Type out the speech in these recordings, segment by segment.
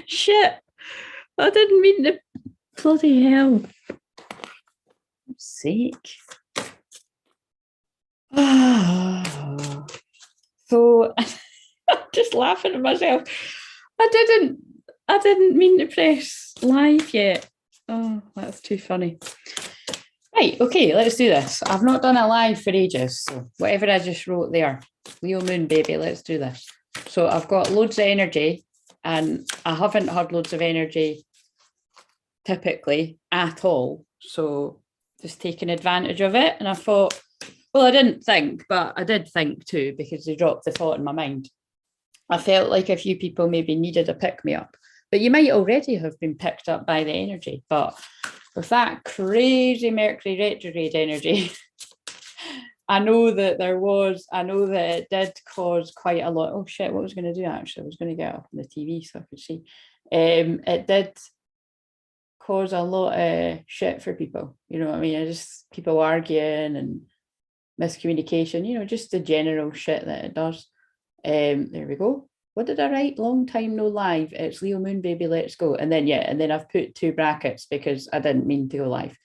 Shit. I didn't mean to. Bloody hell. For sake. So I'm just laughing at myself. I didn't mean to press live yet. Oh, that's too funny. Right, okay, let's do this. I've not done a live for ages, so whatever I just wrote there, Leo Moon, baby, let's do this. So I've got loads of energy, and I haven't had loads of energy typically at all. So just taking advantage of it. And I thought, well, I didn't think, but I did think too, because they dropped the thought in my mind. I felt like a few people maybe needed a pick-me-up, but you might already have been picked up by the energy. But with that crazy Mercury retrograde energy, I know that it did cause quite a lot. Oh shit, what was I going to do actually? I was going to get up on the TV so I could see. It did cause a lot of shit for people. You know what I mean? People arguing and miscommunication, you know, just the general shit that it does. There we go. What did I write? Long time no live. It's Leo Moon, baby, let's go. And then I've put 2 brackets because I didn't mean to go live.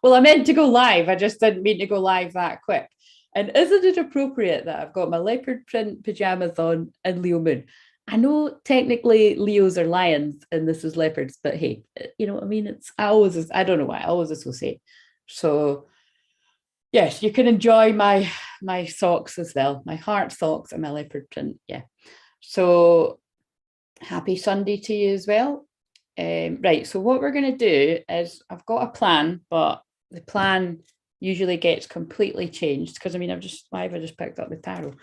Well, I meant to go live. I just didn't mean to go live that quick. And isn't it appropriate that I've got my leopard print pajamas on and Leo Moon? I know technically Leos are lions and this is leopards, but hey, you know what I mean? I don't know why, I always associate. So yes, you can enjoy my socks as well, my heart socks and my leopard print. Yeah. So happy Sunday to you as well. Right. So what we're going to do is I've got a plan, but the plan usually gets completely changed because I mean, why have I just picked up the tarot?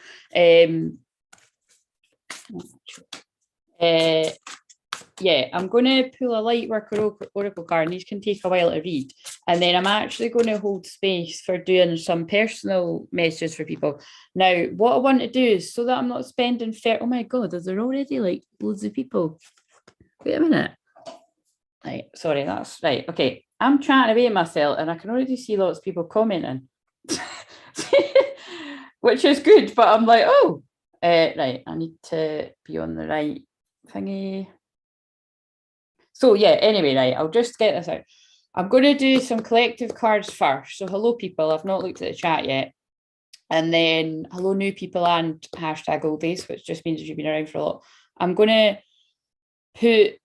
Yeah, I'm going to pull a light worker oracle card, and these can take a while to read. And then I'm actually going to hold space for doing some personal messages for people. Now, what I want to do is so that I'm not spending oh my God, is there already like loads of people? Wait a minute. Right, sorry, that's right. Okay, I'm chatting away myself, and I can already see lots of people commenting, which is good. But I'm like, oh, right, I need to be on the right thingy. So yeah, anyway, right, I'll just get this out. I'm going to do some collective cards first. So hello, people. I've not looked at the chat yet. And then hello, new people and hashtag oldies, which just means you've been around for a lot. I'm going to put...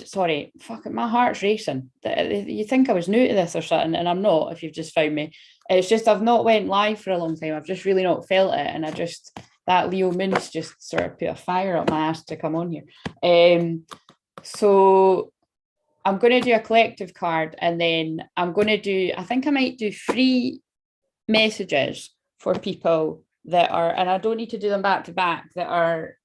sorry, fuck it, my heart's racing. You think I was new to this or something, and I'm not, if you've just found me. It's just I've not went live for a long time. I've just really not felt it. And that Leo Moon's just sort of put a fire up my ass to come on here. So I'm going to do a collective card, and then I think I might do 3 messages for people that are, and I don't need to do them back to back, that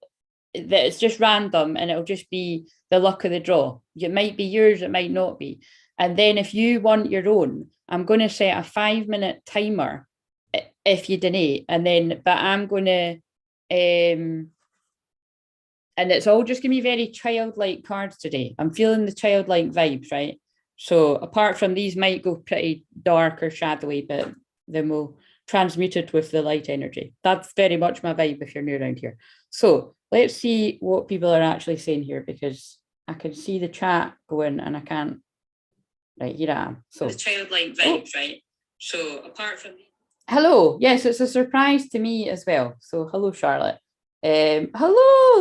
it's just random, and it'll just be the luck of the draw. It might be yours, it might not be. And then if you want your own, I'm going to set a 5-minute timer if you donate, but I'm going to, and it's all just going to be very childlike cards today. I'm feeling the childlike vibes, right? So apart from these might go pretty dark or shadowy, but then we'll transmute it with the light energy. That's very much my vibe if you're new around here. So let's see what people are actually saying here, because I can see the chat going and I can't. Right, here I am. So the childlike vibes, right? So apart from hello, yes, it's a surprise to me as well. So hello, Charlotte. Hello,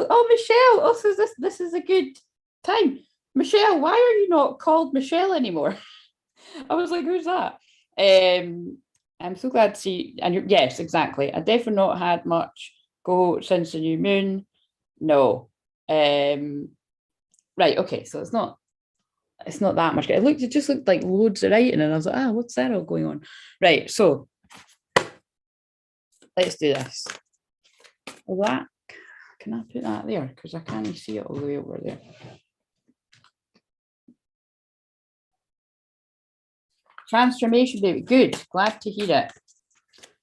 oh Michelle. Oh, so this is a good time. Michelle, why are you not called Michelle anymore? I was like, who's that? I'm so glad to see. And yes, exactly. I definitely not had much go since the new moon. No. Right. Okay. So it's not that much. It just looked like loads of writing, and I was like, what's that all going on? Right. So let's do this. That can I put that there? Because I can't see it all the way over there. Transformation, baby. Good. Glad to hear it.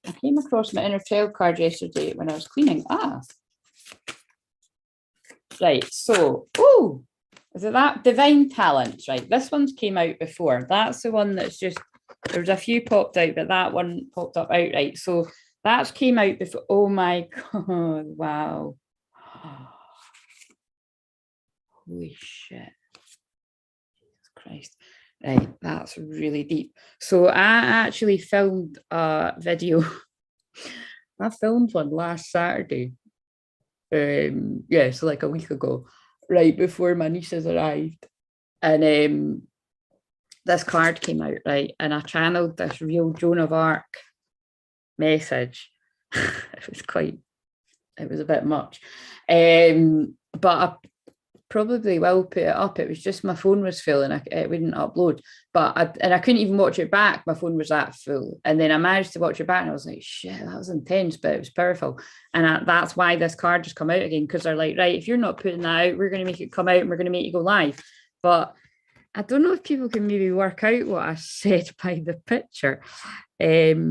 I came across my inner child card yesterday when I was cleaning. Right. So, is it that divine talents? Right. This one's came out before. That's the one that's just, there's a few popped out, but that one popped up outright. So that's came out before. Oh my God. Wow. Holy shit. Jesus Christ. Right, that's really deep. So I actually filmed a video. I filmed one last Saturday. Yeah, so like a week ago, right before my nieces arrived. And this card came out, right? And I channeled this real Joan of Arc message. It was a bit much. But I probably will put it up. It was just my phone was full and it wouldn't upload. But I couldn't even watch it back. My phone was that full. And then I managed to watch it back and I was like, shit, that was intense, but it was powerful. And that's why this card just come out again, because they're like, right, if you're not putting that out, we're going to make it come out and we're going to make you go live. But I don't know if people can maybe work out what I said by the picture. Very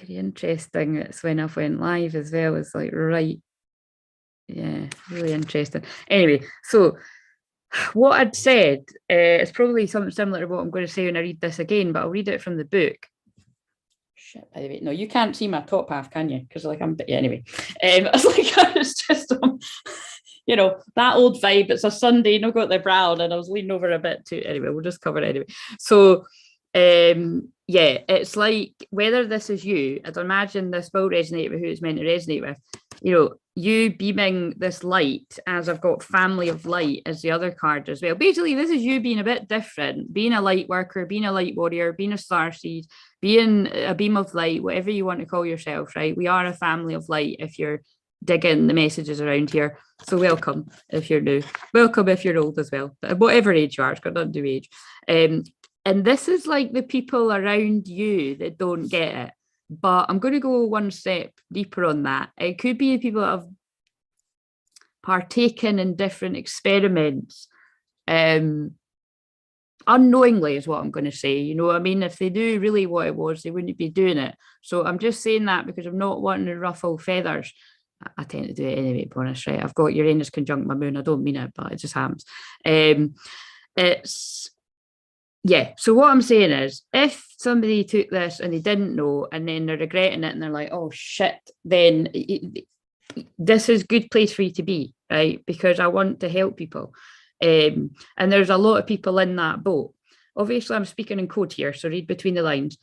interesting. It's when I went live as well. It's like, right. Yeah, really interesting. Anyway, so what I'd said is probably something similar to what I'm going to say when I read this again, but I'll read it from the book. Shit, by the way, no, you can't see my top half, can you? Because like yeah, anyway. It's like it's just you know, that old vibe. It's a Sunday, no got the brown, and I was leaning over a bit too. Anyway, we'll just cover it anyway. So yeah, it's like whether this is you, I'd imagine this will resonate with who it's meant to resonate with. You know, you beaming this light, as I've got family of light as the other card as well. Basically, this is you being a bit different, being a light worker, being a light warrior, being a starseed, being a beam of light, whatever you want to call yourself, right? We are a family of light if you're digging the messages around here. So welcome if you're new. Welcome if you're old as well. Whatever age you are, it's got nothing to do with age. And this is like the people around you that don't get it. But I'm going to go one step deeper on that. It could be the people that have partaken in different experiments unknowingly is what I'm going to say. You know what I mean? If they knew really what it was, they wouldn't be doing it. So I'm just saying that because I'm not wanting to ruffle feathers. I tend to do it anyway, to be honest, right? I've got Uranus conjunct my moon. I don't mean it, but it just happens. Yeah, so what I'm saying is, if somebody took this and they didn't know and then they're regretting it and they're like, oh shit, then this is a good place for you to be, right? Because I want to help people. And there's a lot of people in that boat. Obviously, I'm speaking in code here, so read between the lines.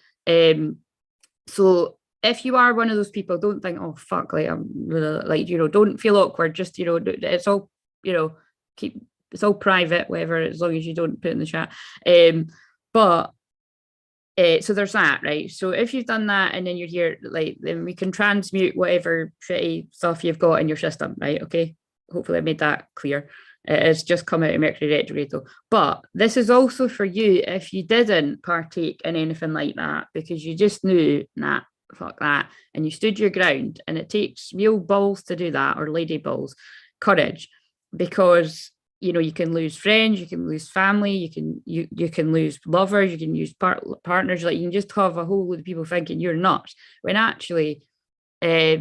So if you are one of those people, don't think, oh, fuck, like, I'm like, you know, don't feel awkward. Just, you know, it's all, you know, it's all private, whatever, as long as you don't put it in the chat. So there's that, right? So if you've done that and then you're here, like, then we can transmute whatever shitty stuff you've got in your system, right? Okay. Hopefully I made that clear. It's just come out of Mercury retrograde though. But this is also for you if you didn't partake in anything like that, because you just knew, nah, fuck that, and you stood your ground. And it takes real balls to do that, or lady balls, courage, because you know, you can lose friends, you can lose family, you can lose lovers, you can lose partners. Like, you can just have a whole load of people thinking you're nuts, when actually I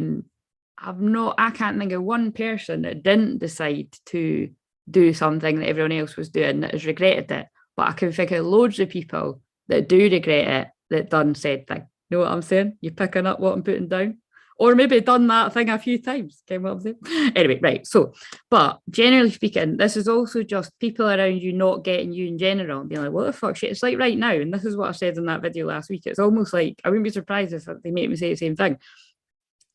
can't think of one person that didn't decide to do something that everyone else was doing that has regretted it. But I can think of loads of people that do regret it, that done said thing. You know what I'm saying? You're picking up what I'm putting down? Or maybe done that thing a few times. Okay, what I'm saying? Anyway, right. So, but generally speaking, this is also just people around you not getting you in general and being like, what the fuck shit? It's like right now, and this is what I said in that video last week. It's almost like, I wouldn't be surprised if they make me say the same thing.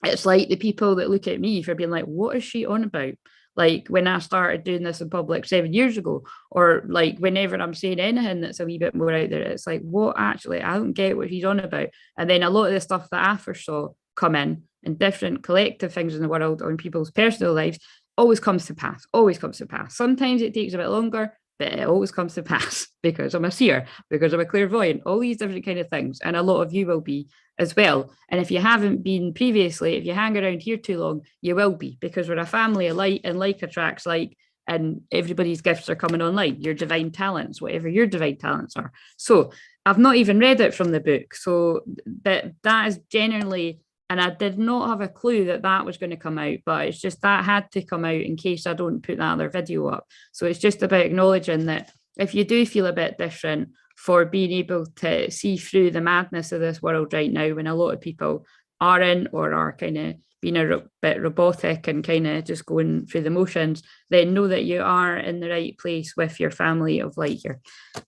It's like the people that look at me for being like, what is she on about? Like when I started doing this in public 7 years ago, or like whenever I'm saying anything that's a wee bit more out there, it's like, what actually, I don't get what he's on about. And then a lot of the stuff that I foresaw come in and different collective things in the world or in people's personal lives always comes to pass, always comes to pass. Sometimes it takes a bit longer, but it always comes to pass because I'm a seer, because I'm a clairvoyant, all these different kind of things. And a lot of you will be as well. And if you haven't been previously, if you hang around here too long, you will be, because we're a family of light and like attracts like, and everybody's gifts are coming online, your divine talents, whatever your divine talents are. So I've not even read it from the book. So that is generally, and I did not have a clue that that was going to come out, but it's just that had to come out in case I don't put that other video up. So it's just about acknowledging that if you do feel a bit different, for being able to see through the madness of this world right now, when a lot of people aren't, or are kind of being a bit robotic and kind of just going through the motions, then know that you are in the right place with your family of light here.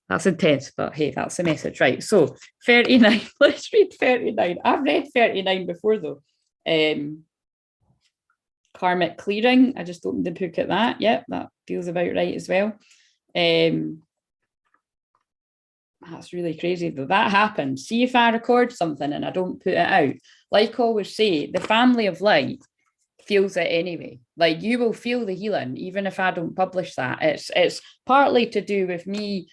That's intense, but hey, that's the message. Right, so 39, let's read 39. I've read 39 before though. Karmic clearing, I just opened the book at that. Yep, that feels about right as well. That's really crazy though. That happens. See, if I record something and I don't put it out, like I always say, the family of light feels it anyway. Like, you will feel the healing even if I don't publish that. It's partly to do with me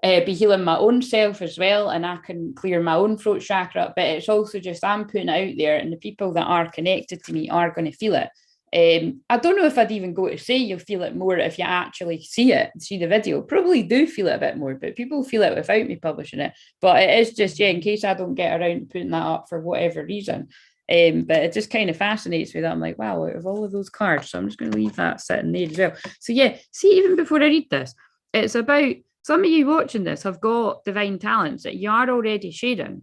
be healing my own self as well, and I can clear my own throat chakra, but it's also just I'm putting it out there, and the people that are connected to me are going to feel it. I don't know if I'd even go to say you'll feel it more if you actually see it, see the video. Probably do feel it a bit more, but people feel it without me publishing it. But it is just, yeah, in case I don't get around to putting that up for whatever reason. But it just kind of fascinates me that I'm like, wow, out of all of those cards, so I'm just going to leave that sitting there as well. So yeah, see, even before I read this, it's about some of you watching this have got divine talents that you are already sharing.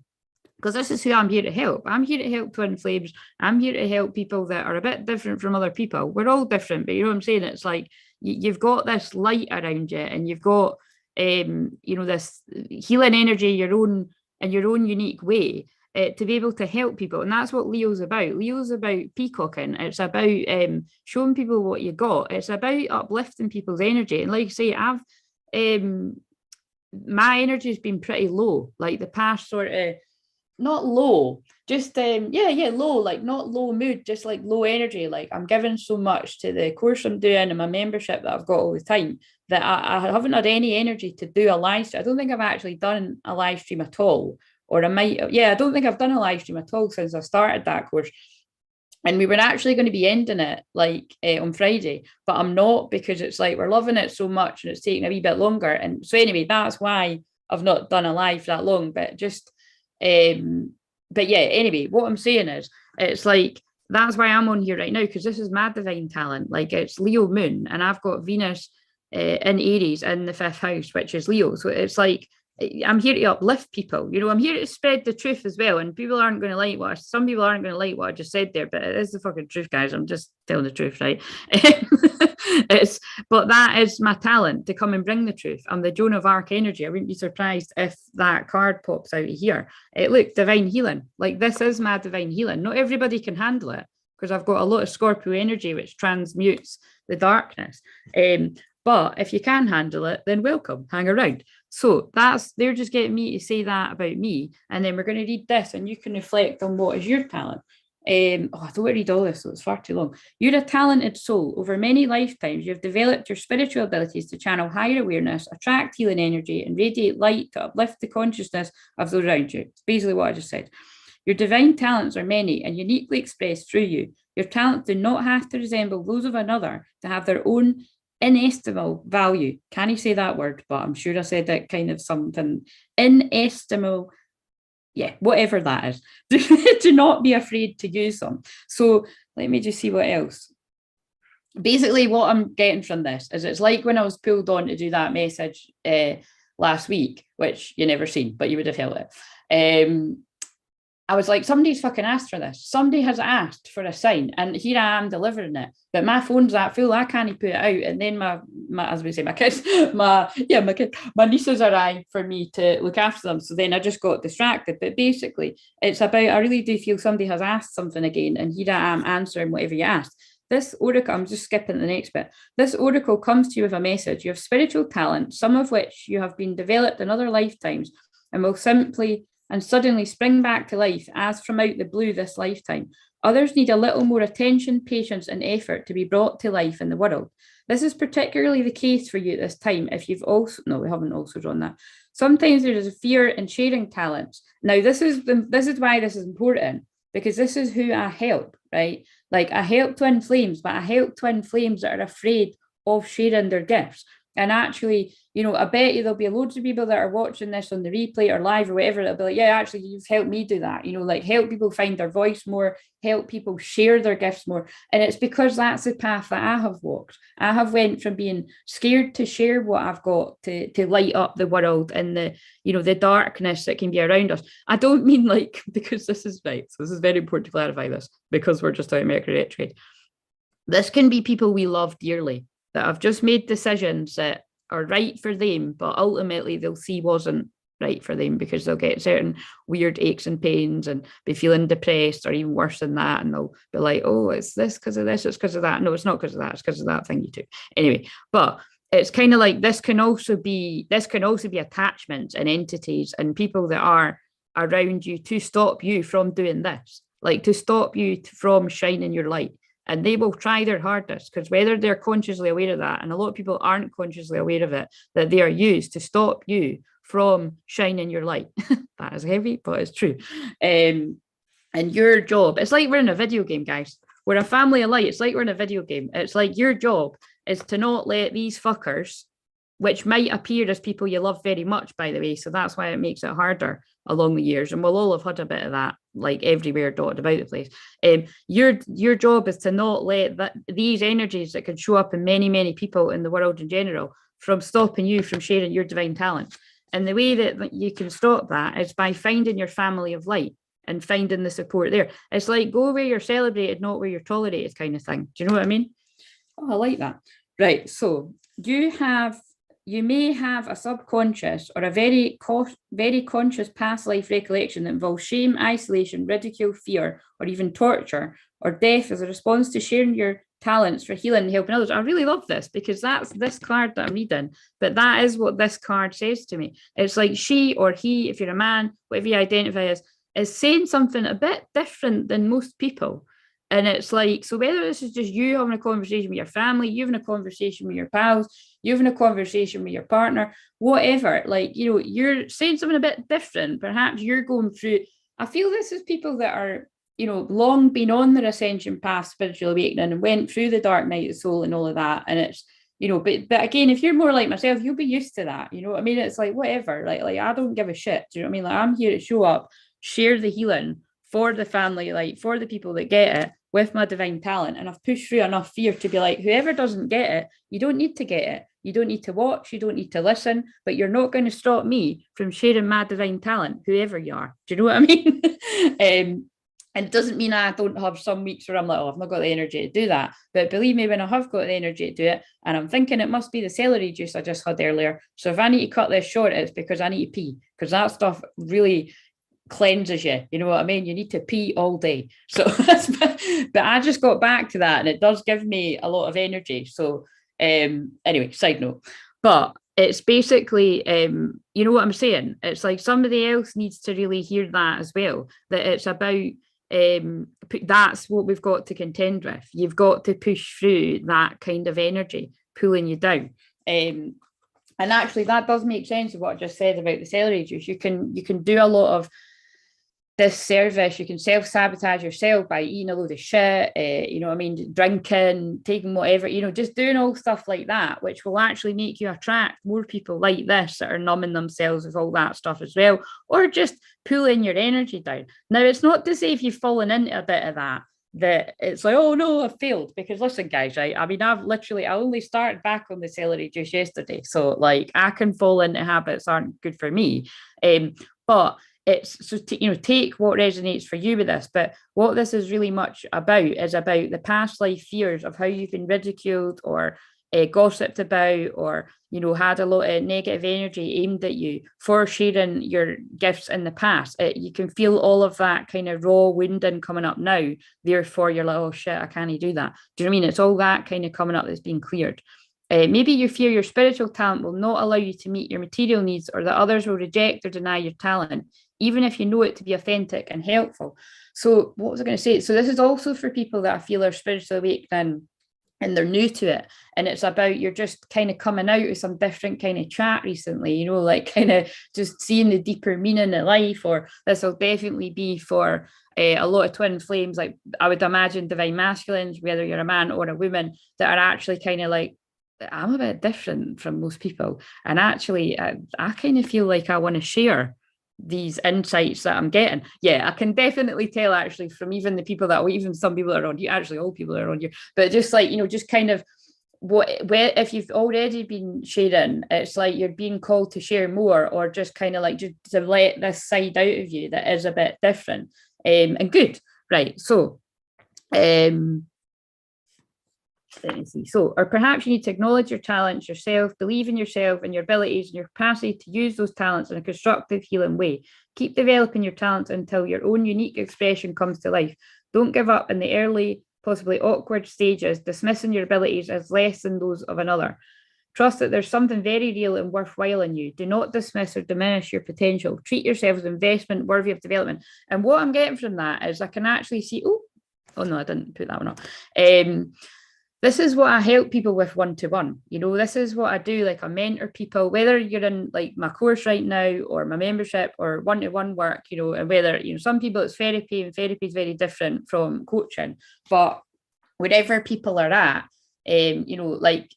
Because this is who I'm here to help. I'm here to help twin flames. I'm here to help people that are a bit different from other people. We're all different, but you know what I'm saying? It's like you've got this light around you, and you've got this healing energy your own in your own unique way to be able to help people. And that's what Leo's about. Leo's about peacocking. It's about showing people what you got. It's about uplifting people's energy. And like I say, I've my energy has been pretty low, like the past sort of. Not low, just low, like not low mood, just like low energy. Like, I'm giving so much to the course I'm doing and my membership that I've got all the time that I haven't had any energy to do a live stream. I don't think I've actually done a live stream at all, or I might, I don't think I've done a live stream at all since I started that course. And we were actually going to be ending it like on Friday, but I'm not, because it's like we're loving it so much and it's taking a wee bit longer. And so anyway, that's why I've not done a live that long, but just but yeah, anyway, what I'm saying is, it's like that's why I'm on here right now, because this is my divine talent. Like, it's Leo moon, and I've got Venus in Aries in the 5th house, which is Leo. So it's like I'm here to uplift people. You know, I'm here to spread the truth as well. And people aren't going to like some people aren't going to like what I just said there, but it is the fucking truth, guys. I'm just telling the truth, right? But that is my talent, to come and bring the truth. I'm the Joan of Arc energy. I wouldn't be surprised if that card pops out of here. Look, divine healing. Like, this is my divine healing. Not everybody can handle it, because I've got a lot of Scorpio energy, which transmutes the darkness. But if you can handle it, then welcome, hang around. So they're just getting me to say that about me. And then we're going to read this, and you can reflect on what is your talent. I don't want to read all this, so it's far too long. You're a talented soul. Over many lifetimes, you've developed your spiritual abilities to channel higher awareness, attract healing energy, and radiate light to uplift the consciousness of those around you. It's basically what I just said. Your divine talents are many and uniquely expressed through you. Your talents do not have to resemble those of another to have their own inestimable value. Can you say that word? But I'm sure I said that kind of something. Inestimable. Yeah, whatever that is. Do not be afraid to use them. So let me just see what else. Basically, what I'm getting from this is, it's like when I was pulled on to do that message last week, which you never seen, but you would have felt it. I was like, somebody's fucking asked for this. Somebody has asked for a sign, and here I am delivering it. But my phone's that full, I can't put it out. And then my as we say, my kids, my nieces arrived for me to look after them. So then I just got distracted. But basically, it's about, I really do feel somebody has asked something again, and here I am answering whatever you asked. This oracle, I'm just skipping the next bit. This oracle comes to you with a message. You have spiritual talent, some of which you have been developed in other lifetimes, and will simply and suddenly spring back to life as from out the blue this lifetime. Others need a little more attention, patience, and effort to be brought to life in the world. This is particularly the case for you at this time if you've also, no, we haven't also drawn that. Sometimes there is a fear in sharing talents. Now, this is why this is important, because this is who I help, right? Like, I help twin flames, but I help twin flames that are afraid of sharing their gifts. And actually, you know, I bet you there'll be loads of people that are watching this on the replay or live or whatever. They'll be like, yeah, actually, you've helped me do that. You know, like help people find their voice more, help people share their gifts more. And it's because that's the path that I have walked. I have went from being scared to share what I've got to light up the world and the, you know, the darkness that can be around us. I don't mean like, because this is right. So this is very important to clarify this, because we're just out of Mercury retrograde. This can be people we love dearly that have just made decisions that are right for them, but ultimately they'll see wasn't right for them, because they'll get certain weird aches and pains and be feeling depressed, or even worse than that. And they'll be like, oh, it's this because of this, it's because of that. No, it's not because of that, it's because of that thing you took. Anyway, but it's kind of like this can also be attachments and entities and people that are around you to stop you from doing this, like to stop you from shining your light. And they will try their hardest, because whether they're consciously aware of that, and a lot of people aren't consciously aware of it, that they are used to stop you from shining your light. That is heavy, but it's true. And your job, it's like we're in a video game, guys. We're a family of light. It's like we're in a video game. It's like your job is to not let these fuckers, which might appear as people you love very much, by the way. So that's why it makes it harder along the years. And we'll all have had a bit of that, like everywhere, dotted about the place. Your job is to not let these energies that can show up in many, many people in the world in general from stopping you from sharing your divine talent. And the way that you can stop that is by finding your family of light and finding the support there. It's like go where you're celebrated, not where you're tolerated, kind of thing. Do you know what I mean? Oh, I like that. Right. So you may have a subconscious or a very conscious past life recollection that involves shame, isolation, ridicule, fear, or even torture or death as a response to sharing your talents for healing and helping others. I really love this, because that's this card that I'm reading, but that is what this card says to me. It's like she or he, if you're a man, whatever you identify as, is saying something a bit different than most people. And it's like, so whether this is just you having a conversation with your family, you having a conversation with your pals, you having a conversation with your partner, whatever, like, you know, you're saying something a bit different. Perhaps you're going through, I feel this is people that are, you know, long been on their ascension path, spiritual awakening, and went through the dark night of the soul and all of that. And it's, you know, but again, if you're more like myself, you'll be used to that. You know what I mean? It's like, whatever, like I don't give a shit. Do you know what I mean? Like, I'm here to show up, share the healing for the family, like for the people that get it, with my divine talent. And I've pushed through enough fear to be like, whoever doesn't get it, you don't need to get it. You don't need to watch, you don't need to listen, but you're not going to stop me from sharing my divine talent, whoever you are. Do you know what I mean? And it doesn't mean I don't have some weeks where I'm like, oh, I've not got the energy to do that. But believe me, when I have got the energy to do it, and I'm thinking it must be the celery juice I just had earlier. So if I need to cut this short, it's because I need to pee, because that stuff really cleanses you. You know what I mean? You need to pee all day. So but I just got back to that, and it does give me a lot of energy. So anyway, side note. But it's basically, you know what I'm saying? It's like somebody else needs to really hear that as well, that it's about, that's what we've got to contend with. You've got to push through that kind of energy pulling you down. And actually that does make sense of what I just said about the celery juice. You can do a lot of this service. You can self-sabotage yourself by eating a load of shit, you know what I mean, drinking, taking whatever, you know, just doing all stuff like that, which will actually make you attract more people like this that are numbing themselves with all that stuff as well, or just pulling your energy down. Now, it's not to say if you've fallen into a bit of that it's like, oh no, I've failed, because listen, guys, right? I mean, I only started back on the celery juice yesterday, so like I can fall into habits that aren't good for me, but it's so take what resonates for you with this. But what this is really much about is about the past life fears of how you've been ridiculed or gossiped about, or, you know, had a lot of negative energy aimed at you for sharing your gifts in the past. You can feel all of that kind of raw wounding coming up now. Therefore, you're like, oh shit, I can't do that. Do you know what I mean? It's all that kind of coming up that's being cleared. Maybe you fear your spiritual talent will not allow you to meet your material needs, or that others will reject or deny your talent, even if you know it to be authentic and helpful. So what was I going to say? So this is also for people that I feel are spiritually awakening and they're new to it. And it's about, you're just kind of coming out with some different kind of chat recently, you know, like kind of just seeing the deeper meaning in life. Or this will definitely be for a lot of twin flames, like I would imagine divine masculines, whether you're a man or a woman, that are actually kind of like I'm a bit different from most people. And actually, I kind of feel like I want to share these insights that I'm getting. Yeah, I can definitely tell actually from even the people that, even some people that are on you, actually all people are on you, but just like, just kind of where if you've already been sharing, it's like you're being called to share more, or just kind of like just to let this side out of you that is a bit different, and good. Right. So, let me see. So, or perhaps you need to acknowledge your talents yourself, believe in yourself and your abilities and your capacity to use those talents in a constructive, healing way. Keep developing your talents until your own unique expression comes to life. Don't give up in the early, possibly awkward stages, dismissing your abilities as less than those of another. Trust that there's something very real and worthwhile in you. Do not dismiss or diminish your potential. Treat yourself as an investment worthy of development. And what I'm getting from that is I can actually see, oh no, I didn't put that one up. This is what I help people with one-to-one. This is what I do. Like, I mentor people, whether you're in like my course right now or my membership or one-to-one work, and whether, some people it's therapy, and therapy is very different from coaching, but wherever people are at, like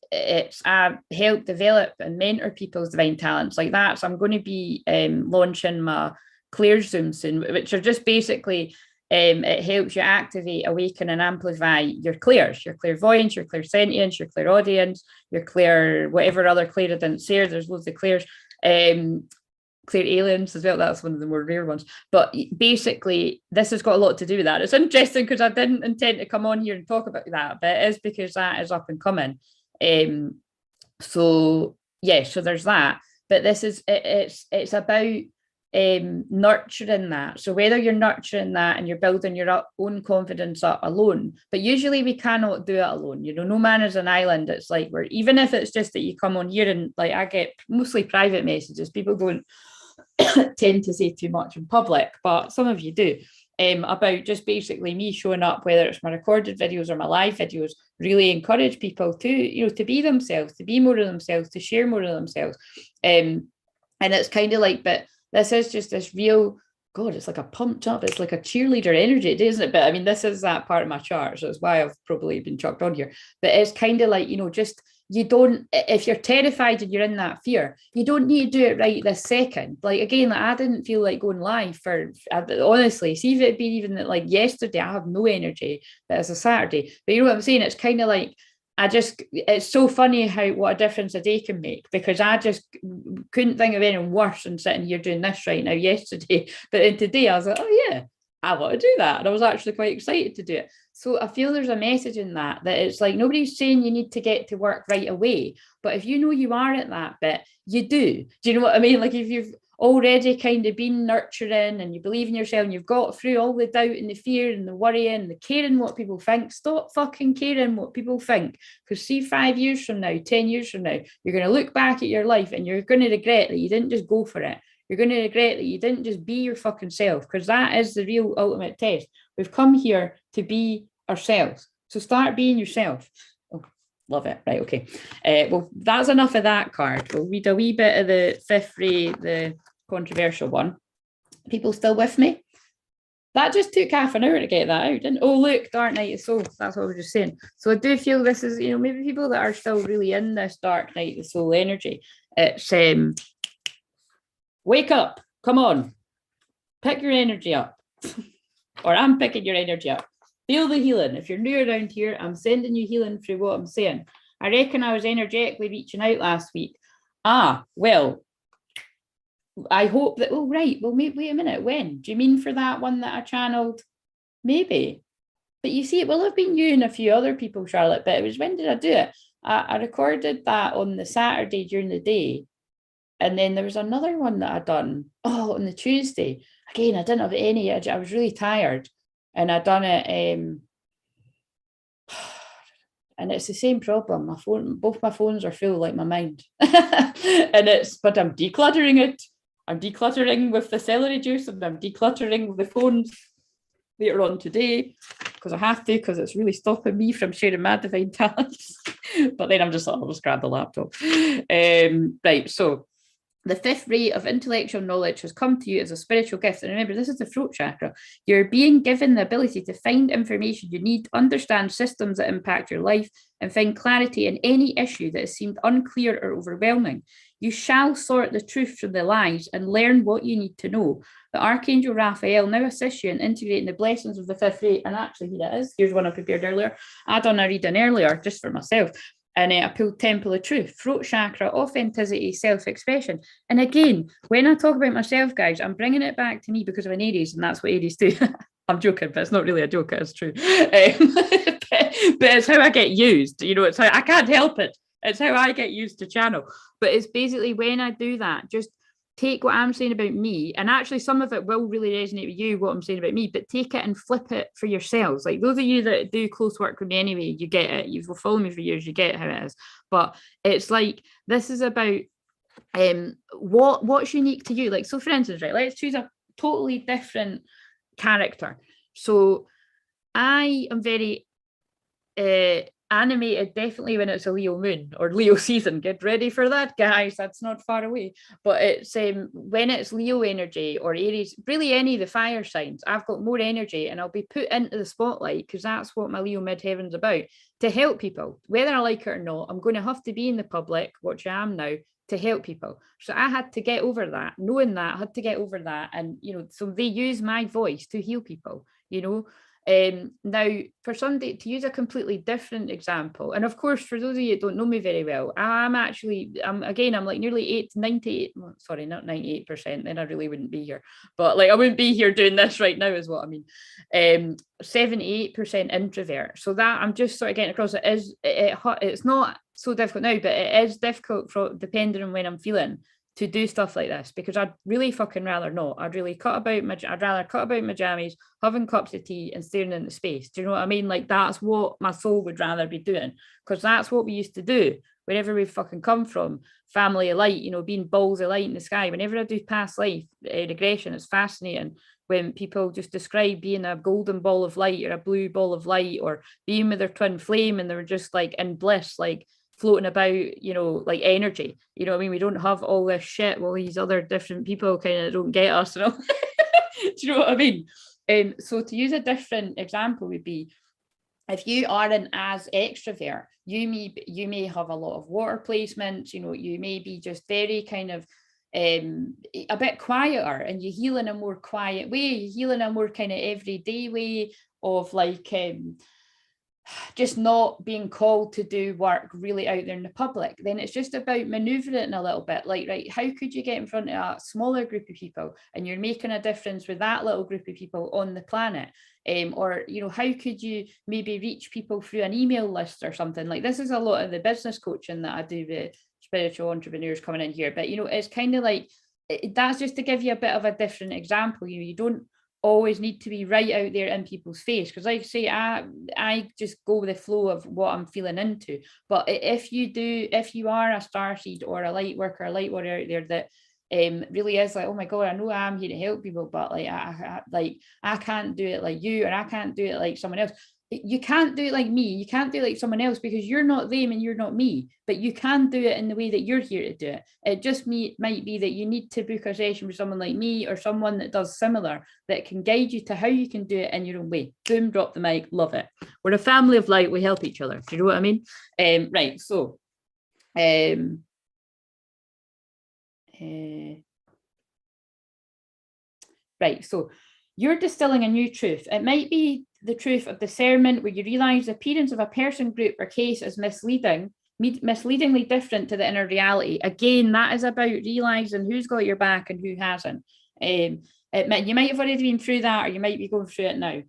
I help develop and mentor people's divine talents like that. So I'm going to be launching my Clairsentient soon, which are just basically, it helps you activate, awaken, and amplify your clairs, your clairvoyance, your clairsentient, your clairaudient, your clair, whatever other clairaudient there. There's loads of clairs, clairaliens as well. That's one of the more rare ones. But basically, this has got a lot to do with that. It's interesting because I didn't intend to come on here and talk about that, but it is because that is up and coming. So there's that. But this is it's about nurturing that. So whether you're nurturing that and you're building your own confidence up alone, but usually we cannot do it alone. No man is an island. It's like, we're, even if it's just that you come on here and like, I get mostly private messages, people don't tend to say too much in public, but some of you do, about just basically me showing up, whether it's my recorded videos or my live videos, really encourage people to, to be themselves, to be more of themselves, to share more of themselves. And it's kind of like, but this is just this real, God, it's like a pumped up, it's like a cheerleader energy, isn't it? But I mean, this is that part of my chart, so it's why I've probably been chucked on here. But it's kind of like, just, you don't, if you're terrified and you're in that fear, you don't need to do it right this second. Like, again, like, I didn't feel like going live honestly, see if it'd been even like yesterday, I have no energy, but it's a Saturday. But you know what I'm saying? It's kind of like, it's so funny what a difference a day can make, because I just couldn't think of anything worse than sitting here doing this right now yesterday. But then today I was like, oh yeah, I want to do that. And I was actually quite excited to do it. So I feel there's a message in that it's like, nobody's saying you need to get to work right away. But if you know you are at that bit, you do. Do you know what I mean? Like, if you've already kind of been nurturing and you believe in yourself and you've got through all the doubt and the fear and the worrying and the caring what people think, stop fucking caring what people think. Because see, 5 years from now, 10 years from now, you're going to look back at your life and you're going to regret that you didn't just go for it. You're going to regret that you didn't just be your fucking self, because that is the real ultimate test. We've come here to be ourselves. So start being yourself. Oh, love it. Right, okay. Well, that's enough of that card. We'll read a wee bit of the fifth ray, the controversial one. People still with me? That just took half an hour to get that out, didn't it? Oh, look, Dark Night of Soul. That's what I was just saying. So I do feel this is, maybe people that are still really in this Dark Night of Soul energy. It's wake up. Come on. Pick your energy up. Or I'm picking your energy up. Feel the healing. If you're new around here, I'm sending you healing through what I'm saying. I reckon I was energetically reaching out last week. Well, I hope that, oh, right. Well, wait a minute. When? Do you mean for that one that I channeled? Maybe. But you see, it will have been you and a few other people, Charlotte, but it was, when did I do it? I recorded that on the Saturday during the day. And then there was another one that I'd done, on the Tuesday. Again, I didn't have any, I was really tired. And I'd done it, and it's the same problem. My phone, both my phones are full, like my mind. But I'm decluttering it. I'm decluttering with the celery juice, and I'm decluttering the phones later on today, because I have to, because it's really stopping me from sharing my divine talents. But then I'm just like, I'll just grab the laptop. Right, so The fifth ray of intellectual knowledge has come to you as a spiritual gift. And remember, this is the throat chakra. You're being given the ability to find information you need, understand systems that impact your life, and find clarity in any issue that has seemed unclear or overwhelming. You shall sort the truth from the lies and learn what you need to know. The Archangel Raphael now assists you in integrating the blessings of the fifth ray. And actually, here it is. Here's one I prepared earlier. I done a reading earlier just for myself. And I pulled Temple of Truth, throat chakra, authenticity, self-expression. And again, when I talk about myself, guys, I'm bringing it back to me because of an Aries, and that's what Aries do. I'm joking, but it's not really a joke, it's true. But it's how I get used. You know, it's how I can't help it. It's how I get used to channel. But it's basically when I do that, just take what I'm saying about me, and actually some of it will really resonate with you, what I'm saying about me, but take it and flip it for yourselves. Like those of you that do close work with me anyway, you get it. You've followed me for years, you get how it is. But it's like, this is about what's unique to you. Like, so for instance, right, let's choose a totally different character. So I am very animated, definitely when it's a Leo moon or Leo season. Get ready for that, guys. That's not far away. But it's when it's Leo energy or Aries, really any of the fire signs, I've got more energy and I'll be put into the spotlight because that's what my Leo midheaven's about, to help people. Whether I like it or not, I'm going to have to be in the public, which I am now, to help people. So I had to get over that, knowing that I had to get over that. And, you know, so they use my voice to heal people, you know. Now, for somebody to use a completely different example, and of course, for those of you that don't know me very well, I'm like nearly 98, well, sorry, not 98%, then I really wouldn't be here, but like I wouldn't be here doing this right now is what I mean. 78% introvert. So that I'm just sort of getting across, it's not so difficult now, but it is difficult depending on when I'm feeling, to do stuff like this, because I'd really fucking rather not. I'd rather cut about my jammies, having cups of tea and staring into space. Do you know what I mean? Like that's what my soul would rather be doing, because that's what we used to do wherever we fucking come from. Family of light, you know, being balls of light in the sky. Whenever I do past life regression, it's fascinating when people just describe being a golden ball of light or a blue ball of light or being with their twin flame and they're just like in bliss, like floating about, you know, like energy. You know what I mean? We don't have all this shit. Well, these other different people kind of don't get us, you know. Do you know what I mean? So to use a different example would be, if you are an as extrovert, you may have a lot of water placements, you know, you may be just very kind of a bit quieter, and you heal in a more quiet way, you heal in a more kind of everyday way of like just not being called to do work really out there in the public. Then it's just about maneuvering a little bit, like, right, how could you get in front of a smaller group of people and you're making a difference with that little group of people on the planet? Or, you know, how could you maybe reach people through an email list or something? Like, this is a lot of the business coaching that I do with spiritual entrepreneurs coming in here, but, you know, it's kind of like, that's just to give you a bit of a different example. You know, you don't always need to be right out there in people's face, because like I say, I just go with the flow of what I'm feeling into. But if you are a starseed or a light worker, a light warrior out there that really is like, oh my god, I know I'm here to help people, but like I can't do it like you, or I can't do it like someone else. You can't do it like me, you can't do it like someone else, because you're not them and you're not me, but you can do it in the way that you're here to do it. It just might be that you need to book a session with someone like me or someone that does similar, that can guide you to how you can do it in your own way. Boom, drop the mic, love it. We're a family of light, we help each other. Do you know what I mean? Right, so right, so you're distilling a new truth. It might be the truth of discernment, where you realize the appearance of a person, group, or case is misleadingly different to the inner reality. Again, that is about realizing who's got your back and who hasn't. You might have already been through that, or you might be going through it now.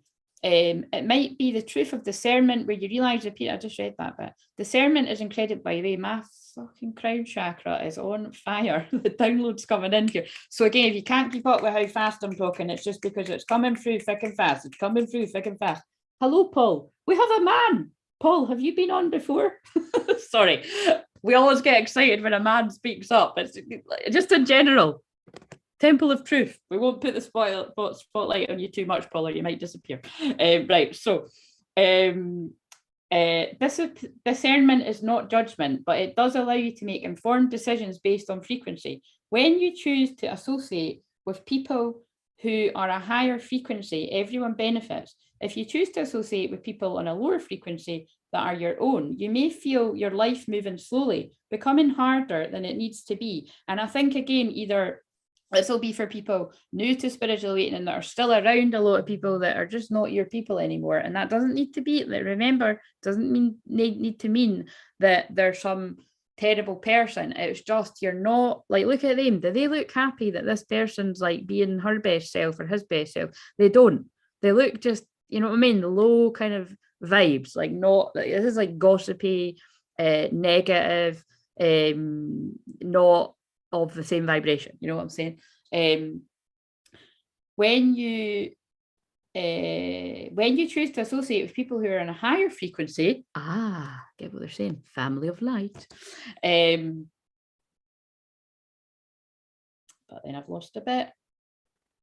It might be the truth of discernment, where you realize I just read that bit. Discernment is incredible, by the way. My fucking crown chakra is on fire. The download's coming in here. So again, if you can't keep up with how fast I'm talking, it's just because it's coming through thick and fast. It's coming through thick and fast. Hello, Paul. We have a man. Paul, have you been on before? Sorry. We always get excited when a man speaks up. It's just in general. Temple of Truth. We won't put the spotlight on you too much, Paul, or you might disappear. Right, so discernment is not judgment, but it does allow you to make informed decisions based on frequency. when you choose to associate with people who are a higher frequency, everyone benefits. If you choose to associate with people on a lower frequency that are your own, you may feel your life moving slowly, becoming harder than it needs to be. And I think, again, either this will be for people new to spiritual awakening that are still around a lot of people that are just not your people anymore. And that doesn't need to be, remember, doesn't need to mean that they're some terrible person. It's just, you're not, like, look at them. Do they look happy that this person's like being her best self or his best self? They don't. They look just, you know what I mean? Low kind of vibes, like, not, like, this is like gossipy, negative, not of the same vibration. You know what I'm saying? When you choose to associate with people who are in a higher frequency, get what they're saying, family of light. But then I've lost a bit.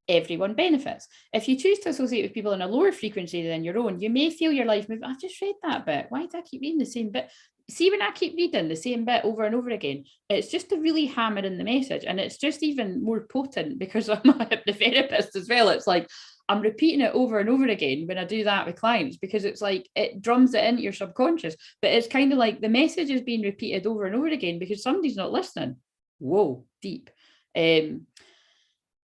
Everyone benefits. If you choose to associate with people in a lower frequency than your own, you may feel your life move. I just read that bit. Why do I keep reading the same bit? See, when I keep reading the same bit over and over again, it's just to really hammer in the message. And it's just even more potent because I'm a hypnotherapist as well. It's like, I'm repeating it over and over again when I do that with clients, because it's like, it drums it into your subconscious. But it's kind of like the message is being repeated over and over again because somebody's not listening. Whoa, deep.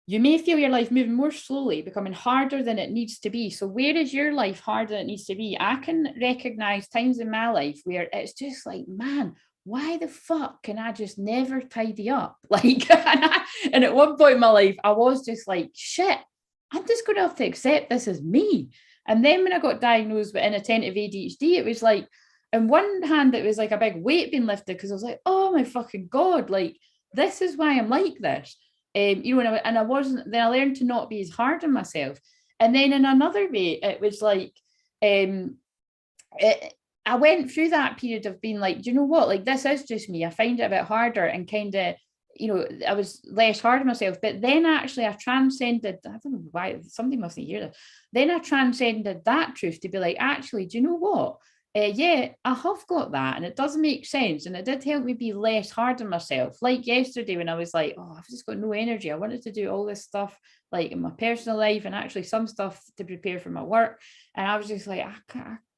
You may feel your life moving more slowly, becoming harder than it needs to be. So where is your life harder than it needs to be? I can recognize times in my life where it's just like, man, why the fuck can I just never tidy up? Like, and at one point in my life, I was just like, shit, I'm just going to have to accept this as me. And then when I got diagnosed with inattentive ADHD, it was like, on one hand, it was like a big weight being lifted, because I was like, oh my fucking God, like, this is why I'm like this. You know, and I wasn't, then I learned to not be as hard on myself. And then in another way, it was like, I went through that period of being like, do you know what, like, this is just me. I find it a bit harder, and kind of, you know, I was less hard on myself. But then actually I transcended, I don't know why, somebody mustn't hear this. Then I transcended that truth to be like, actually, do you know what? Yeah, I have got that, and it does make sense, and it did help me be less hard on myself. Like yesterday when I was like, oh, I've just got no energy. I wanted to do all this stuff like in my personal life, and actually some stuff to prepare for my work, and I was just like, I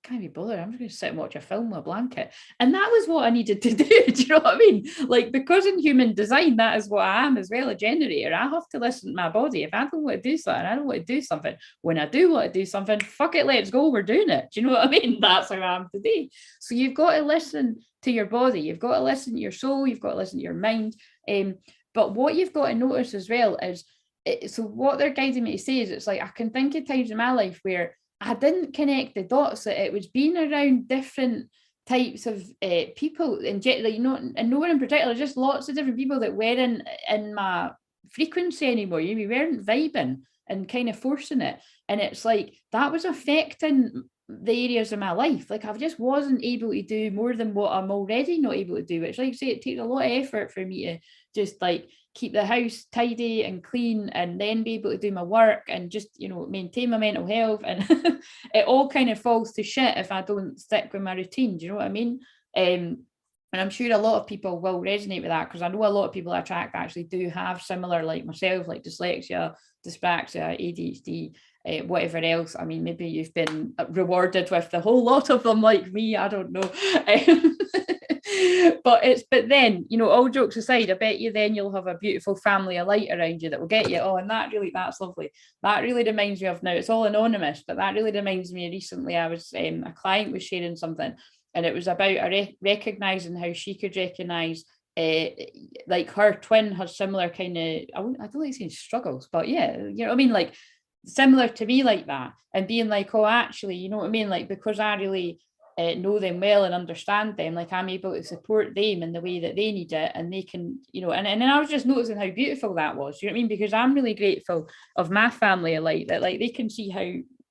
can't be bothered. I'm just going to sit and watch a film with a blanket. And that was what I needed to do. Do you know what I mean? Like, because in human design, that is what I am as well, a generator. I have to listen to my body. If I don't want to do something, I don't want to do something. When I do want to do something, fuck it, let's go, we're doing it. Do you know what I mean? That's how I am today. So you've got to listen to your body. You've got to listen to your soul. You've got to listen to your mind. But what you've got to notice as well is, so what they're guiding me to say is, it's like, I can think of times in my life where I didn't connect the dots, that it was being around different types of people, and you know, and no one in particular, just lots of different people that weren't in my frequency anymore. We weren't vibing and kind of forcing it, and it's like that was affecting the areas of my life. Like, I just wasn't able to do more than what I'm already not able to do, which, like I say, it takes a lot of effort for me to just like keep the house tidy and clean, and then be able to do my work and just, you know, maintain my mental health. And it all kind of falls to shit if I don't stick with my routine. Do you know what I mean? And I'm sure a lot of people will resonate with that, because I know a lot of people I attract actually do have similar, like myself, like dyslexia, dyspraxia, ADHD, whatever else. I mean, maybe you've been rewarded with the whole lot of them like me, I don't know. But then, you know, all jokes aside, I bet you then you'll have a beautiful family of light around you that will get you. Oh, and that's lovely. That really reminds me of, now it's all anonymous, but that really reminds me, recently I was, a client was sharing something, and it was about recognizing how she could recognize like her twin has similar kind of, I don't like saying struggles, but yeah, you know what I mean, like similar to me like that, and being like, oh, actually, you know what I mean, like, because I really know them well and understand them, like I'm able to support them in the way that they need it, and they can, you know, and then I was just noticing how beautiful that was, you know what I mean, because I'm really grateful of my family alike, that like they can see how,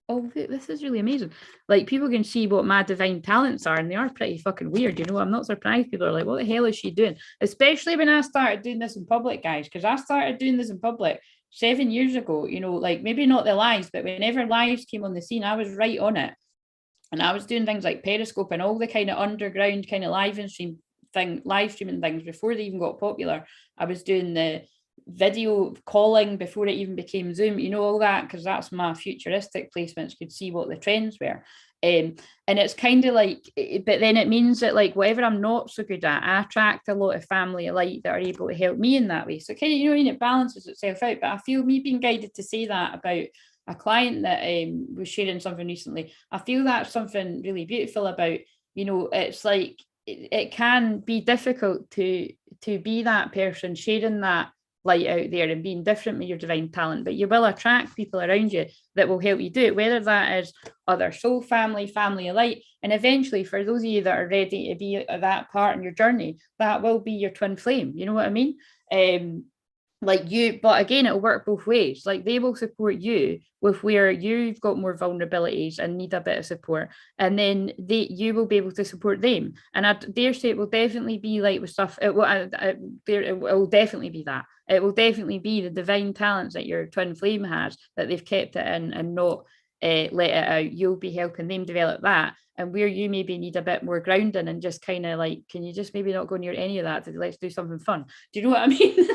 oh, this is really amazing, like people can see what my divine talents are, and they are pretty fucking weird, you know. I'm not surprised people are like, what the hell is she doing, especially when I started doing this in public, guys, because I started doing this in public 7 years ago, you know, like maybe not the lives, but whenever lives came on the scene, I was right on it. And I was doing things like Periscope and all the kind of underground kind of live streaming things before they even got popular. I was doing the video calling before it even became Zoom, you know, all that, because that's my futuristic placements, could see what the trends were. And it's kind of like, but then it means that like whatever I'm not so good at, I attract a lot of family alike that are able to help me in that way. So kind of, you know, it balances itself out. But I feel me being guided to say that about a client that was sharing something recently, I feel that's something really beautiful about, you know, it's like it can be difficult to be that person sharing that light out there and being different with your divine talent, but you will attract people around you that will help you do it, whether that is other soul family alike. And eventually, for those of you that are ready to be that part in your journey, that will be your twin flame. You know what I mean? Like you, but again, it'll work both ways. Like they will support you with where you've got more vulnerabilities and need a bit of support, and then you will be able to support them. And I dare say it will definitely be like with stuff. It will definitely be that. It will definitely be the divine talents that your twin flame has, that they've kept it in and not let it out. You'll be helping them develop that. And where you maybe need a bit more grounding and just kind of like, can you just maybe not go near any of that? Let's do something fun. Do you know what I mean?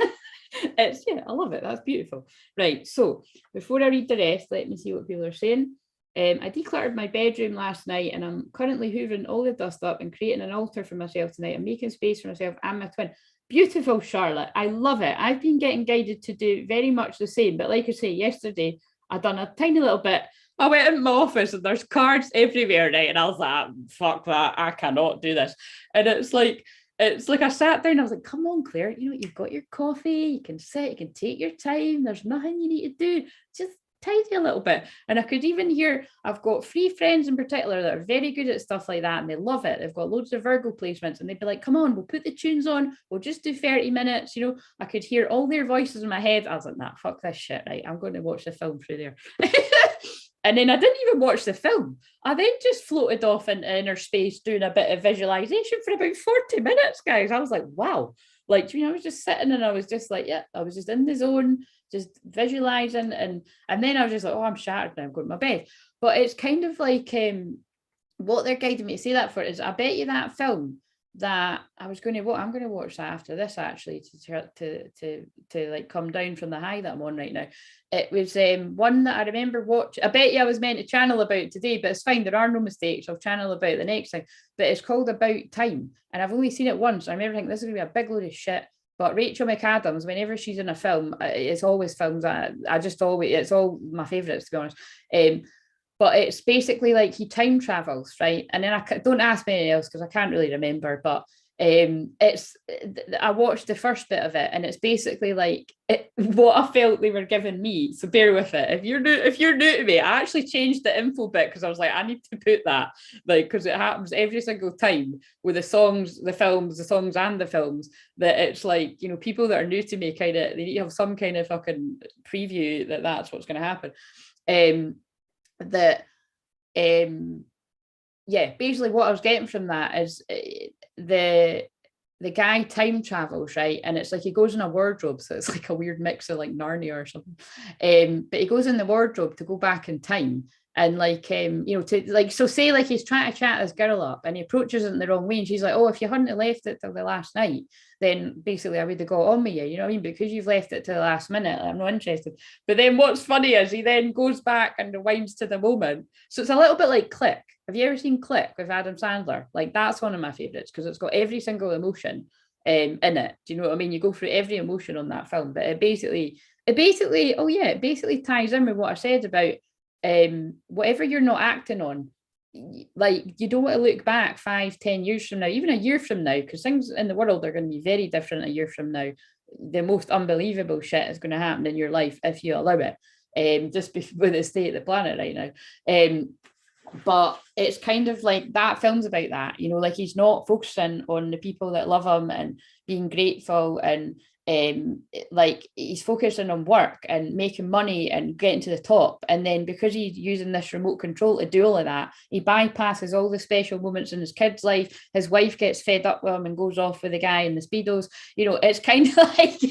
It's, yeah, I love it. That's beautiful. Right. So before I read the rest, let me see what people are saying. I decluttered my bedroom last night and I'm currently hoovering all the dust up and creating an altar for myself tonight. I'm making space for myself and my twin. Beautiful, Charlotte. I love it. I've been getting guided to do very much the same. But like I say, yesterday, I done a tiny little bit. I went in my office and there's cards everywhere, right? And I was like, fuck that. I cannot do this. And it's like I sat down, I was like, come on, Claire, you know, you've got your coffee, you can sit, you can take your time. There's nothing you need to do. Just tidy a little bit. And I could even hear, I've got 3 friends in particular that are very good at stuff like that and they love it. They've got loads of Virgo placements and they'd be like, come on, we'll put the tunes on, we'll just do 30 minutes. You know, I could hear all their voices in my head. I was like, nah, fuck this shit, right? I'm going to watch the film through there. And then I didn't even watch the film. I then just floated off into inner space doing a bit of visualization for about 40 minutes, guys. I was like, wow. Like, you know, I was just sitting and I was just like, yeah, I was just in the zone, just visualizing. And then I was just like, oh, I'm shattered now, I'm going to my bed. But it's kind of like what they're guiding me to say that for is, I bet you that film that I'm going to watch that after this, actually, to like come down from the high that I'm on right now. It was one that I remember watching. I bet you I was meant to channel about today, but it's fine, there are no mistakes. I'll channel about the next thing. But it's called About Time, and I've only seen it once. I remember thinking this is going to be a big load of shit. But Rachel McAdams, whenever she's in a film, it's always films. It's all my favourites, to be honest. But it's basically like he time travels, right? And then don't ask me anything else because I can't really remember. But I watched the first bit of it, and it's basically like what I felt they were giving me. So bear with it. If you're new to me, I actually changed the info bit because I was like, I need to put that, like, because it happens every single time with the songs, the songs and the films, that it's like, you know, people that are new to me kind of, they need to have some kind of fucking preview that that's what's going to happen. Basically what I was getting from that is the guy time travels, right? And it's like he goes in a wardrobe, so it's like a weird mix of like Narnia or something. But he goes in the wardrobe to go back in time. And like, you know, to like, so say like he's trying to chat this girl up and he approaches it in the wrong way. And she's like, oh, if you hadn't left it till the last night, then basically I would have got on with you. You know what I mean? Because you've left it to the last minute, I'm not interested. But then what's funny is he then goes back and rewinds to the moment. So it's a little bit like Click. Have you ever seen Click with Adam Sandler? Like, that's one of my favorites because it's got every single emotion in it. Do you know what I mean? You go through every emotion on that film, but it basically ties in with what I said about whatever you're not acting on. Like, you don't want to look back 5-10 years from now, even a year from now, because things in the world are going to be very different a year from now. The most unbelievable shit is going to happen in your life if you allow it, just with the state of the planet right now. But it's kind of like that film's about that, you know, like he's not focusing on the people that love him and being grateful, and like he's focusing on work and making money and getting to the top. And then because he's using this remote control to do all of that, he bypasses all the special moments in his kid's life. His wife gets fed up with him and goes off with the guy in the Speedos. You know, it's kind of like,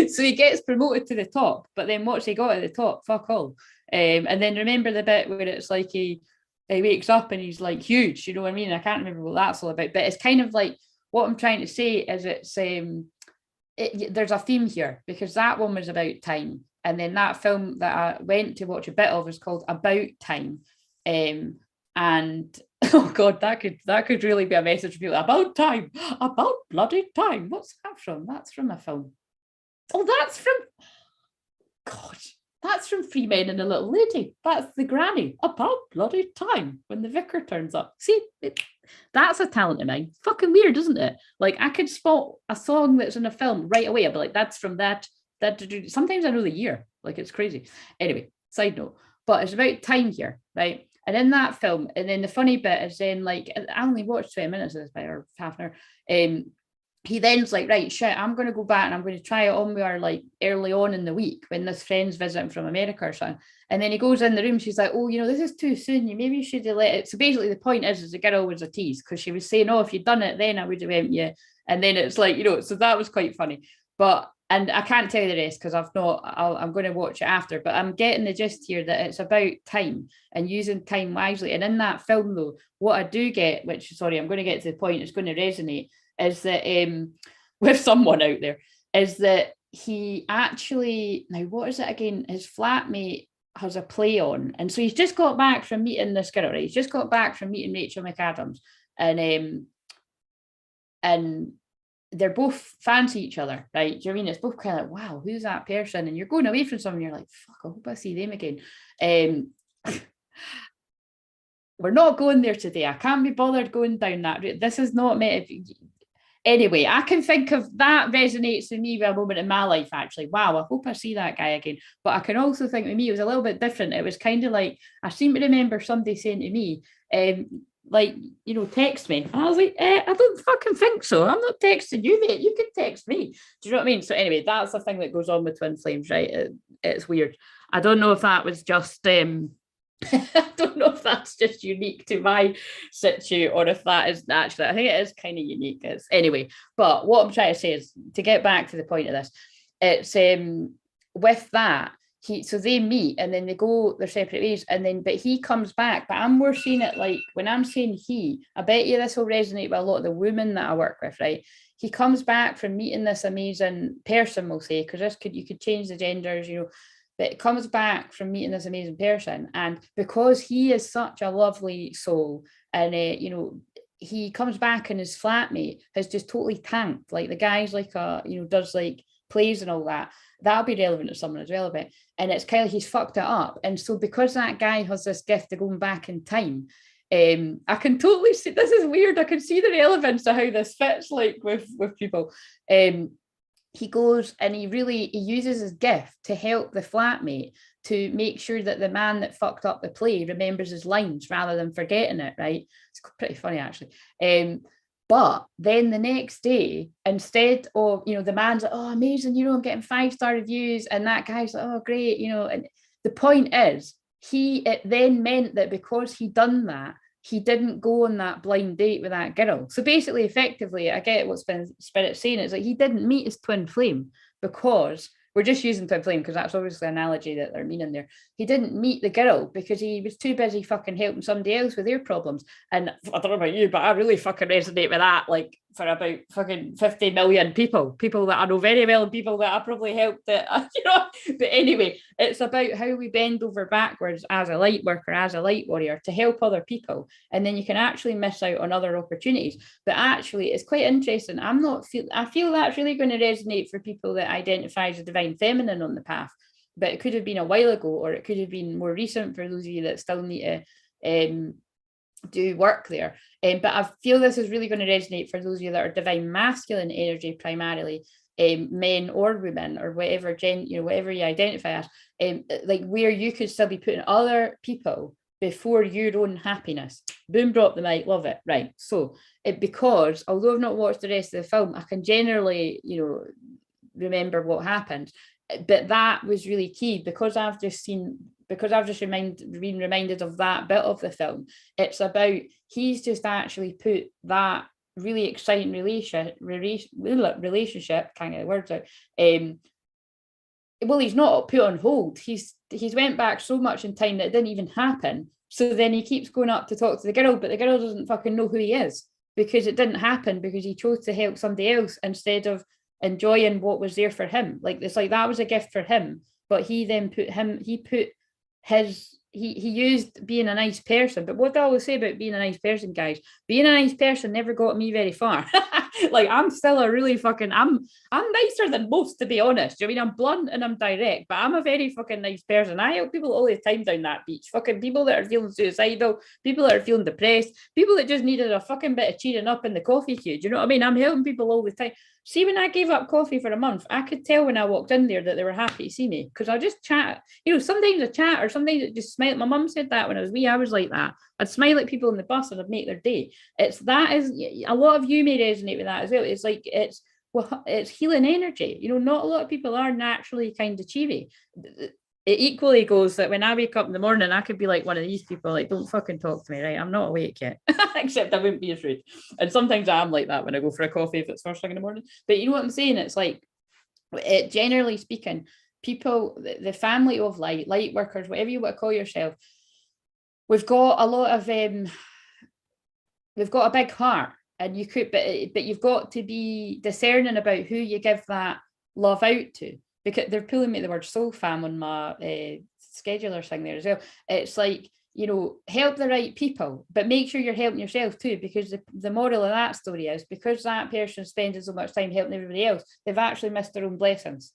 so he gets promoted to the top, but then what's he got at the top? Fuck all. And then remember the bit where it's like he wakes up and he's like huge, you know what I mean? I can't remember what that's all about, but it's kind of like, what I'm trying to say is there's a theme here, because that one was about time. And then that film that I went to watch a bit of was called About Time. And oh God, that could really be a message for people. About time, about bloody time. What's that from? That's from a film. Oh, that's from Three Men and a Little Lady. That's the granny. About bloody time, when the vicar turns up. See, that's a talent of mine. Fucking weird, isn't it? Like, I could spot a song that's in a film right away. I'd be like, that's from that. Sometimes I know the year. Like, it's crazy. Anyway, side note. But it's about time here, right? And in that film, and then the funny bit is then, like, I only watched 20 minutes of this, or half an hour. He then's like, right, shit, I'm going to go back and I'm going to try it on with her, like, early on in the week when this friend's visiting from America or something. And then he goes in the room, she's like, oh, this is too soon. Maybe you should have let it. So basically the point is the girl was a tease, because she was saying, oh, if you'd done it then I would have went, yeah. And then it's like, so that was quite funny. And I can't tell you the rest because I'm going to watch it after, but I'm getting the gist here that it's about time and using time wisely. And in that film, though, what I do get, which, sorry, I'm going to get to the point, it's going to resonate, is that with someone out there, is that he actually, now what is it again? His flatmate has a play on. And so he's just got back from meeting this girl, right? He's just got back from meeting Rachel McAdams. And they're both fancy each other, right? Do you know what I mean? It's both kind of like, wow, who's that person? And you're going away from someone, you're like, fuck, I hope I see them again. We're not going there today. I can't be bothered going down that route. This is not meant. Anyway, I can think of that resonates with me with a moment in my life, actually. Wow, I hope I see that guy again. But I can also think with me, it was a little bit different. It was kind of like, I seem to remember somebody saying to me, like, text me. And I was like, I don't fucking think so. I'm not texting you, mate. You can text me. Do you know what I mean? So anyway, that's the thing that goes on with twin flames, right? It's weird. I don't know if that was just, I don't know if that's just unique to my situ or if that is actually, I think it is kind of unique. Anyway, but what I'm trying to say is, to get back to the point of this, it's with that, so they meet and then they go their separate ways, and then but he comes back. But I'm more seeing it like, when I'm saying he, I bet you this will resonate with a lot of the women that I work with, right? He comes back from meeting this amazing person, we'll say, because you could change the genders, but it comes back from meeting this amazing person, and because he is such a lovely soul, and he comes back and his flatmate has just totally tanked. Like, the guy's like does like plays and all that. That'll be relevant to someone as well, but and it's kind of, he's fucked it up. And so because that guy has this gift of going back in time, I can totally see, this is weird, I can see the relevance of how this fits, like, with people. He goes and he uses his gift to help the flatmate to make sure that the man that fucked up the play remembers his lines rather than forgetting it, right? It's pretty funny, actually. But then the next day, instead of, the man's like, oh, amazing, I'm getting 5-star reviews. And that guy's like, oh, great, and the point is, it then meant that because he done that, he didn't go on that blind date with that girl. So basically, effectively, I get what Spirit's saying. It's like, he didn't meet his twin flame because, we're just using twin flame because that's obviously an analogy that they're meaning there. He didn't meet the girl because he was too busy fucking helping somebody else with their problems. And I don't know about you, but I really fucking resonate with that, like, for about fucking 50 million people that I know very well, and people that I probably helped that, But anyway, it's about how we bend over backwards as a light worker, as a light warrior, to help other people. And then you can actually miss out on other opportunities. But actually, it's quite interesting. I feel that's really going to resonate for people that identify as a divine feminine on the path. But it could have been a while ago, or it could have been more recent for those of you that still need to do work there. But I feel this is really going to resonate for those of you that are divine masculine energy primarily, men or women, or whatever whatever you identify as, like, where you could still be putting other people before your own happiness. Boom, drop the mic, love it. Right. So because although I've not watched the rest of the film, I can generally, remember what happened. But that was really key because I've just been reminded of that bit of the film. It's about, he's just actually put that really exciting relationship, can't get the words out. Well, he's not put on hold. He's went back so much in time that it didn't even happen. So then he keeps going up to talk to the girl, but the girl doesn't fucking know who he is because it didn't happen because he chose to help somebody else instead of enjoying what was there for him. Like, it's like that was a gift for him, but he then he used being a nice person. But what I always say about being a nice person, guys, being a nice person never got me very far. Like, I'm still a really fucking, I'm nicer than most, to be honest. I mean, I'm blunt and I'm direct, but I'm a very fucking nice person. I help people all the time down that beach. Fucking people that are feeling suicidal, people that are feeling depressed, people that just needed a fucking bit of cheering up in the coffee queue. Do you know what I mean? I'm helping people all the time. See, when I gave up coffee for a month, I could tell when I walked in there that they were happy to see me, because I just chat. You know, sometimes I chat, or sometimes I just smile. My mum said that when I was wee, I was like that. I'd smile at people in the bus and I'd make their day. It's that is a lot of you may resonate with that as well. It's like it's healing energy. You know, not a lot of people are naturally kind of cheery. It equally goes that when I wake up in the morning, I could be like one of these people, like, don't fucking talk to me, right? I'm not awake yet. Except I wouldn't be as rude. And sometimes I am like that when I go for a coffee if it's first thing in the morning. But you know what I'm saying? It's like, generally speaking, people, the family of light workers, whatever you want to call yourself, we've got a lot of we've got a big heart, and you could, but you've got to be discerning about who you give that love out to, because they're pulling me the word soul fam on my scheduler thing there as well. It's like, you know, help the right people, but make sure you're helping yourself too, because the moral of that story is, because that person spends so much time helping everybody else, they've actually missed their own blessings.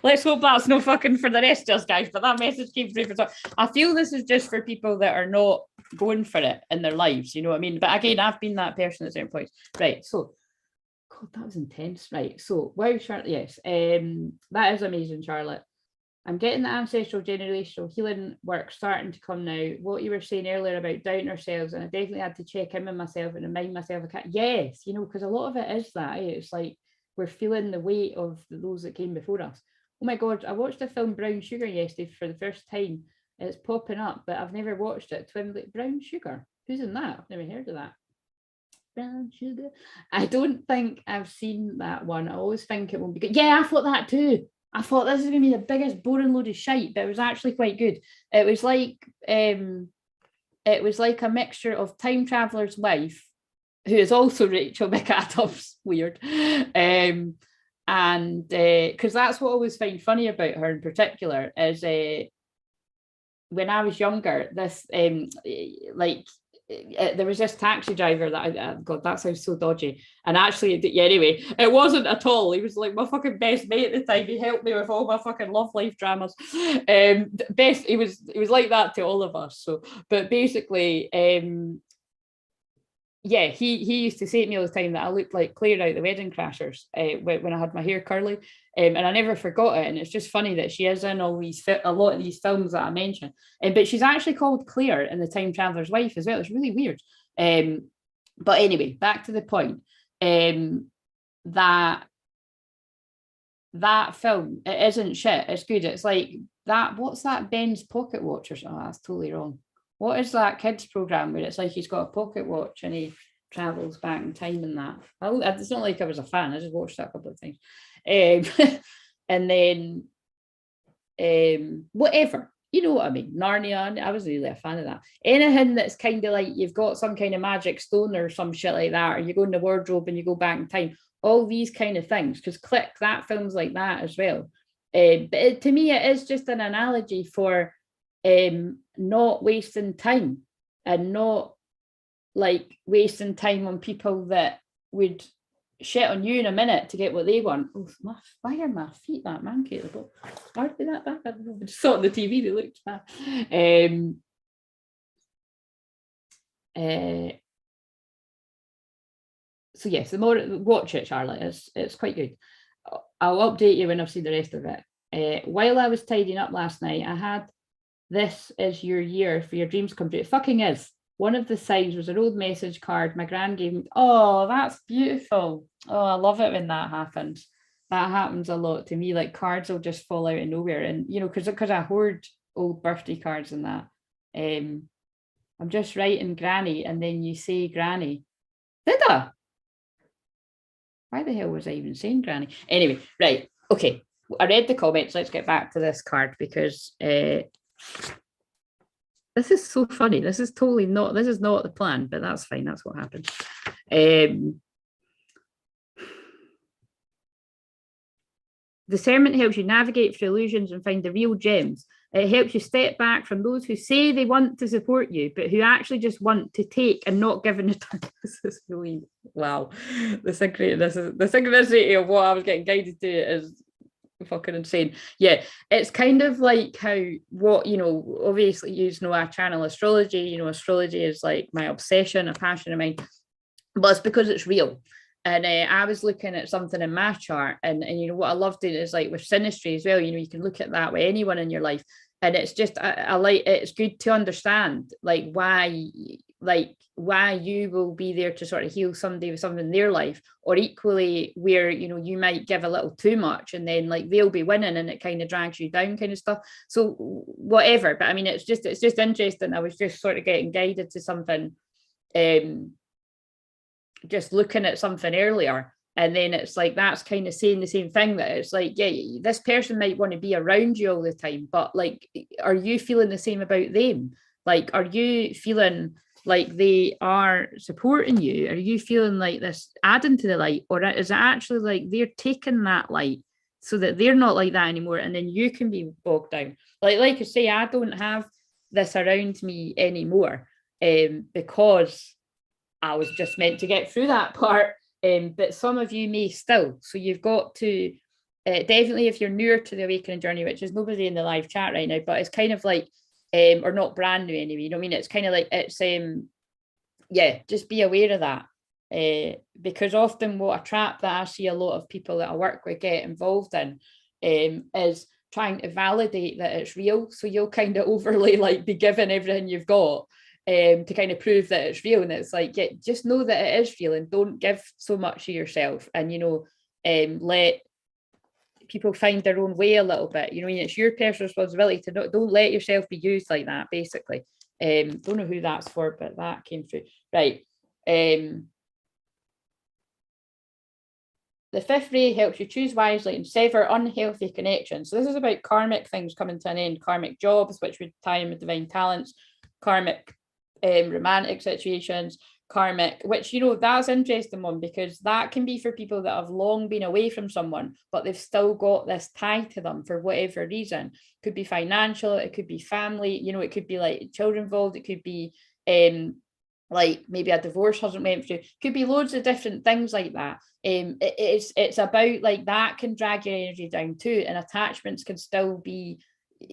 Let's hope that's no fucking for the rest of us, guys, but that message came through for some. I feel this is just for people that are not going for it in their lives, you know what I mean? But again, I've been that person at certain points. Right, so, God, that was intense. Right, so, wow, Charlotte, yes, that is amazing, Charlotte. I'm getting the ancestral generational healing work starting to come now. What you were saying earlier about doubting ourselves, and I definitely had to check in with myself and remind myself, yes, you know, because a lot of it is that, it's like, we're feeling the weight of those that came before us. Oh my God, I watched the film Brown Sugar yesterday for the first time. It's popping up, but I've never watched it. Brown Sugar, who's in that? I've never heard of that. Brown Sugar. I don't think I've seen that one. I always think it won't be good. Yeah, I thought that too. I thought this is going to be the biggest boring load of shite, but it was actually quite good. It was like a mixture of Time Traveler's Wife, who is also Rachel McAdams, weird. And because that's what I always find funny about her in particular is when I was younger, this there was this taxi driver that God, that sounds so dodgy. And actually, yeah, anyway, it wasn't at all. He was like my fucking best mate at the time. He helped me with all my fucking love life dramas. Best, he was like that to all of us. So, but basically, yeah, he used to say to me all the time that I looked like Claire out the Wedding Crashers when I had my hair curly, and I never forgot it. And it's just funny that she is in a lot of these films that I mentioned, but she's actually called Claire in The Time Traveler's Wife as well. It's really weird. But anyway, back to the point. That film, it isn't shit. It's good. It's like that. What's that? Ben's Pocket Watch or something? Oh, that's totally wrong. What is that kids program where it's like he's got a pocket watch and he travels back in time and that? It's not like I was a fan. I just watched that a couple of times. And then whatever, you know what I mean? Narnia. I wasn't really a fan of that. Anything that's kind of like you've got some kind of magic stone or some shit like that, or you go in the wardrobe and you go back in time. All these kind of things. Because Click, that film's like that as well. But to me, it is just an analogy for not wasting time, and not like wasting time on people that would shit on you in a minute to get what they want. Oh, why are my feet that manky? Why are they that bad? I don't know. I just saw on the TV they looked bad. So yes, the more watch it, Charlotte. It's quite good. I'll update you when I've seen the rest of it. While I was tidying up last night, I had "This is your year for your dreams come true." It fucking is. One of the sides was an old message card my gran gave me. Oh, that's beautiful. Oh, I love it when that happens. That happens a lot to me. Like, cards will just fall out of nowhere. And, you know, because I hoard old birthday cards and that. I'm just writing Granny, and then you say Granny. Did I? Why the hell was I even saying Granny? Anyway, right. Okay. I read the comments. Let's get back to this card, because this is so funny. This is not the plan, but that's fine. That's what happened. Discernment helps you navigate through illusions and find the real gems. It helps you step back from those who say they want to support you, but who actually just want to take and not give in return. This is really, wow. The synchronicity of what I was getting guided to is fucking insane. Yeah, it's kind of like how, what, you know, obviously you know, I channel astrology, you know, astrology is like my obsession, a passion of mine, but it's because it's real. And I was looking at something in my chart, and you know what I loved it is like with synastry as well, you know, you can look at that with anyone in your life, and it's just I like, it's good to understand like why you will be there to sort of heal somebody with something in their life, or equally where, you know, you might give a little too much and then like they'll be winning and it kind of drags you down kind of stuff. So whatever, but I mean it's just interesting. I was just sort of getting guided to something, just looking at something earlier, and then it's like that's kind of saying the same thing, that it's like, yeah, this person might want to be around you all the time, but like, are you feeling the same about them? Like, are you feeling like they are supporting you? Are you feeling like this adding to the light, or is it actually like they're taking that light so that they're not like that anymore, and then you can be bogged down? Like I say, I don't have this around me anymore, because I was just meant to get through that part, but some of you may still. So you've got to, definitely if you're newer to the awakening journey, which is nobody in the live chat right now, but it's kind of like, or not brand new anyway, you know what I mean? It's kind of like, it's, yeah, just be aware of that. Because often what a trap that I see a lot of people that I work with get involved in, is trying to validate that it's real. So you'll kind of overly like be given everything you've got, to kind of prove that it's real. And it's like, yeah, just know that it is real, and don't give so much of yourself, and, you know, let people find their own way a little bit. You know, it's your personal responsibility to don't let yourself be used like that, basically. Don't know who that's for, but that came through. Right. The fifth ray helps you choose wisely and sever unhealthy connections. So this is about karmic things coming to an end, karmic jobs, which would tie in with divine talents, karmic romantic situations, karmic, which, you know, that's an interesting one, because that can be for people that have long been away from someone, but they've still got this tie to them for whatever reason. It could be financial, it could be family, you know, it could be like children involved, it could be like maybe a divorce hasn't went through, could be loads of different things like that. It's about like that can drag your energy down too, and attachments can still be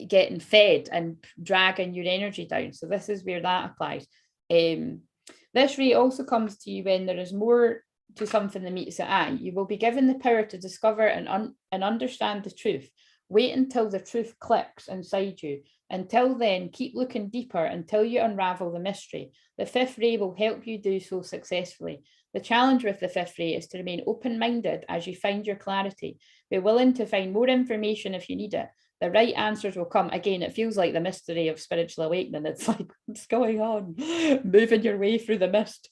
getting fed and dragging your energy down. So this is where that applies. This ray also comes to you when there is more to something than meets the eye. You will be given the power to discover and understand the truth. Wait until the truth clicks inside you. Until then, keep looking deeper until you unravel the mystery. The fifth ray will help you do so successfully. The challenge with the fifth ray is to remain open-minded as you find your clarity. Be willing to find more information if you need it. The right answers will come. Again, it feels like the mystery of spiritual awakening. It's like, what's going on? Moving your way through the mist.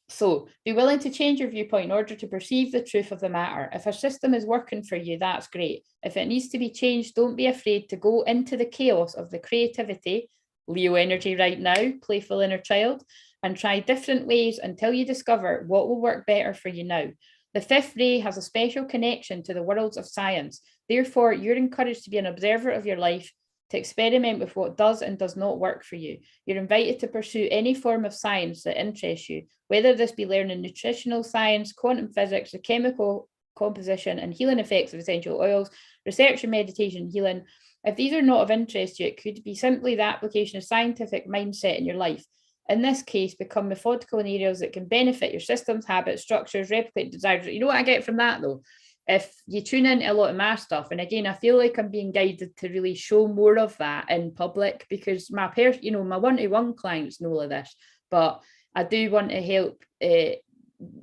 So be willing to change your viewpoint in order to perceive the truth of the matter. If a system is working for you, that's great. If it needs to be changed, don't be afraid to go into the chaos of the creativity, Leo energy right now, playful inner child, and try different ways until you discover what will work better for you now. The fifth ray has a special connection to the worlds of science. Therefore, you're encouraged to be an observer of your life, to experiment with what does and does not work for you. You're invited to pursue any form of science that interests you, whether this be learning nutritional science, quantum physics, the chemical composition and healing effects of essential oils, research and meditation healing. If these are not of interest to you, it could be simply the application of scientific mindset in your life. In this case, become methodical in areas that can benefit your systems, habits, structures, replicate desires. You know what I get from that though? If you tune into a lot of my stuff, and again, I feel like I'm being guided to really show more of that in public, because my my one-to-one clients know all of this, but I do want to help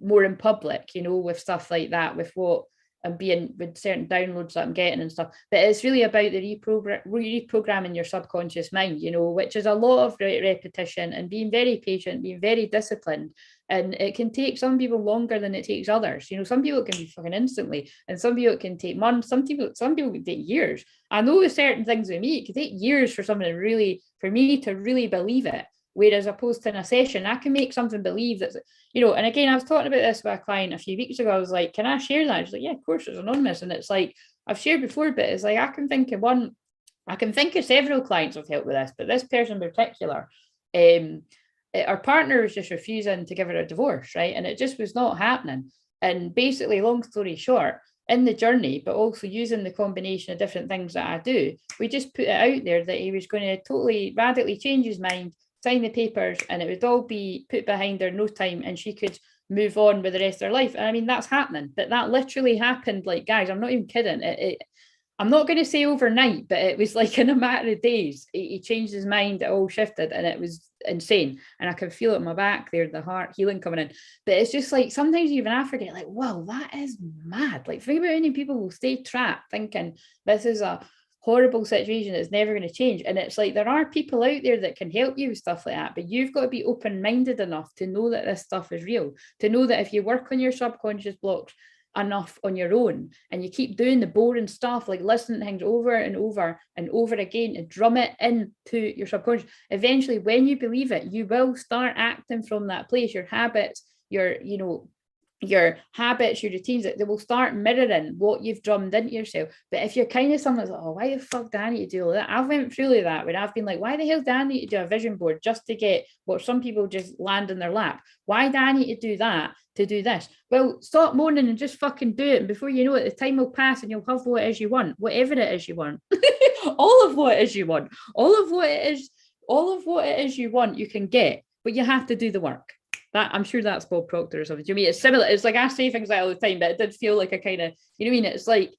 more in public, with stuff like that, with what I'm being, with certain downloads that I'm getting and stuff. But it's really about the reprogramming your subconscious mind, which is a lot of repetition and being very patient, being very disciplined. And it can take some people longer than it takes others. Some people it can be fucking instantly, and some people it can take months. Some people can take years. I know with certain things with me, it can take years for me to really believe it. Whereas opposed to in a session, I can make something believe that, you know, and again, I was talking about this with a client a few weeks ago. I was like, can I share that? She's like, yeah, of course, it's anonymous. And it's like, I've shared before, but it's like, I can think of several clients I've helped with this, but this person in particular, her partner was just refusing to give her a divorce, right? And it just was not happening. And basically, long story short, in the journey, but also using the combination of different things that I do, we just put it out there that he was going to totally radically change his mind, sign the papers, and it would all be put behind her in no time, and she could move on with the rest of her life. And I mean, that's happening, but that literally happened. Like, guys, I'm not even kidding. I'm not going to say overnight, but it was like in a matter of days, he changed his mind, it all shifted, and it was insane. And I can feel it in my back there, the heart healing coming in. But it's just like, sometimes even I forget, like, wow, that is mad. Like, think about how many people will stay trapped thinking this is a horrible situation that's never going to change. And it's like, there are people out there that can help you with stuff like that, but you've got to be open-minded enough to know that this stuff is real, to know that if you work on your subconscious blocks enough on your own, and you keep doing the boring stuff, like listening to things over and over and over again, and drum it into your subconscious, eventually when you believe it, you will start acting from that place. Your habits, your routines, they will start mirroring what you've drummed into yourself. But if you're kind of someone that's like, oh, why the fuck do I need to do all that? I've went through that when I've been like, why the hell do I need to do a vision board just to get what some people just land in their lap? Why do I need to do that to do this? Well, stop moaning and just fucking do it. And before you know it, the time will pass and you'll have what it is you want, whatever it is you want. All of what it is you want, all of what it is you want, you can get, but you have to do the work. That, I'm sure that's Bob Proctor or something. Do you mean it's similar? It's like, I say things like all the time, but it did feel like a kind of, you know what I mean? It's like,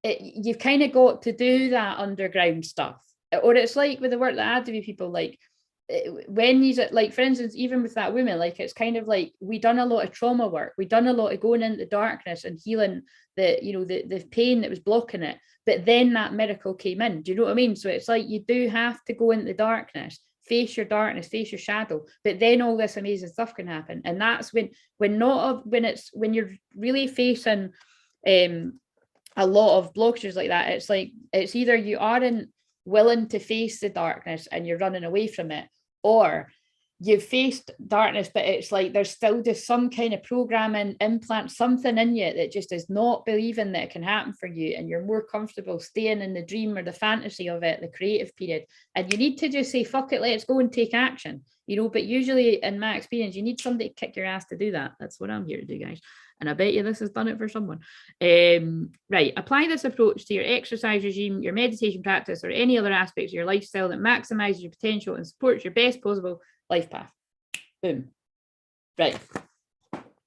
you've kind of got to do that underground stuff. Or it's like with the work that I do with people, like when you, like, for instance, even with that woman, like, it's kind of like, we done a lot of trauma work. We done a lot of going into the darkness and healing the, you know, the pain that was blocking it. But then that miracle came in. Do you know what I mean? So it's like, you do have to go into the darkness, face your darkness, face your shadow, but then all this amazing stuff can happen. And that's when you're really facing a lot of blockages like that, it's like, it's either you aren't willing to face the darkness and you're running away from it, or you've faced darkness, but it's like there's still just some kind of programming implant, something in you that just is not believing that it can happen for you, and you're more comfortable staying in the dream or the fantasy of it, the creative period. And you need to just say, fuck it, let's go and take action, you know. But usually, in my experience, you need somebody to kick your ass to do that. That's what I'm here to do, guys. And I bet you this has done it for someone. Right, apply this approach to your exercise regime, your meditation practice, or any other aspects of your lifestyle that maximizes your potential and supports your best possible life path. Boom. Right.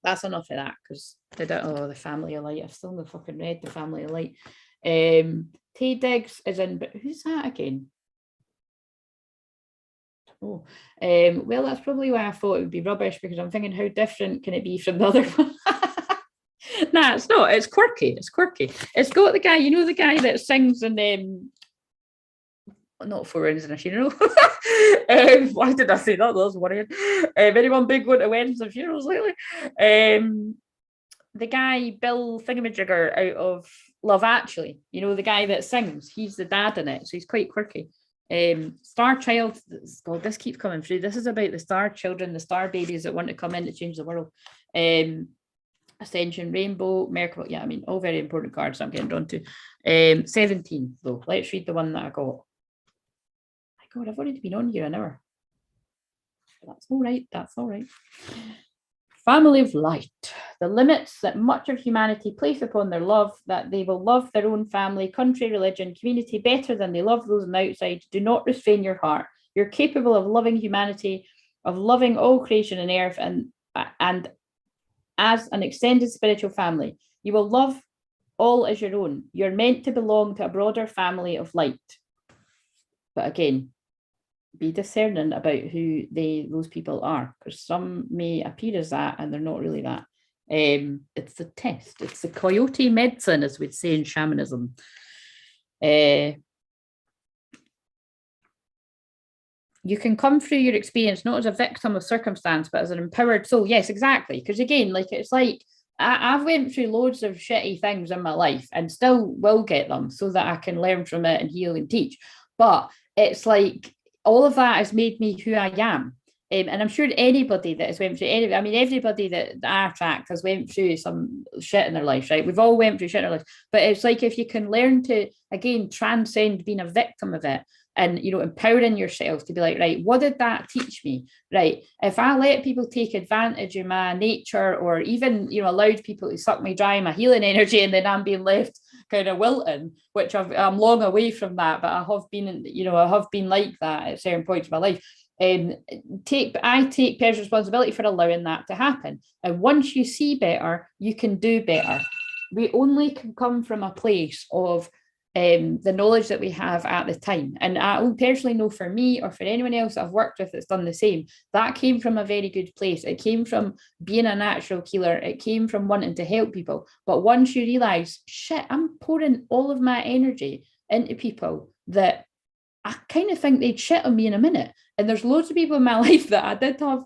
That's enough of that, because the Family of Light. I've still not fucking read the Family of Light. Tay Diggs is in, but who's that again? Oh, well, that's probably why I thought it would be rubbish, because I'm thinking, how different can it be from the other one? Nah, it's not. It's quirky. It's quirky. It's got the guy, you know, the guy that sings in not Four Rings and a Funeral. Why did I say that? That was worrying. Anyone big going to weddings and funerals lately? The guy, Bill Thingamajigger out of Love Actually, you know, the guy that sings, he's the dad in it, so he's quite quirky. Star Child, God, this keeps coming through. This is about the star children, the star babies that want to come in to change the world. Ascension, Rainbow, Merkabah. Yeah, I mean, all very important cards I'm getting drawn to. 17, though. Let's read the one that I got. My God, I've already been on here an hour. That's all right. That's all right. Family of Light. The limits that much of humanity place upon their love, that they will love their own family, country, religion, community better than they love those on the outside, do not restrain your heart. You're capable of loving humanity, of loving all creation and earth, and as an extended spiritual family. You will love all as your own. You're meant to belong to a broader family of light. But again, be discerning about who those people are, because some may appear as that and they're not really that. It's a test. It's the coyote medicine, as we'd say in shamanism. You can come through your experience not as a victim of circumstance, but as an empowered soul. Yes, exactly. Because again, like, it's like, I've went through loads of shitty things in my life and still will get them, so that I can learn from it and heal and teach. But it's like, all of that has made me who I am. And I'm sure anybody that has went through any, I mean, everybody that I attract has went through some shit in their life, right? We've all went through shit in our life. But it's like if you can learn to, again, transcend being a victim of it, and empowering yourself to be like, right, what did that teach me? Right, if I let people take advantage of my nature, or even allowed people to suck me dry, my healing energy, and then I'm being left kind of wilting, which I'm long away from that, but I have been like that at certain points of my life. I take personal responsibility for allowing that to happen. And once you see better, you can do better. We only can come from a place of the knowledge that we have at the time. And I personally know, for me or for anyone else I've worked with that's done the same, that came from a very good place. It came from being a natural healer. It came from wanting to help people. But once you realize, shit, I'm pouring all of my energy into people that I kind of think they'd shit on me in a minute. And there's loads of people in my life that I did have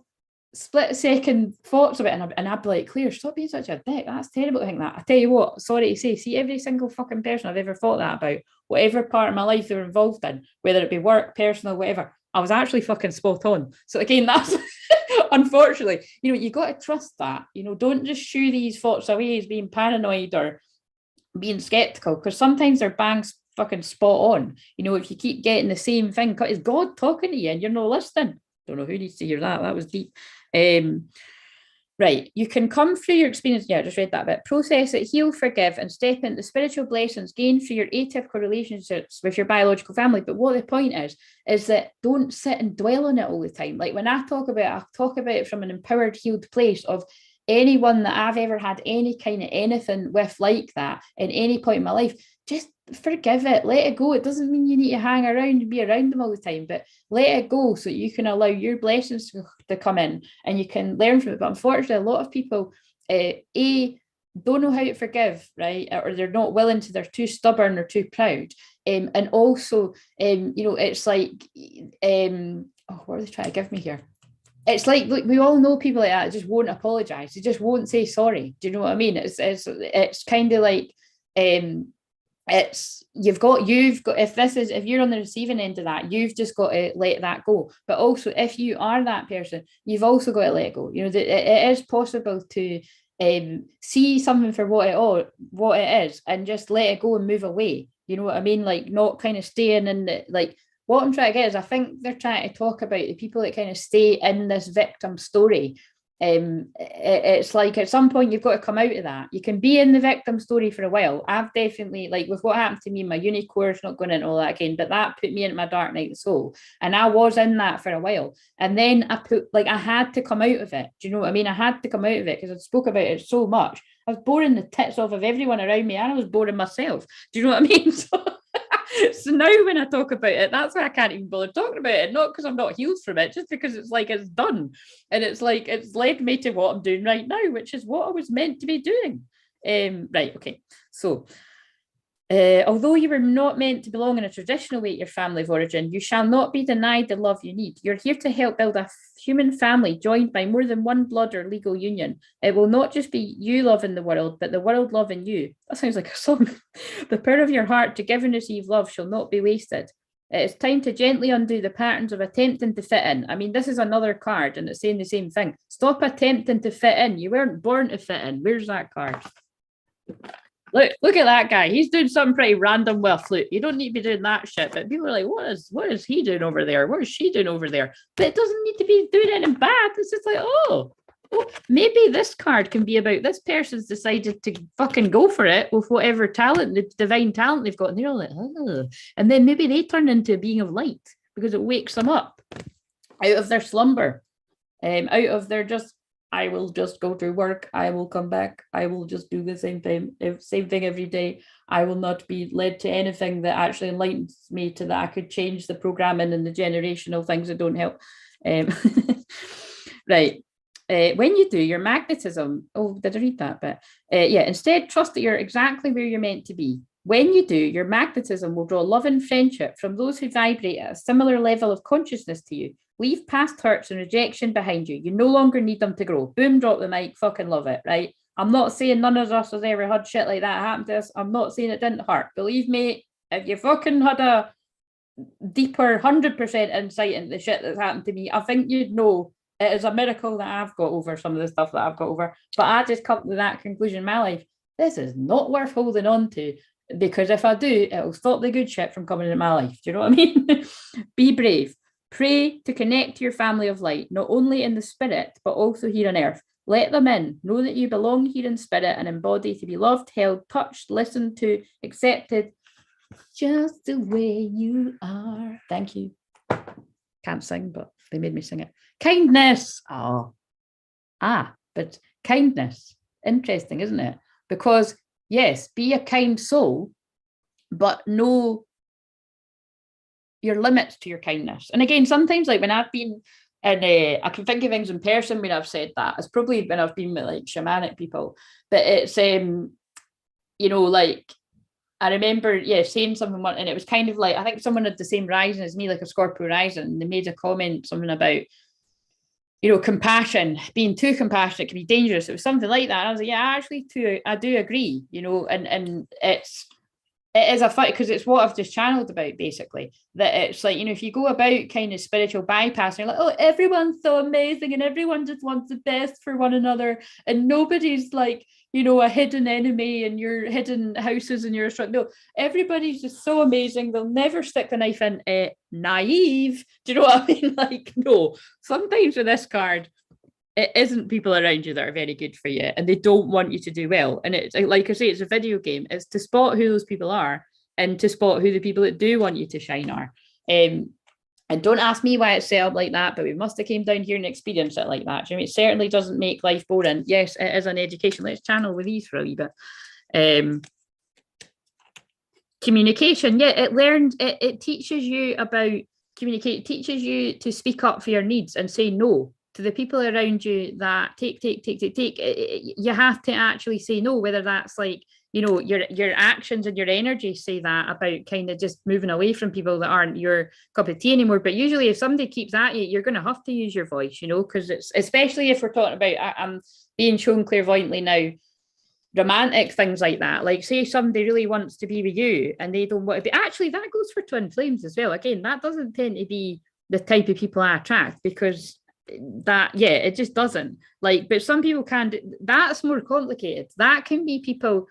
split second thoughts of it, and I'd be like, Claire, stop being such a dick. That's terrible to think that. I tell you what, sorry to say, see every single fucking person I've ever thought that about, whatever part of my life they were involved in, whether it be work, personal, whatever, I was actually fucking spot on. So again, that's unfortunately, you got to trust that. Don't just shoo these thoughts away as being paranoid or being skeptical, because sometimes they're bang fucking spot on. If you keep getting the same thing, is God talking to you and you're not listening? Don't know who needs to hear that. That was deep. Right, you can come through your experience. Yeah, I just read that bit. Process it, heal, forgive, and step into the spiritual blessings gained through your atypical relationships with your biological family. But what the point is that don't sit and dwell on it all the time. Like when I talk about it from an empowered, healed place of anyone that I've ever had any kind of anything with like that in any point in my life. Just forgive it, let it go. It doesn't mean you need to hang around and be around them all the time, but let it go so you can allow your blessings to come in and you can learn from it. But unfortunately, a lot of people don't know how to forgive, right? Or they're not willing to, they're too stubborn or too proud. And also, it's like, what are they trying to give me here? It's like, look, we all know people like that just won't apologize. They just won't say sorry. Do you know what I mean? It's kind of like, you've got if you're on the receiving end of that, you've just got to let that go. But also, if you are that person, you've also got to let it go. It is possible to see something for what it is and just let it go and move away. You know what I mean? Like, not kind of staying in the, like, what I'm trying to get is, I think they're trying to talk about the people that kind of stay in this victim story. It's like at some point you've got to come out of that. You can be in the victim story for a while. I've definitely, like with what happened to me in my uni course, not going into all that again, but that put me into my dark night of the soul, and I was in that for a while, and then I had to come out of it. Do you know what I mean? I had to come out of it because I spoke about it so much. I was boring the tits off of everyone around me, and I was boring myself. Do you know what I mean? So now when I talk about it, that's why I can't even bother talking about it. Not because I'm not healed from it, just because it's like it's done. And it's like it's led me to what I'm doing right now, which is what I was meant to be doing. Right, okay. So although you were not meant to belong in a traditional way to your family of origin, you shall not be denied the love you need. You're here to help build a human family joined by more than one blood or legal union. It will not just be you loving the world, but the world loving you. That sounds like a song. The power of your heart to give and receive love shall not be wasted. It is time to gently undo the patterns of attempting to fit in. I mean, this is another card and it's saying the same thing. Stop attempting to fit in. You weren't born to fit in. Where's that card? Look at that guy. He's doing something pretty random with a flute. You don't need to be doing that shit. But people are like, what is he doing over there? What is she doing over there? But it doesn't need to be doing anything bad. It's just like, oh, maybe this card can be about this person's decided to fucking go for it with whatever talent, the divine talent they've got. And they're all like, oh. And then maybe they turn into a being of light because it wakes them up out of their slumber, out of their just, I will just go to work. I will come back. I will just do the same thing every day. I will not be led to anything that actually enlightens me to that I could change the programming and the generational things that don't help. Right. When you do, your magnetism, did I read that bit? Instead, trust that you're exactly where you're meant to be. When you do, your magnetism will draw love and friendship from those who vibrate at a similar level of consciousness to you. Leave past hurts and rejection behind you. You no longer need them to grow. Boom, drop the mic, fucking love it, right? I'm not saying none of us has ever had shit like that happen to us. I'm not saying it didn't hurt. Believe me, if you fucking had a deeper 100% insight into the shit that's happened to me, I think you'd know it is a miracle that I've got over some of the stuff that I've got over. But I just come to that conclusion in my life. This is not worth holding on to, because if I do, it'll stop the good shit from coming into my life. Do you know what I mean? Be brave. Pray to connect to your family of light, not only in the spirit, but also here on earth. Let them in. Know that you belong here in spirit and embody to be loved, held, touched, listened to, accepted, just the way you are. Thank you. Can't sing, but they made me sing it. Kindness. But kindness. Interesting, isn't it? Because, yes, be a kind soul, but know your limits to your kindness. And again, sometimes, like when I've been in, I can think of things in person when I've said that. It's probably when I've been with like shamanic people, but it's, like, I remember, saying something, and it was kind of like, I think someone had the same rising as me, like a Scorpio rising, and they made a comment, something about, compassion, being too compassionate can be dangerous. It was something like that. And I was like, yeah, actually, I do agree, and it is a fight, because it's what I've just channeled about, basically, that it's like, if you go about kind of spiritual bypass, you're like, oh, everyone's so amazing and everyone just wants the best for one another, and nobody's like, a hidden enemy and your hidden houses and your no, everybody's just so amazing, they'll never stick the knife in. Naive. Do you know what I mean? Like, no, sometimes with this card, it isn't people around you that are very good for you, and they don't want you to do well. And it's like I say, it's a video game. It's to spot who those people are and to spot who the people that do want you to shine are. And don't ask me why it's set up like that, but we must have came down here and experienced it like that. It certainly doesn't make life boring. Yes, it is an education. Let's channel with these for a wee bit. Communication. Yeah, it teaches you about communicate, teaches you to speak up for your needs and say no to the people around you that take. You have to actually say no, whether that's like, your actions and your energy say that about kind of just moving away from people that aren't your cup of tea anymore. But usually if somebody keeps at you, you're going to have to use your voice, because it's, especially if we're talking about, I'm being shown clairvoyantly now, romantic things like that. Like, say somebody really wants to be with you and they don't want to be, actually that goes for twin flames as well. Again, that doesn't tend to be the type of people I attract, because it just doesn't. Like, but some people can that's more complicated. That can be people,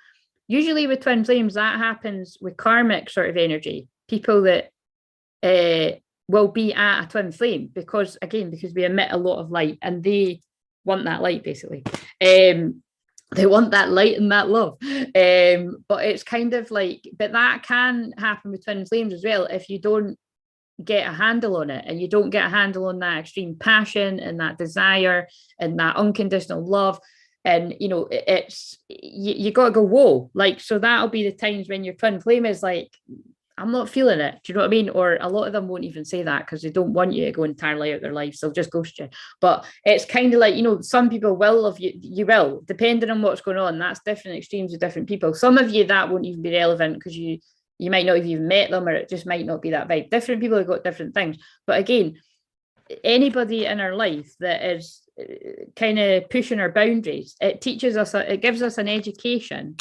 usually with twin flames, that happens with karmic sort of energy, people that will be at a twin flame, because we emit a lot of light and they want that light, basically. They want that light and that love. But it's kind of like, but that can happen with twin flames as well if you don't get a handle on it, and you don't get a handle on that extreme passion and that desire and that unconditional love. And it's you got to go, whoa, like, so that'll be the times when your twin flame is like, I'm not feeling it. Do you know what I mean? Or a lot of them won't even say that because they don't want you to go entirely out of their lives. They'll just ghost you. But it's kind of like, some people will love you. You will, depending on what's going on. That's different extremes with different people. Some of you, that won't even be relevant because you might not have even met them, or it just might not be that vibe. Different people have got different things. But again, anybody in our life that is kind of pushing our boundaries, it teaches us, it gives us an education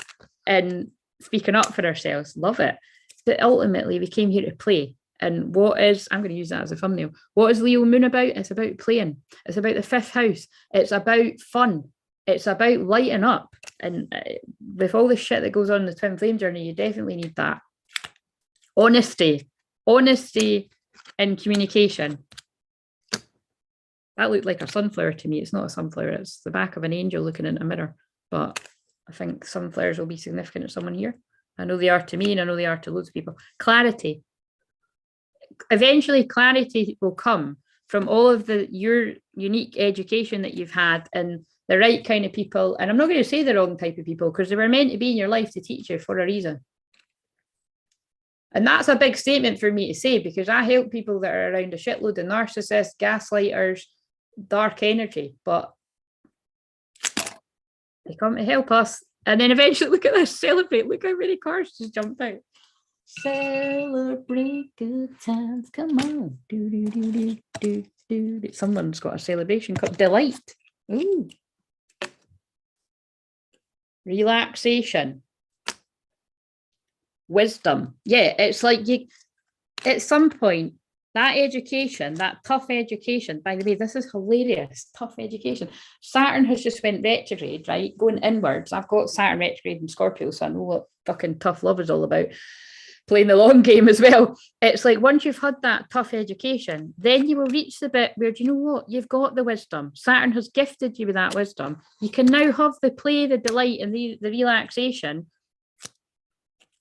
in speaking up for ourselves. Love it. But ultimately, we came here to play. And I'm going to use that as a thumbnail. What is Leo Moon about? It's about playing. It's about the fifth house. It's about fun. It's about lighting up. And with all the shit that goes on in the twin flame journey, you definitely need that. Honesty and communication. That looked like a sunflower to me. It's not a sunflower. It's the back of an angel looking in a mirror. But I think sunflowers will be significant to someone here. I know they are to me, and I know they are to loads of people. Clarity. Eventually, clarity will come from all of your unique education that you've had and the right kind of people. And I'm not going to say the wrong type of people, because they were meant to be in your life to teach you for a reason. And that's a big statement for me to say, because I help people that are around a shitload of narcissists, gaslighters, dark energy, but they come to help us. And then eventually, look at this, celebrate. Look how many cards just jumped out. Celebrate good times. Come on. Do. Someone's got a celebration cup. Delight. Ooh. Relaxation. Wisdom. Yeah, it's like at some point, that education, that tough education, by the way, this is hilarious, tough education. Saturn has just went retrograde, right? Going inwards. I've got Saturn retrograde in Scorpio, so I know what fucking tough love is all about. Playing the long game as well. It's like once you've had that tough education, then you will reach the bit where, do you know what? You've got the wisdom. Saturn has gifted you with that wisdom. You can now have the play, the delight, and the relaxation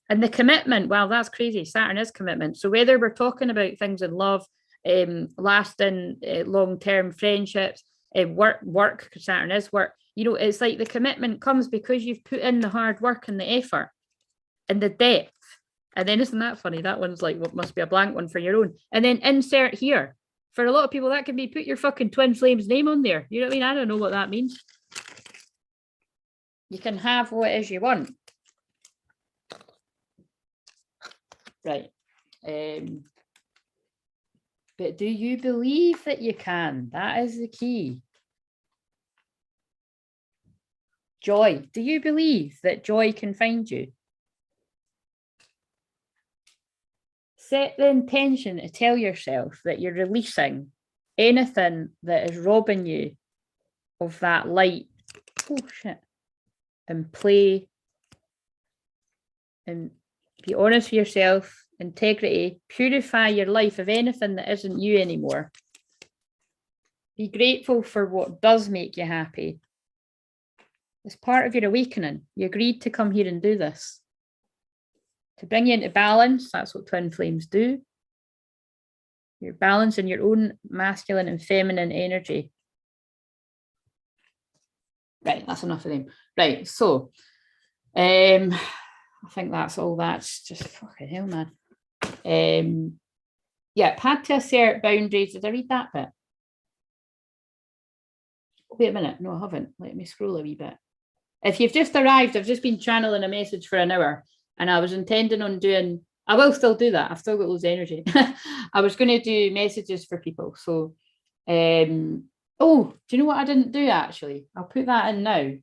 and the commitment. Wow, that's crazy. Saturn is commitment. So whether we're talking about things in love, lasting long-term friendships, work, because Saturn is work, you know, it's like the commitment comes because you've put in the hard work and the effort and the depth. And then isn't that funny? That one's like, what must be a blank one for your own. And then insert here. For a lot of people, that can be put your fucking twin flames name on there. You know what I mean? I don't know what that means. You can have what it is you want. Right. But do you believe that you can? That is the key. Joy. Do you believe that joy can find you? Set the intention to tell yourself that you're releasing anything that is robbing you of that light. Oh, shit. And play. And be honest with yourself. Integrity. Purify your life of anything that isn't you anymore. Be grateful for what does make you happy. It's part of your awakening. You agreed to come here and do this. To bring you into balance, that's what twin flames do. You're balancing your own masculine and feminine energy. Right, that's enough of them. Right, so I think that's all. That's just fucking hell, man. Yeah, had to assert boundaries. Did I read that bit? Wait a minute. No, I haven't. Let me scroll a wee bit. If you've just arrived, I've just been channeling a message for an hour. And I was intending on doing, I will still do that. I've still got loads of energy. I was going to do messages for people. So, oh, do you know what I didn't do actually? I'll put that in now.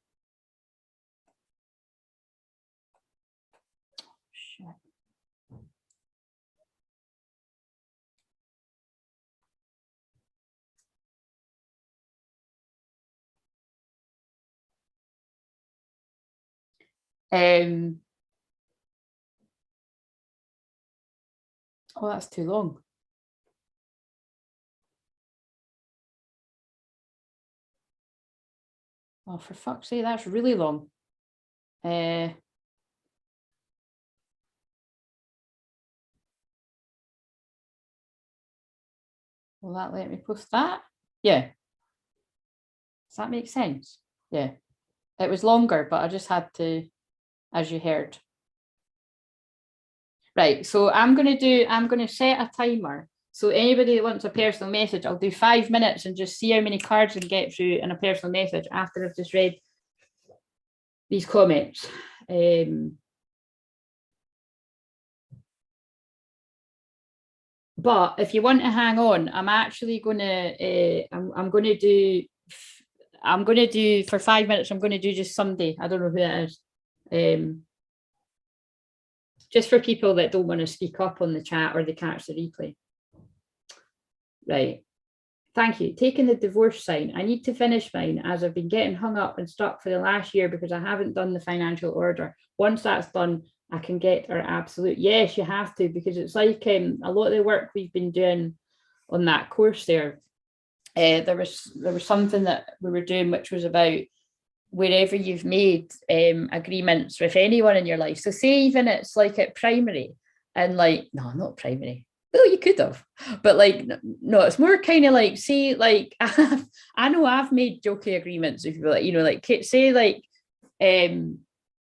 Shit. Oh, that's too long. Oh, for fuck's sake, that's really long. Will that let me post that? Yeah. Does that make sense? Yeah. It was longer, but I just had to, as you heard. Right, so I'm going to set a timer. So anybody that wants a personal message, I'll do 5 minutes and just see how many cards I can get through in a personal message after I've just read these comments. But if you want to hang on, I'm actually going to, I'm going to do for 5 minutes, I'm going to do just somebody. I don't know who it is. Just for people that don't want to speak up on the chat or they catch the replay. Right. Thank you. Taking the divorce sign. I need to finish mine as I've been getting hung up and stuck for the last year because I haven't done the financial order. Once that's done, I can get our absolute. Yes, you have to, because it's like a lot of the work we've been doing on that course there. There was something that we were doing which was about wherever you've made agreements with anyone in your life. So say even it's like at primary and like, no, not primary. Well, you could have, but like, no, it's more kind of like, say, like, I know I've made jokey agreements with people, like, you know, like, say, like, say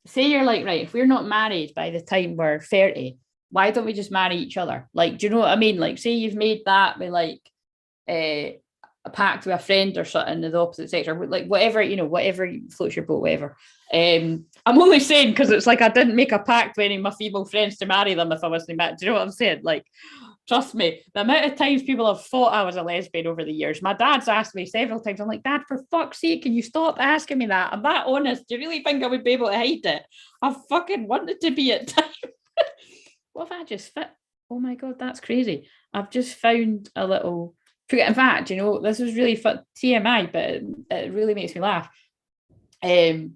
you're like, right, if we're not married by the time we're 30, why don't we just marry each other? Like, do you know what I mean? Like, say you've made that with like, a pact with a friend or something of the opposite sex, or like whatever, you know, whatever floats your boat, whatever. I'm only saying because it's like I didn't make a pact with any of my female friends to marry them if I wasn't married. Do you know what I'm saying? Like, trust me, the amount of times people have thought I was a lesbian over the years. My dad's asked me several times. I'm like, Dad, for fuck's sake, can you stop asking me that? I'm that honest. Do you really think I would be able to hide it? I fucking wanted to be at time. What if I just fit? Oh my God, that's crazy. I've just found a little, in fact, you know, this was really fun, TMI, but it really makes me laugh. I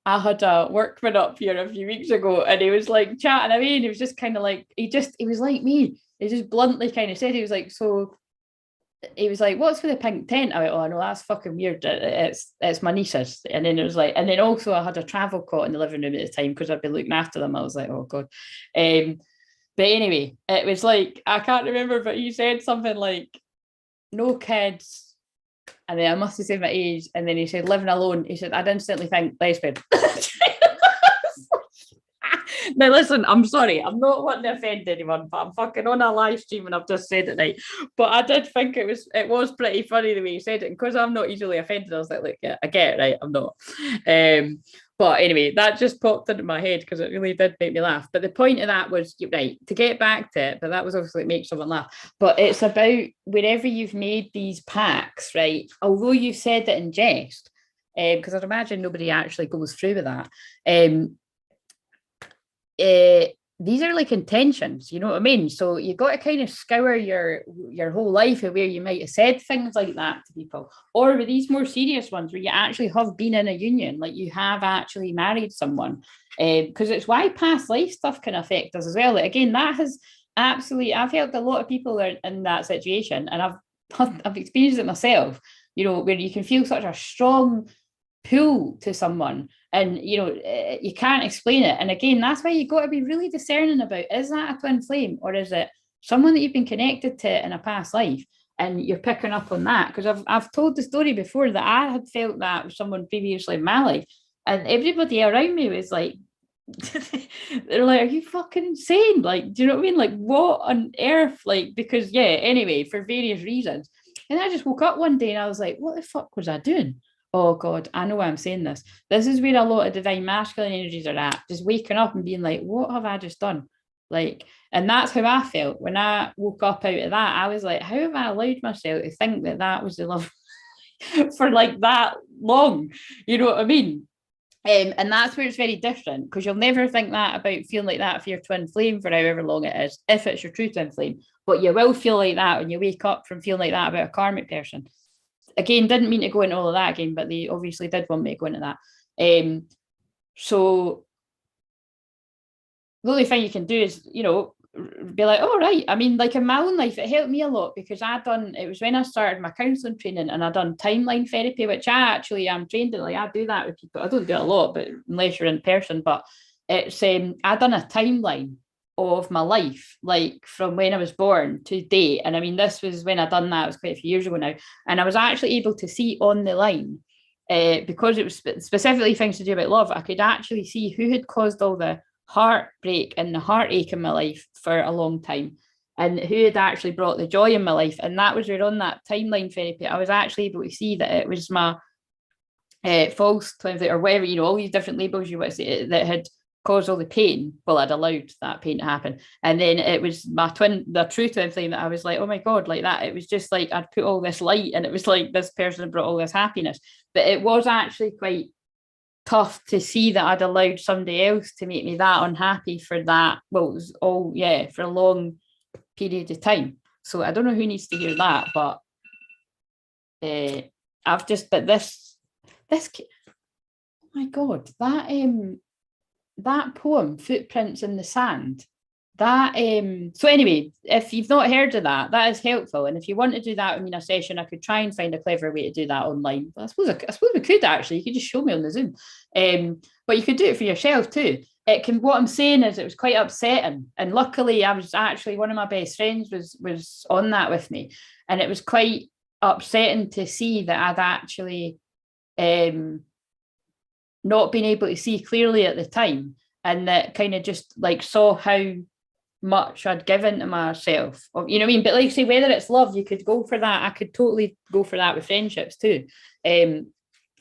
had a workman up here a few weeks ago, and he was like chatting away, and he was just kind of like, he was like me. He just bluntly kind of said, he was like, what's for the pink tent? I went, oh no, that's fucking weird. It's my nieces. And then it was like, and then also I had a travel cot in the living room at the time because I'd been looking after them. I was like, oh God. But anyway, it was like, I can't remember, but he said something like, no kids. And then I must have said my age. And then he said, living alone. He said, I'd instantly think lesbian. Now listen, I'm sorry, I'm not wanting to offend anyone, but I'm fucking on a live stream and I've just said it right. But I did think it was pretty funny the way he said it, and because I'm not easily offended, I was like, look, yeah, I get it, right? I'm not. But anyway, that just popped into my head because it really did make me laugh. But the point of that was, right, to get back to it, but that was obviously make someone laugh. But it's about wherever you've made these pacts, right? Although you said it in jest, because I'd imagine nobody actually goes through with that. These are like intentions, you know what I mean? So you got to kind of scour your whole life of where you might have said things like that to people, or with these more serious ones where you actually have been in a union, like you have actually married someone, because it's why past life stuff can affect us as well. Like, again, that has absolutely, I've helped a lot of people in that situation, and I've experienced it myself, you know, where you can feel such a strong pull to someone, and you know, you can't explain it. And again, that's why you got to be really discerning about, is that a twin flame, or is it someone that you've been connected to in a past life, and you're picking up on that? Because I've told the story before that I had felt that with someone previously in my life, and everybody around me was like, they're like, are you fucking insane? Like, do you know what I mean? Like, what on earth? Like, because yeah, anyway, for various reasons. And I just woke up one day and I was like, what the fuck was I doing? Oh God, I know why I'm saying this. This is where a lot of divine masculine energies are at, just waking up and being like, what have I just done? Like, and that's how I felt when I woke up out of that. I was like, how have I allowed myself to think that was the love for like that long? You know what I mean? And that's where it's very different, because you'll never think that about feeling like that for your twin flame for however long it is, if it's your true twin flame. But you will feel like that when you wake up from feeling like that about a karmic person. Again, didn't mean to go into all of that again, but they obviously did want me to go into that. So the only thing you can do is, you know, be like, oh, right. I mean, like in my own life, it helped me a lot, because it was when I started my counselling training, and I done timeline therapy, which I actually am trained in. Like, I do that with people. I don't do it a lot, but unless you're in person, but it's, I done a timeline of my life, like from when I was born to date. And I mean, this was when I done that, it was quite a few years ago now, and I was actually able to see on the line, because it was specifically things to do about love, I could actually see who had caused all the heartbreak and the heartache in my life for a long time, and who had actually brought the joy in my life. And that was where, on that timeline therapy, I was actually able to see that it was my false twin flame, or whatever, you know, all these different labels you want to say, that had caused all the pain. Well, I'd allowed that pain to happen. And then it was the true twin flame, that I was like, oh my God, like that. It was just like, I'd put all this light, and it was like, this person had brought all this happiness. But it was actually quite tough to see that I'd allowed somebody else to make me that unhappy for that. Well, it was all, yeah, for a long period of time. So I don't know who needs to hear that, but I've just, but this, oh my God, that poem, Footprints in the Sand, that, so anyway, if you've not heard of that, that is helpful. And if you want to do that with me in a session, I could try and find a clever way to do that online. But I suppose we could actually, you could just show me on the Zoom. But you could do it for yourself too. What I'm saying is, it was quite upsetting. And luckily, I was actually, one of my best friends was on that with me. And it was quite upsetting to see that I'd actually not been able to see clearly at the time, and that kind of just like saw how much I'd given to myself, you know what I mean? But like, say, whether it's love, you could go for that. I could totally go for that with friendships too.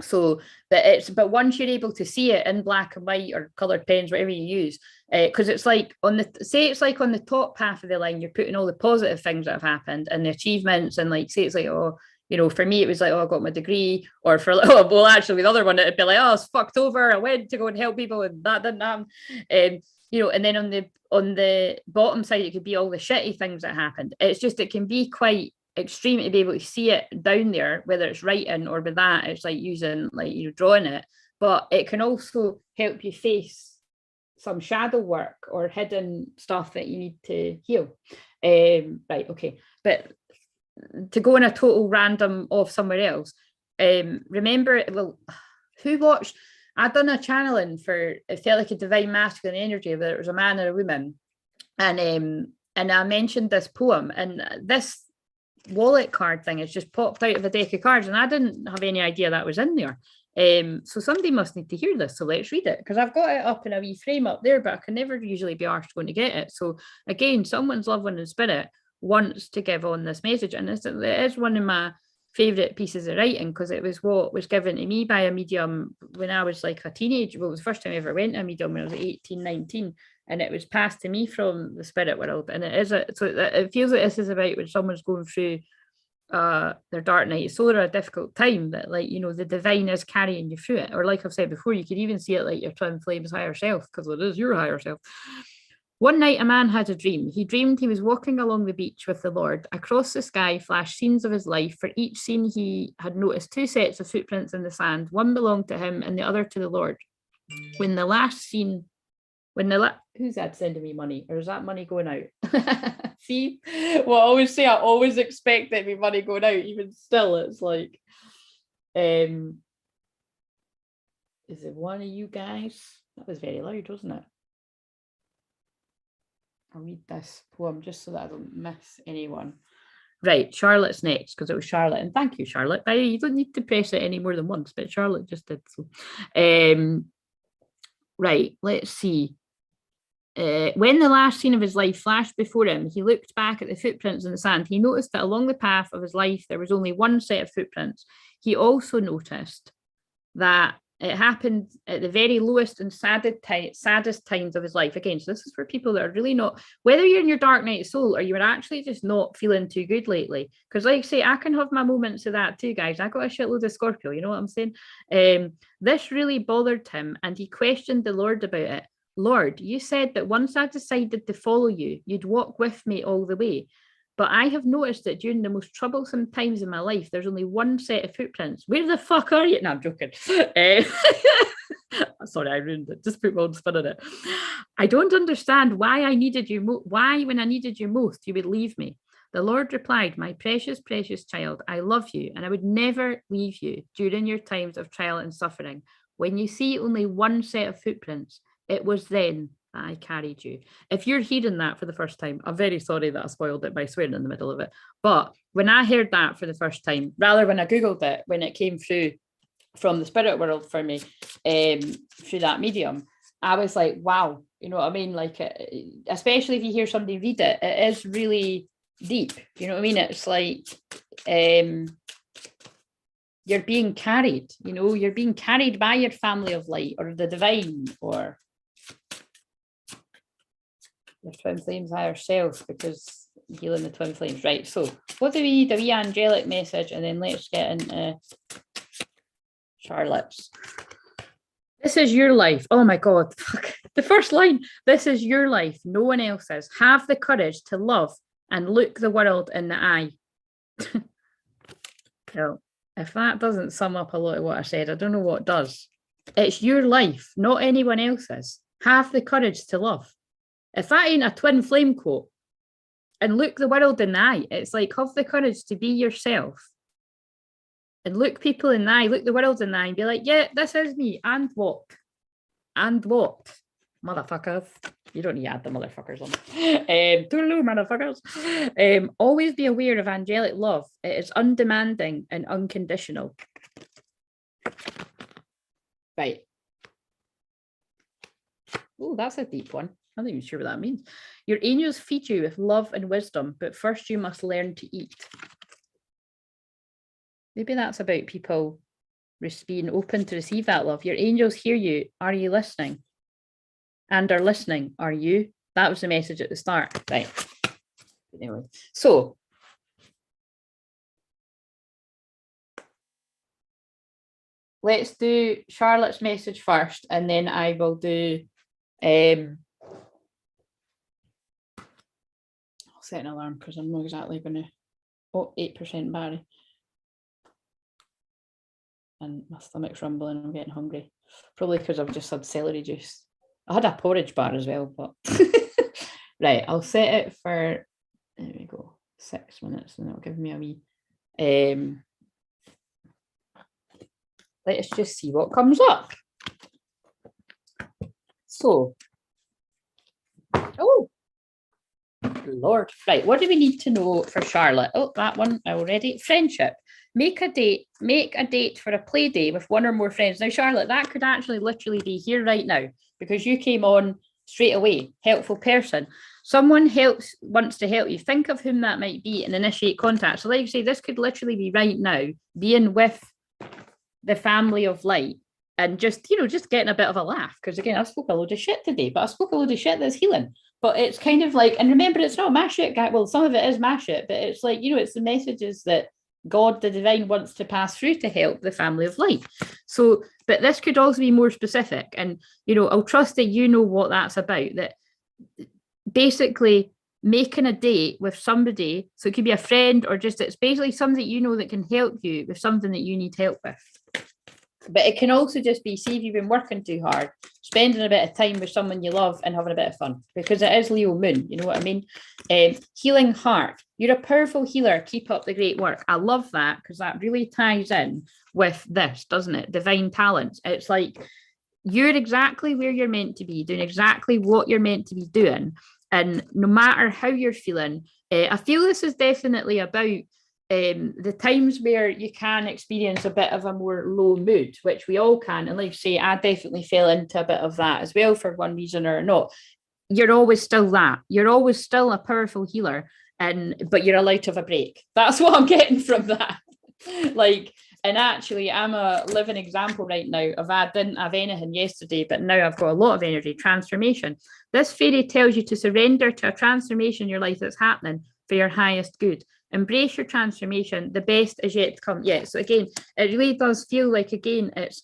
So but once you're able to see it in black and white or colored pens, whatever you use, because it's like on the top half of the line, you're putting all the positive things that have happened and the achievements, and like, say it's like, oh, you know, for me, it was like, oh, I got my degree, or for, oh, well, actually, the other one, it'd be like, oh, I was fucked over, I went to go and help people, and that didn't happen. you know, and then on the bottom side, it could be all the shitty things that happened. It's just, it can be quite extreme to be able to see it down there, whether it's writing or with that, it's like using, like, you know, drawing it. But it can also help you face some shadow work or hidden stuff that you need to heal. Right, okay. But to go on a total random off somewhere else, remember, well, who watched, I'd done a channeling for, it felt like a divine masculine energy, whether it was a man or a woman. And I mentioned this poem, and this wallet card thing has just popped out of a deck of cards, and I didn't have any idea that was in there. So somebody must need to hear this, so let's read it, because I've got it up in a wee frame up there, but I can never usually be arsed going to get it. So again, someone's loved one in spirit wants to give on this message, and it is one of my favorite pieces of writing, because it was what was given to me by a medium when I was like a teenager. Well, it was the first time I ever went to a medium when I was 18, 19, and it was passed to me from the spirit world. And it is so it feels like this is about when someone's going through their dark night of soul or a difficult time, that, like, you know, the divine is carrying you through it. Or like I've said before, you could even see it like your twin flames higher self, because it is your higher self. One night a man had a dream. He dreamed he was walking along the beach with the Lord. Across the sky flashed scenes of his life. For each scene he had noticed two sets of footprints in the sand. One belonged to him and the other to the Lord. When the last scene, who's that sending me money? Or is that money going out? See, well, I always say, I always expect there to be money going out. Even still, it's like, is it one of you guys? That was very loud, wasn't it? I'll read this poem just so that I don't miss anyone. Right, Charlotte's next, because it was Charlotte. And thank you, Charlotte. You don't need to press it any more than once, but Charlotte just did so. Right, let's see. When the last scene of his life flashed before him, he looked back at the footprints in the sand. He noticed that along the path of his life, there was only one set of footprints. He also noticed that it happened at the very lowest and saddest times of his life. Again, so this is for people that are really not, whether you're in your dark night of soul or you are actually just not feeling too good lately. Because like I say, I can have my moments of that too, guys. I got a shitload of Scorpio, you know what I'm saying? This really bothered him, and he questioned the Lord about it. Lord, you said that once I decided to follow you, you'd walk with me all the way. But I have noticed that during the most troublesome times in my life, there's only one set of footprints. Where the fuck are you? No, I'm joking. Sorry, I ruined it. Just put my own spin on it. I don't understand why I needed you. Why, when I needed you most, you would leave me. The Lord replied, my precious, precious child, I love you, and I would never leave you during your times of trial and suffering. When you see only one set of footprints, it was then I carried you. If you're hearing that for the first time, I'm very sorry that I spoiled it by swearing in the middle of it. But when I heard that for the first time, rather when I Googled it, when it came through from the spirit world for me, through that medium, I was like, wow, you know what I mean? Like, especially if you hear somebody read it, it is really deep. You know what I mean? It's like, you're being carried, you know, you're being carried by your family of light or the divine or your twin flames higher self, because healing the twin flames. Right, so what do we need? A wee angelic message, and then let's get into Charlotte's. This is your life. Oh my God, fuck. The first line, this is your life, no one else's. Have the courage to love and look the world in the eye. Well, if that doesn't sum up a lot of what I said, I don't know what does. It's your life, not anyone else's. Have the courage to love. If that ain't a twin flame quote, and look the world in the eye, it's like, have the courage to be yourself and look people in the eye, look the world in the eye and be like, yeah, this is me, and what? And what? Motherfuckers. You don't need to add the motherfuckers on. Toodaloo, motherfuckers. Always be aware of angelic love. It is undemanding and unconditional. Right. Oh, that's a deep one. I'm not even sure what that means. Your angels feed you with love and wisdom, but first you must learn to eat. Maybe that's about people being open to receive that love. Your angels hear you. Are you listening? And are listening. Are you? That was the message at the start. Right. Anyway, so let's do Charlotte's message first, and then I will do set an alarm because I'm not exactly going to. Oh, 8% battery. And my stomach's rumbling. I'm getting hungry. Probably because I've just had celery juice. I had a porridge bar as well, but right. I'll set it for. There we go. 6 minutes, and it'll give me a wee. Let's just see what comes up. So, oh, Lord. Right, what do we need to know for Charlotte? Oh, that one already. Friendship. Make a date for a play day with one or more friends. Now, Charlotte, that could actually literally be here right now because you came on straight away. Helpful person. Someone wants to help you. Think of whom that might be and initiate contact. So like you say, this could literally be right now, being with the family of light and just getting a bit of a laugh. Because again, I spoke a load of shit today, but I spoke a load of shit that's healing. But it's kind of like, and remember, it's not my shit, guy. Well, some of it is my shit, but it's like, it's the messages that God, the divine, wants to pass through to help the family of light. So, but this could also be more specific. And, I'll trust that you know what that's about, that basically making a date with somebody. So it could be a friend or just, it's basically somebody that can help you with something that you need help with. But it can also just be, see if you've been working too hard, spending a bit of time with someone you love and having a bit of fun, because it is Leo moon, you know what I mean? Healing heart. You're a powerful healer. Keep up the great work. I love that because that really ties in with this, doesn't it? Divine talents. It's like you're exactly where you're meant to be, doing exactly what you're meant to be doing. And no matter how you're feeling, I feel this is definitely about the times where you can experience a bit of a more low mood, which we all can. And like I say, I definitely fell into a bit of that as well for one reason or not. You're always still that. You're always still a powerful healer, but you're allowed to have a break. That's what I'm getting from that. And actually, I'm a living example right now of I didn't have anything yesterday, but now I've got a lot of energy. Transformation. This fairy tells you to surrender to a transformation in your life that's happening for your highest good. Embrace your transformation. The best is yet to come. Yeah. So again, it really does feel like, again, it's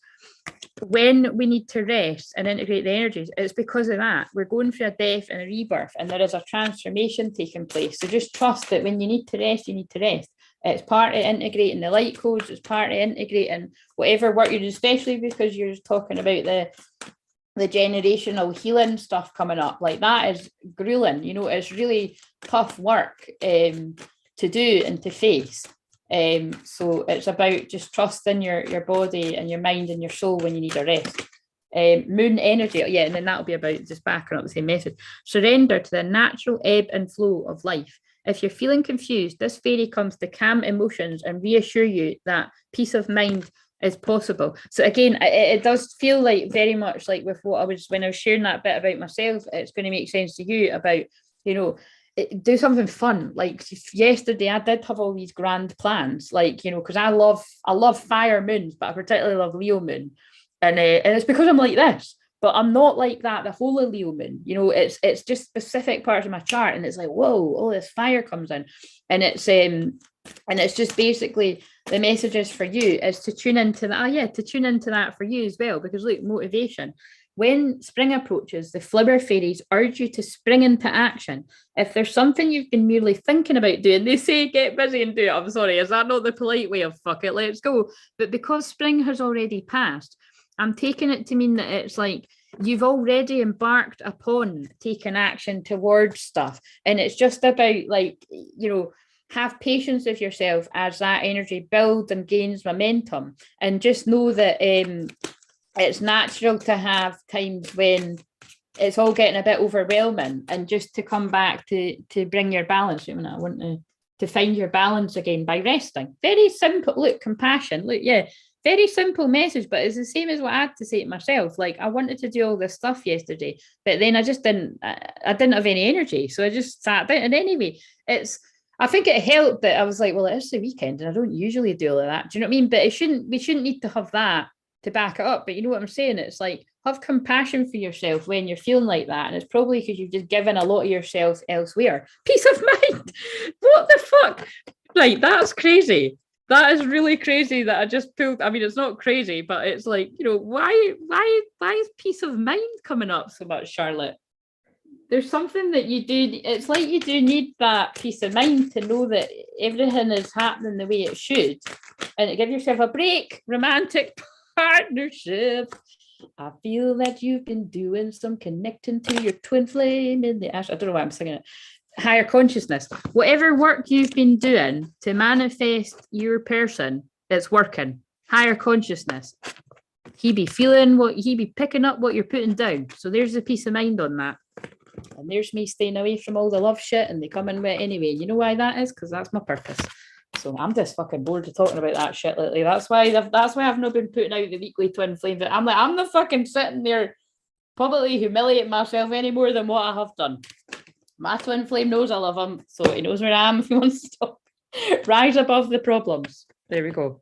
when we need to rest and integrate the energies, it's because of that. We're going through a death and a rebirth, and there is a transformation taking place. So just trust that when you need to rest, you need to rest. It's part of integrating the light codes. It's part of integrating whatever work you do, especially because you're talking about the generational healing stuff coming up. Like that is grueling. It's really tough work to do and to face. So it's about just trusting your body and your mind and your soul when you need a rest. Moon energy, yeah, and then that'll be about just backing up the same message. Surrender to the natural ebb and flow of life. If you're feeling confused, this fairy comes to calm emotions and reassure you that peace of mind is possible. So again, it does feel like very much like with what when I was sharing that bit about myself, it's going to make sense to you about, do something fun. Like yesterday, I did have all these grand plans, because I love fire moons, but I particularly love Leo moon. And it's because I'm like this. But I'm not like that the whole of Leo moon. It's just specific parts of my chart, and it's like, whoa, all this fire comes in, and it's just basically the messages for you is to tune into that. To tune into that for you as well, because look, motivation. When spring approaches, the flower fairies urge you to spring into action. If there's something you've been merely thinking about doing, they say get busy and do it. I'm sorry, is that not the polite way of fuck it, let's go? But because spring has already passed, I'm taking it to mean that it's like you've already embarked upon taking action towards stuff. And it's just about have patience with yourself as that energy builds and gains momentum. And just know that it's natural to have times when it's all getting a bit overwhelming, and just to come back to bring your balance. I want to find your balance again by resting. Very simple. Look, compassion. Look, yeah. Very simple message, but it's the same as what I had to say to myself. Like, I wanted to do all this stuff yesterday, but then I didn't have any energy. So I just sat down. And anyway, I think it helped that I was like, well, it is the weekend and I don't usually do all of that. Do you know what I mean? But we shouldn't need to have that to back it up. But you know what I'm saying? It's like, have compassion for yourself when you're feeling like that. And it's probably because you've just given a lot of yourself elsewhere. Peace of mind. What the fuck? Right, that's crazy. That is really crazy that I just pulled. I mean, it's not crazy, but it's like, why is peace of mind coming up so much, Charlotte? there's something that you do. It's like you do need that peace of mind to know that everything is happening the way it should, and to give yourself a break. Romantic partnership. I feel that you've been doing some connecting to your twin flame in the ash. I don't know why I'm singing it. Higher consciousness. Whatever work you've been doing to manifest your person, it's working. Higher consciousness. He be feeling what he be picking up what you're putting down. So there's a peace of mind on that. And there's me staying away from all the love shit, and they come in with it anyway. You know why that is? Because that's my purpose. So I'm just fucking bored of talking about that shit lately. That's why I've not been putting out the weekly twin flames. I'm not fucking sitting there publicly humiliating myself any more than what I have done. My twin flame knows I love him, so he knows where I am if he wants to talk. Rise above the problems. There we go.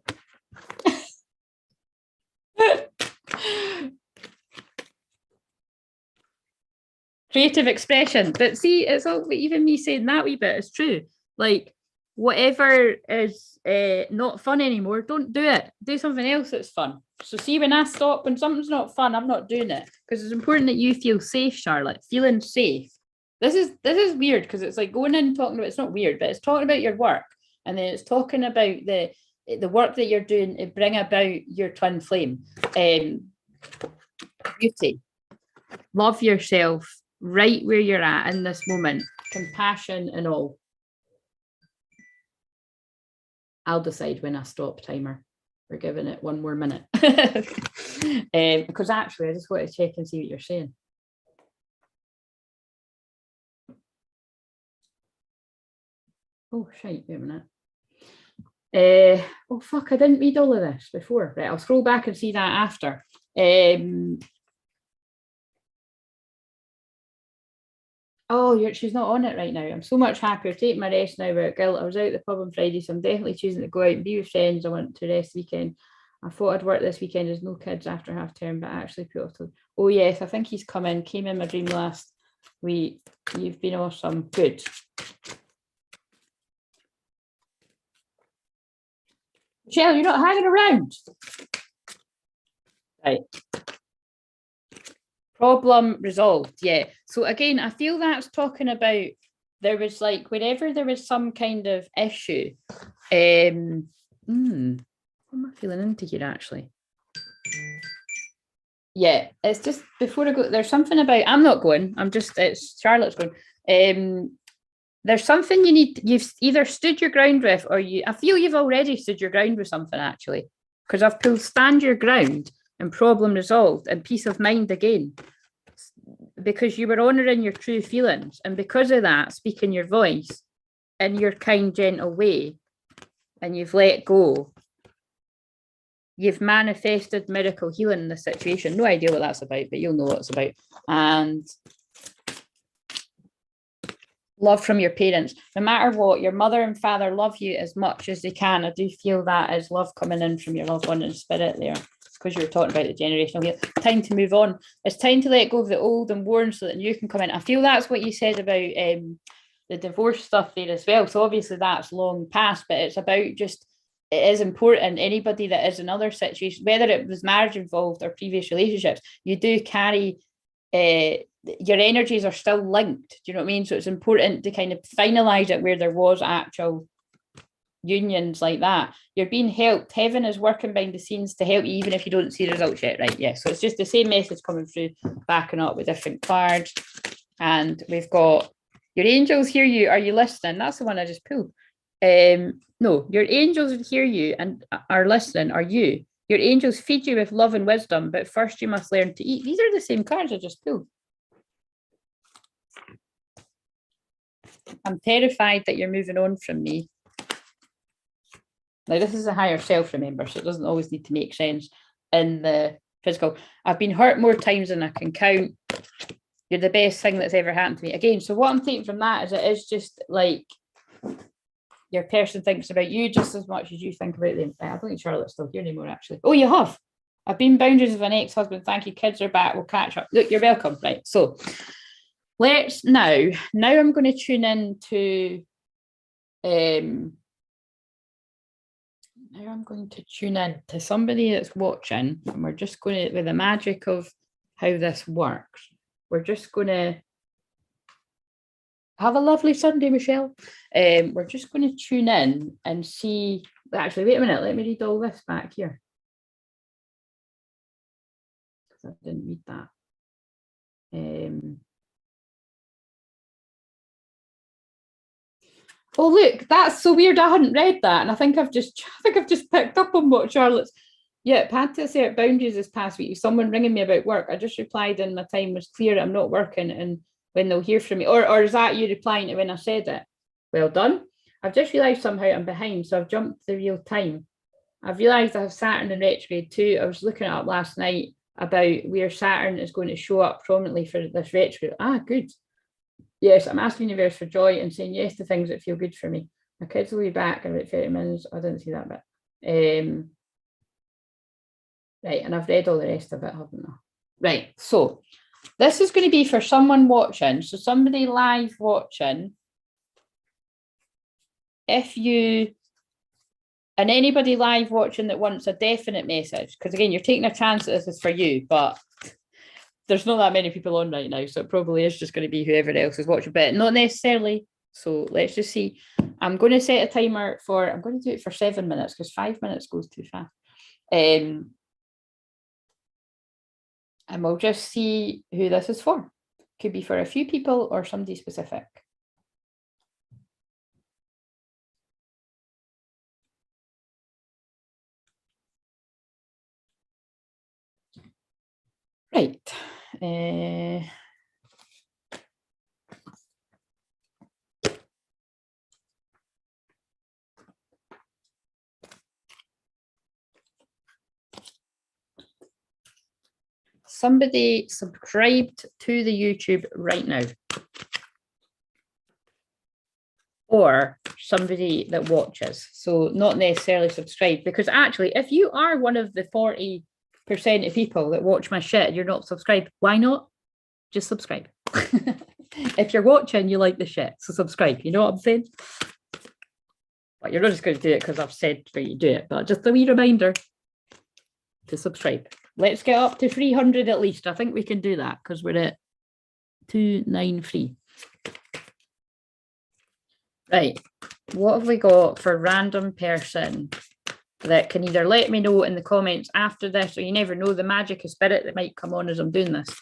Creative expression. But see, it's all, even me saying that wee bit is true. Like, whatever is not fun anymore, don't do it. Do something else that's fun. So see, when I stop, when something's not fun, I'm not doing it. Because it's important that you feel safe, Charlotte. Feeling safe. This is weird, because it's like going in talking about, it's not weird, but it's talking about your work. And then it's talking about the work that you're doing to bring about your twin flame. Beauty. Love yourself right where you're at in this moment. Compassion and all. I'll decide when I stop timer. We're giving it 1 more minute. Because actually, I just want to check and see what you're saying. Oh, shite, wait a minute. Oh, fuck, I didn't read all of this before. Right, I'll scroll back and see that after. Oh, she's not on it right now. I'm so much happier taking my rest now without guilt. I was out at the pub on Friday, so I'm definitely choosing to go out and be with friends. I want to rest weekend. I thought I'd work this weekend. There's no kids after half term, but I actually put off to. Oh, yes, I think he's coming. Came in my dream last week. You've been awesome. Good. Michelle, you're not hanging around. Right. Problem resolved. Yeah. So again, I feel that's talking about there was like whenever there was some kind of issue. What am I feeling into here actually? Yeah, it's just before I go, there's something about I'm not going, it's Charlotte's going. There's something you've either stood your ground with, or I feel you've already stood your ground with something actually, because I've pulled stand your ground and problem resolved and peace of mind again, because you were honouring your true feelings, and because of that, speaking your voice in your kind, gentle way, and you've let go. You've manifested miracle healing in this situation. No idea what that's about, but you'll know what it's about. And love from your parents. No matter what, your mother and father love you as much as they can. I do feel that as love coming in from your loved one in spirit there. It's because you were talking about the generational healing. Time to move on. It's time to let go of the old and worn so that new can come in. I feel that's what you said about the divorce stuff there as well. So obviously that's long past, but it's about just, it is important. Anybody that is in other situations, whether it was marriage involved or previous relationships, you do carry your energies are still linked. Do you know what I mean? So it's important to kind of finalize it where there was actual unions like that. You're being helped. Heaven is working behind the scenes to help you, even if you don't see the results yet, right? Yeah. So it's just the same message coming through, backing up with different cards. And we've got your angels hear you. Are you listening? That's the one I just pulled. No, your angels hear you and are listening. Are you? Your angels feed you with love and wisdom, but first you must learn to eat. These are the same cards I just pulled. I'm terrified that you're moving on from me. Now, this is a higher self, remember, so it doesn't always need to make sense in the physical. I've been hurt more times than I can count. You're the best thing that's ever happened to me. Again, so what I'm taking from that is it is just like your person thinks about you just as much as you think about them. I don't think Charlotte's still here anymore, actually. Oh, you have. I've been boundaries with an ex-husband. Thank you. Kids are back. We'll catch up. Look, you're welcome. Right. So let's now I'm going to tune into now I'm going to tune in to somebody that's watching, and we're just going to, with the magic of how this works, we're just going to Have a lovely Sunday, Michelle. We're just going to tune in and see. Actually, wait a minute. Let me read all this back here. Because I didn't read that. Oh, look, that's so weird. I hadn't read that. And I think I've just picked up on what Charlotte's. Yeah, had to assert boundaries this past week. Someone ringing me about work. I just replied and my time was clear. I'm not working and when they'll hear from me. Or is that you replying to when I said it? Well done. I've just realised somehow I'm behind, so I've jumped the real time. I've realised I have Saturn in retrograde too. I was looking it up last night about where Saturn is going to show up prominently for this retrograde. Ah, good. Yes, I'm asking the universe for joy and saying yes to things that feel good for me. My kids will be back in about 30 minutes. I didn't see that bit. Right, and I've read all the rest of it, haven't I? Right, so this is going to be for someone watching. So somebody live watching. If you, and anybody live watching that wants a definite message, because again, you're taking a chance that this is for you, but there's not that many people on right now, so it probably is just going to be whoever else is watching, but not necessarily. So let's just see. I'm going to set a timer for, I'm going to do it for 7 minutes because 5 minutes goes too fast. And we'll just see who this is for. Could be for a few people or somebody specific. Right. Somebody subscribed to the YouTube right now. Or somebody that watches. So not necessarily subscribe, because actually, if you are one of the 40% of people that watch my shit, you're not subscribed. Why not? Just subscribe. If you're watching, you like the shit, so subscribe. You know what I'm saying? But you're not just going to do it because I've said for you to do it, but just a wee reminder to subscribe. Let's get up to 300 at least. I think we can do that because we're at 293. Right, what have we got for random person that can either let me know in the comments after this, or you never know, the magic of spirit that might come on as I'm doing this.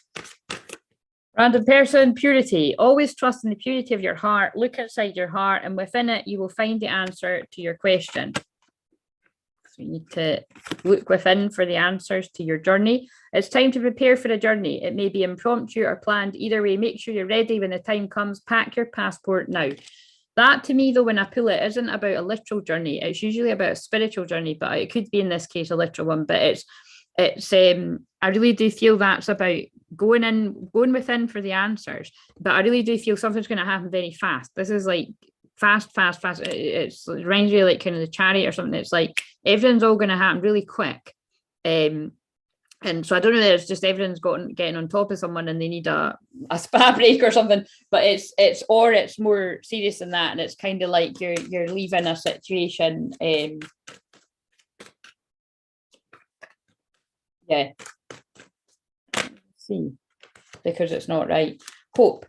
Random person, purity. Always trust in the purity of your heart. Look outside your heart, and within it, you will find the answer to your question. So you need to look within for the answers to your journey. It's time to prepare for a journey. It may be impromptu or planned. Either way, make sure you're ready when the time comes. Pack your passport now. That to me, though, when I pull it, isn't about a literal journey. It's usually about a spiritual journey, but it could be in this case a literal one. But it's I really do feel that's about going within for the answers. But I really do feel something's going to happen very fast. This is like fast. It reminds me like kind of the Chariot or something. It's like everything's all going to happen really quick. And so I don't know if it's just everyone's getting on top of someone and they need a spa break or something, but it's more serious than that. And it's kind of like you're leaving a situation. Yeah. Let's see, because it's not right. Hope.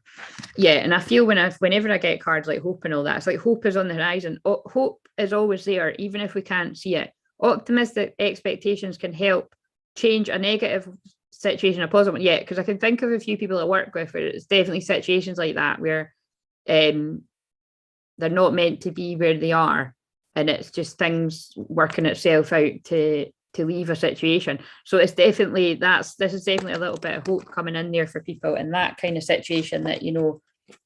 Yeah, and I feel whenever I get cards like hope and all that, it's like hope is on the horizon. Hope is always there, even if we can't see it. Optimistic expectations can help change a negative situation a positive one. Yeah, because I can think of a few people I work with where it's definitely situations like that where they're not meant to be where they are, and it's just things working itself out to leave a situation. So it's definitely this is definitely a little bit of hope coming in there for people in that kind of situation, that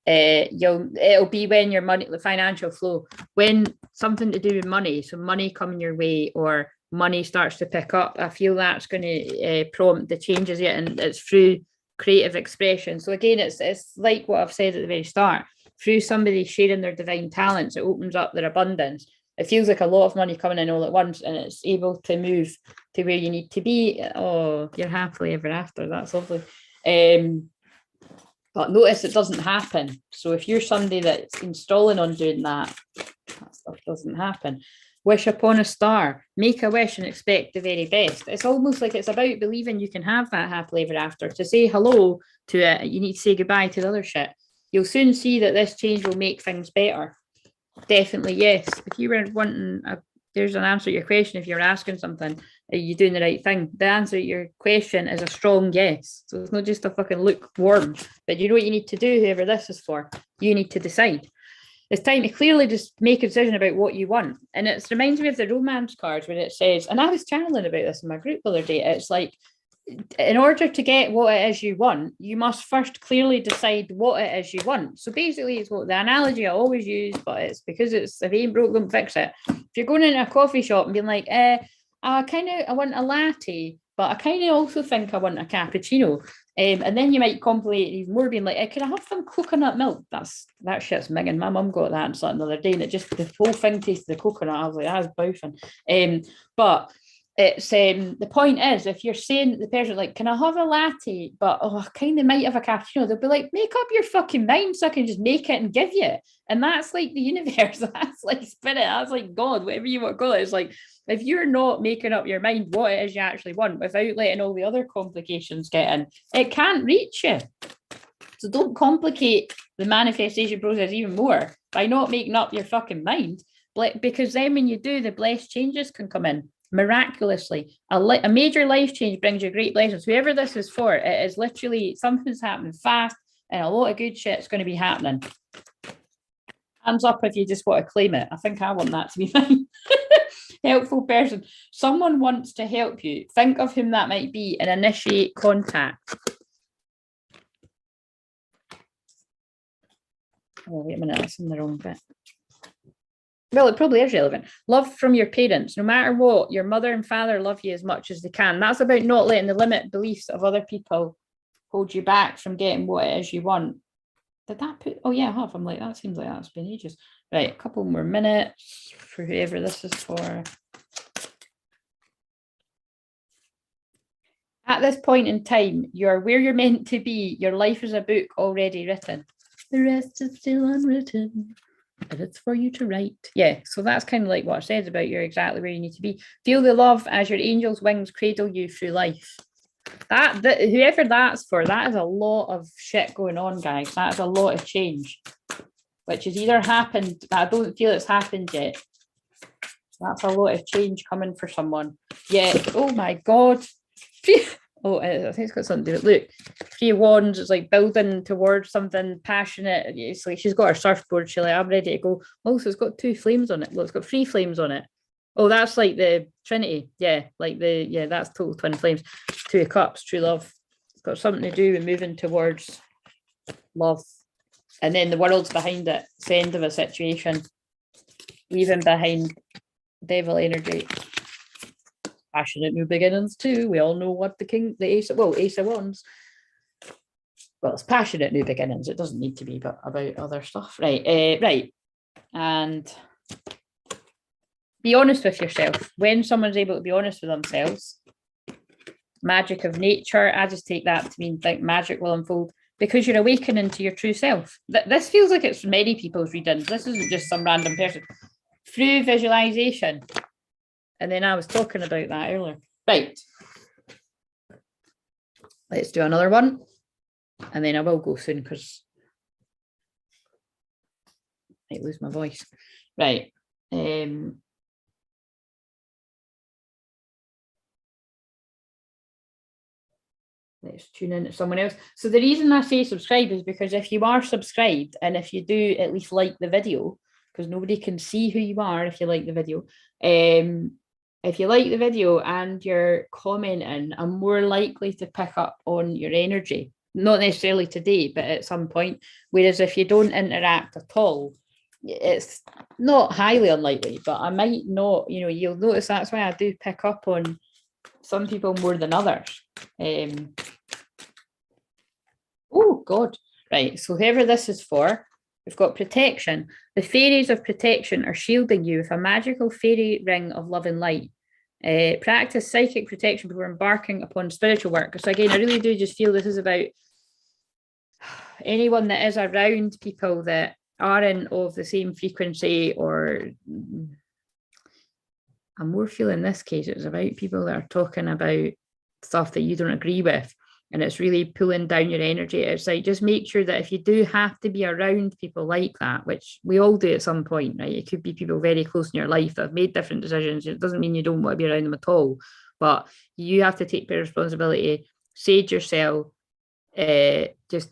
it'll be when your money, the financial flow, when something to do with money, so money coming your way or money starts to pick up. I feel that's going to prompt the changes, and it's through creative expression. So again, it's like what I've said at the very start, through somebody sharing their divine talents, it opens up their abundance. It feels like a lot of money coming in all at once, and it's able to move to where you need to be. Oh, you're happily ever after. That's lovely. But notice it doesn't happen. So if you're somebody that's installing on doing that stuff doesn't happen. Wish upon a star, make a wish and expect the very best. It's almost like it's about believing you can have that happily ever after. To say hello to it, you need to say goodbye to the other shit. You'll soon see that this change will make things better. Definitely, yes. If you were wanting there's an answer to your question. If you're asking something, are you doing the right thing? The answer to your question is a strong yes. So it's not just a fucking lukewarm, but you know what you need to do, whoever this is for, you need to decide. It's time to clearly just make a decision about what you want. And it reminds me of the romance cards when it says, and I was channeling about this in my group the other day, it's like, in order to get what it is you want, you must first clearly decide what it is you want. So basically, it's what the analogy I always use, but it's because it's if it ain't broke, don't fix it. If you're going into a coffee shop and being like, I want a latte, but I kind of also think I want a cappuccino. And then you might complicate it even more, being like, can I have some coconut milk? That shit's minging. My mum got that the other day, and it just the whole thing tasted the coconut. I was like, that's boofing. But it's the point is, if you're saying the person like, can I have a latte, but I kind of might have a cappuccino, they'll be like, make up your fucking mind so I can just make it and give you. And that's like the universe, that's like spirit, that's like God, whatever you want to call it. It's like, if you're not making up your mind what it is you actually want without letting all the other complications get in, it can't reach you. So don't complicate the manifestation process even more by not making up your fucking mind, because then when you do, the blessed changes can come in miraculously. A major life change brings you great blessings. Whoever this is for, it is literally something's happening fast and a lot of good shit's going to be happening. Hands up if you just want to claim it. I think I want that to be mine. Helpful person. Someone wants to help you. Think of whom that might be and initiate contact. Oh, wait a minute, that's in the wrong bit. Well, it probably is relevant. Love from your parents. No matter what, your mother and father love you as much as they can. That's about not letting the limit beliefs of other people hold you back from getting what it is you want. Did that put... Oh, yeah, I have. I'm like, that seems like that's been ages. Right, a couple more minutes for whoever this is for. At this point in time, you're where you're meant to be. Your life is a book already written. The rest is still unwritten, but it's for you to write. Yeah, so that's kind of like what I said about you're exactly where you need to be. Feel the love as your angel's wings cradle you through life. That whoever that's for, that is a lot of shit going on, guys. That is a lot of change, which has either happened, but I don't feel it's happened yet. That's a lot of change coming for someone. Yeah. Oh my God. Oh, I think it's got something to do with, look, 3 of Wands, it's like building towards something passionate. It's like she's got her surfboard, she's like, I'm ready to go. Also, it's got 2 flames on it. Look, it's got 3 flames on it. Oh, that's like the Trinity. Yeah, that's total twin flames. 2 of Cups, true love. It's got something to do with moving towards love. And then the world's behind it. It's the end of a situation. Leaving behind devil energy. Passionate new beginnings too. We all know what the Ace of Wands. Well, it's passionate new beginnings. It doesn't need to be, but about other stuff. Right. Right. And be honest with yourself. When someone's able to be honest with themselves, magic of nature, I just take that to mean like magic will unfold because you're awakening to your true self. This feels like it's many people's readings. This isn't just some random person. Through visualization. And then I was talking about that earlier. Right. Let's do another one. And then I will go soon because I might lose my voice. Right. Let's tune in to someone else. So the reason I say subscribe is because if you are subscribed and if you do at least like the video, because nobody can see who you are if you like the video, if you like the video and you're commenting, I'm more likely to pick up on your energy. Not necessarily today, but at some point. Whereas if you don't interact at all, it's not highly unlikely, but I might not, you'll notice that's why I do pick up on some people more than others. Oh, God. Right. So whoever this is for, we've got protection. The fairies of protection are shielding you with a magical fairy ring of love and light. Practice psychic protection before embarking upon spiritual work. So again, I really do just feel this is about anyone that is around people that aren't of the same frequency, or I'm more feeling in this case it's about people that are talking about stuff that you don't agree with. and it's really pulling down your energy. It's like, just make sure that if you do have to be around people like that, which we all do at some point, right? It could be people very close in your life that have made different decisions. It doesn't mean you don't want to be around them at all, but you have to take the responsibility, sage yourself, just,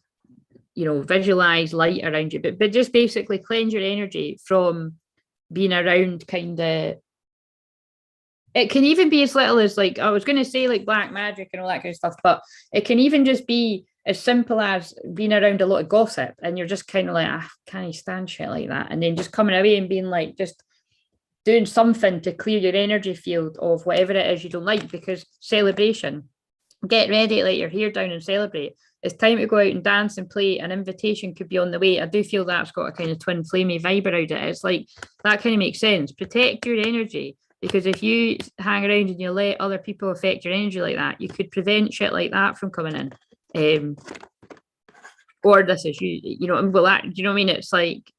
you know, visualize light around you, but just basically cleanse your energy from being around kind of, it can even be as little as, like, I was going to say like black magic and all that kind of stuff, but it can even just be as simple as being around a lot of gossip and you're just kind of like, I can't stand shit like that. And then just coming away and being like, just doing something to clear your energy field of whatever it is you don't like, because celebration, get ready, let your hair down and celebrate. It's time to go out and dance and play. An invitation could be on the way. I do feel that's got a kind of twin flamey vibe around it. It's like, that kind of makes sense. Protect your energy. Because if you hang around and you let other people affect your energy like that, you could prevent shit like that from coming in. Or this is you know, but that, do you know what I mean? It's like,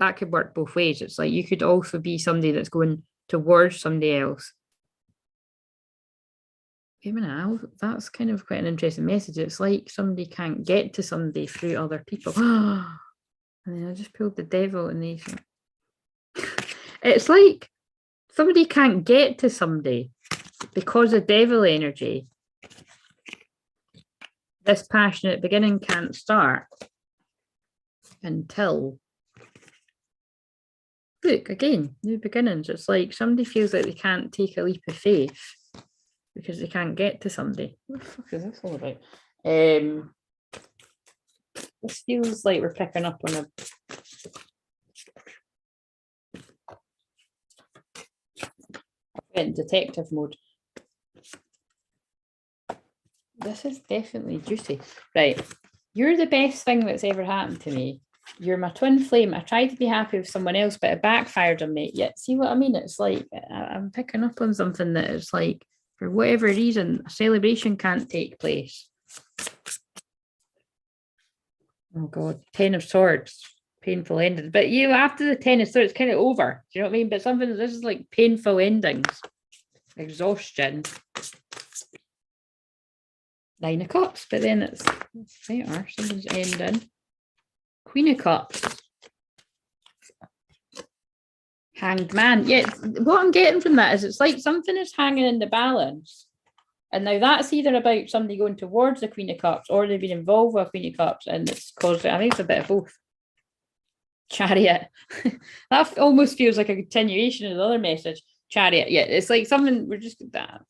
that could work both ways. It's like, you could also be somebody that's going towards somebody else. Wait a minute, that's kind of quite an interesting message. It's like somebody can't get to somebody through other people. And then I just pulled the devil and they... It's like somebody can't get to somebody because of devil energy. This passionate beginning can't start until... Look, again, new beginnings. It's like somebody feels like they can't take a leap of faith because they can't get to somebody. What the fuck is this all about? This feels like we're picking up on a... in detective mode. This is definitely juicy. Right. You're the best thing that's ever happened to me. You're my twin flame. I tried to be happy with someone else, but it backfired on me. Yet, see what I mean? It's like, I'm picking up on something that is like, for whatever reason, a celebration can't take place. Oh God, 10 of Swords. Painful endings, but you, after the 10 of Swords, it's kind of over. Do you know what I mean? But something, this is like painful endings, exhaustion. 9 of Cups, but then it's later, something's ending. Queen of Cups. Hanged Man. Yeah, what I'm getting from that is it's like something is hanging in the balance. And now that's either about somebody going towards the Queen of Cups or they've been involved with Queen of Cups, and it's caused, I think it's a bit of both. Chariot. That almost feels like a continuation of the other message. Chariot. Yeah, it's like something, we're just that.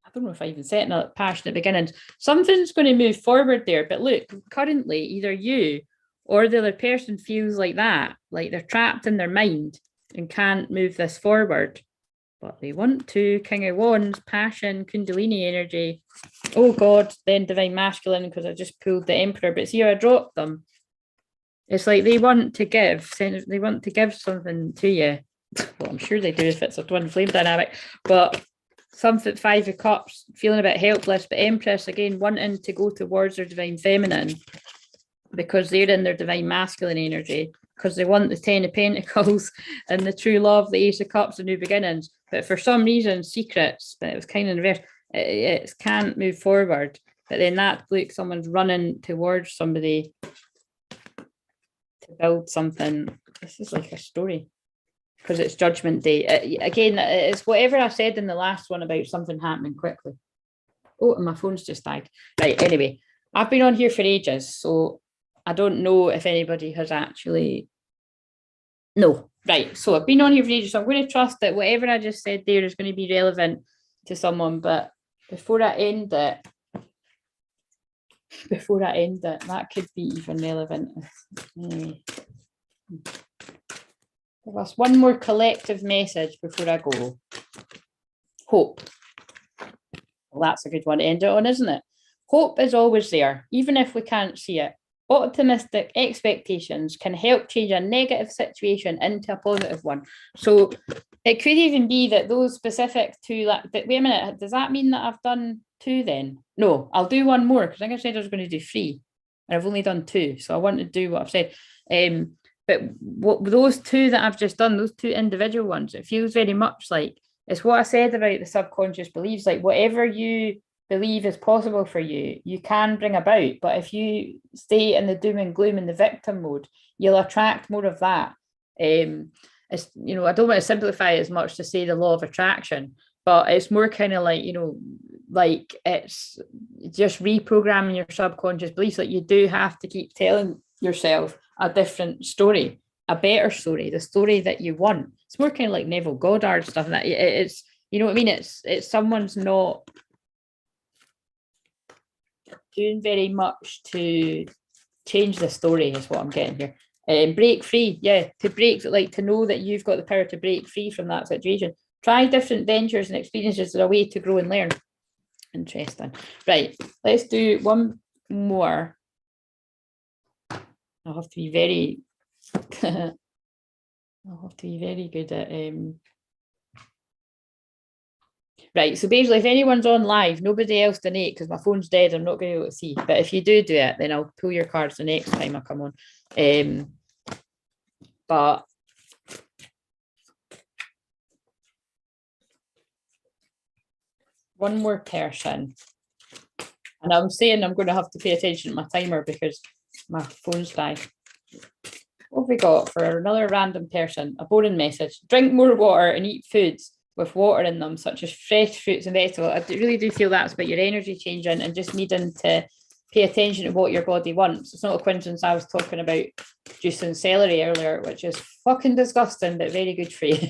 I don't know if I even said it, passionate beginnings. Something's going to move forward there. But look, currently, either you or the other person feels like that, like they're trapped in their mind and can't move this forward. But they want to. King of Wands, passion, Kundalini energy. Oh God, then Divine Masculine, because I just pulled the Emperor. But see how I dropped them? It's like they want to give. They want to give something to you. Well, I'm sure they do if it's a twin flame dynamic. But something, 5 of Cups, feeling a bit helpless. But Empress, again, wanting to go towards their Divine Feminine because they're in their Divine Masculine energy, because they want the 10 of Pentacles and the true love, the Ace of Cups, and new beginnings. But for some reason, secrets, but it was kind of reverse. It can't move forward. But then that, look, someone's running towards somebody to build something. This is like a story because it's Judgment Day. Again, it's whatever I said in the last one about something happening quickly. Oh, and my phone's just died. Right, anyway, I've been on here for ages, so I don't know if anybody has actually... No, right, so I've been on here for ages, so I'm going to trust that whatever I just said there is going to be relevant to someone. But before I end it, that could be even relevant. Anyway, give us one more collective message before I go. Hope. Well, that's a good one to end it on, isn't it? Hope is always there, even if we can't see it. Optimistic expectations can help change a negative situation into a positive one. So it could even be that those specific two, wait a minute, does that mean that I've done 2 then? No, I'll do one more, because I think I said I was going to do 3 and I've only done 2. So I want to do what I've said. But what those 2 that I've just done, those 2 individual ones, it feels very much like it's what I said about the subconscious beliefs, like whatever you believe is possible for you, you can bring about. But if you stay in the doom and gloom and the victim mode, you'll attract more of that. It's, you know, I don't want to simplify it as much to say the law of attraction, but it's more kind of like, you know, like it's just reprogramming your subconscious beliefs. Like you do have to keep telling yourself a different story, a better story, the story that you want. It's more kind of like Neville Goddard stuff. That it's, you know what I mean? It's someone's not doing very much to change the story is what I'm getting here. Break free, yeah, to break, like to know that you've got the power to break free from that situation. Try different ventures and experiences as a way to grow and learn. Interesting. Right, let's do one more. I'll have to be very good at right, so basically if anyone's on live, nobody else donate because my phone's dead, I'm not going to be able to see. But if you do it, then I'll pull your cards the next time I come on. But one more person. And I'm saying I'm going to have to pay attention to my timer because my phone's died. What have we got for another random person? A boring message. Drink more water and eat foods with water in them, such as fresh fruits and vegetables. I really do feel that's about your energy changing and just needing to pay attention to what your body wants. It's not a coincidence I was talking about juicing celery earlier, which is fucking disgusting, but very good for you.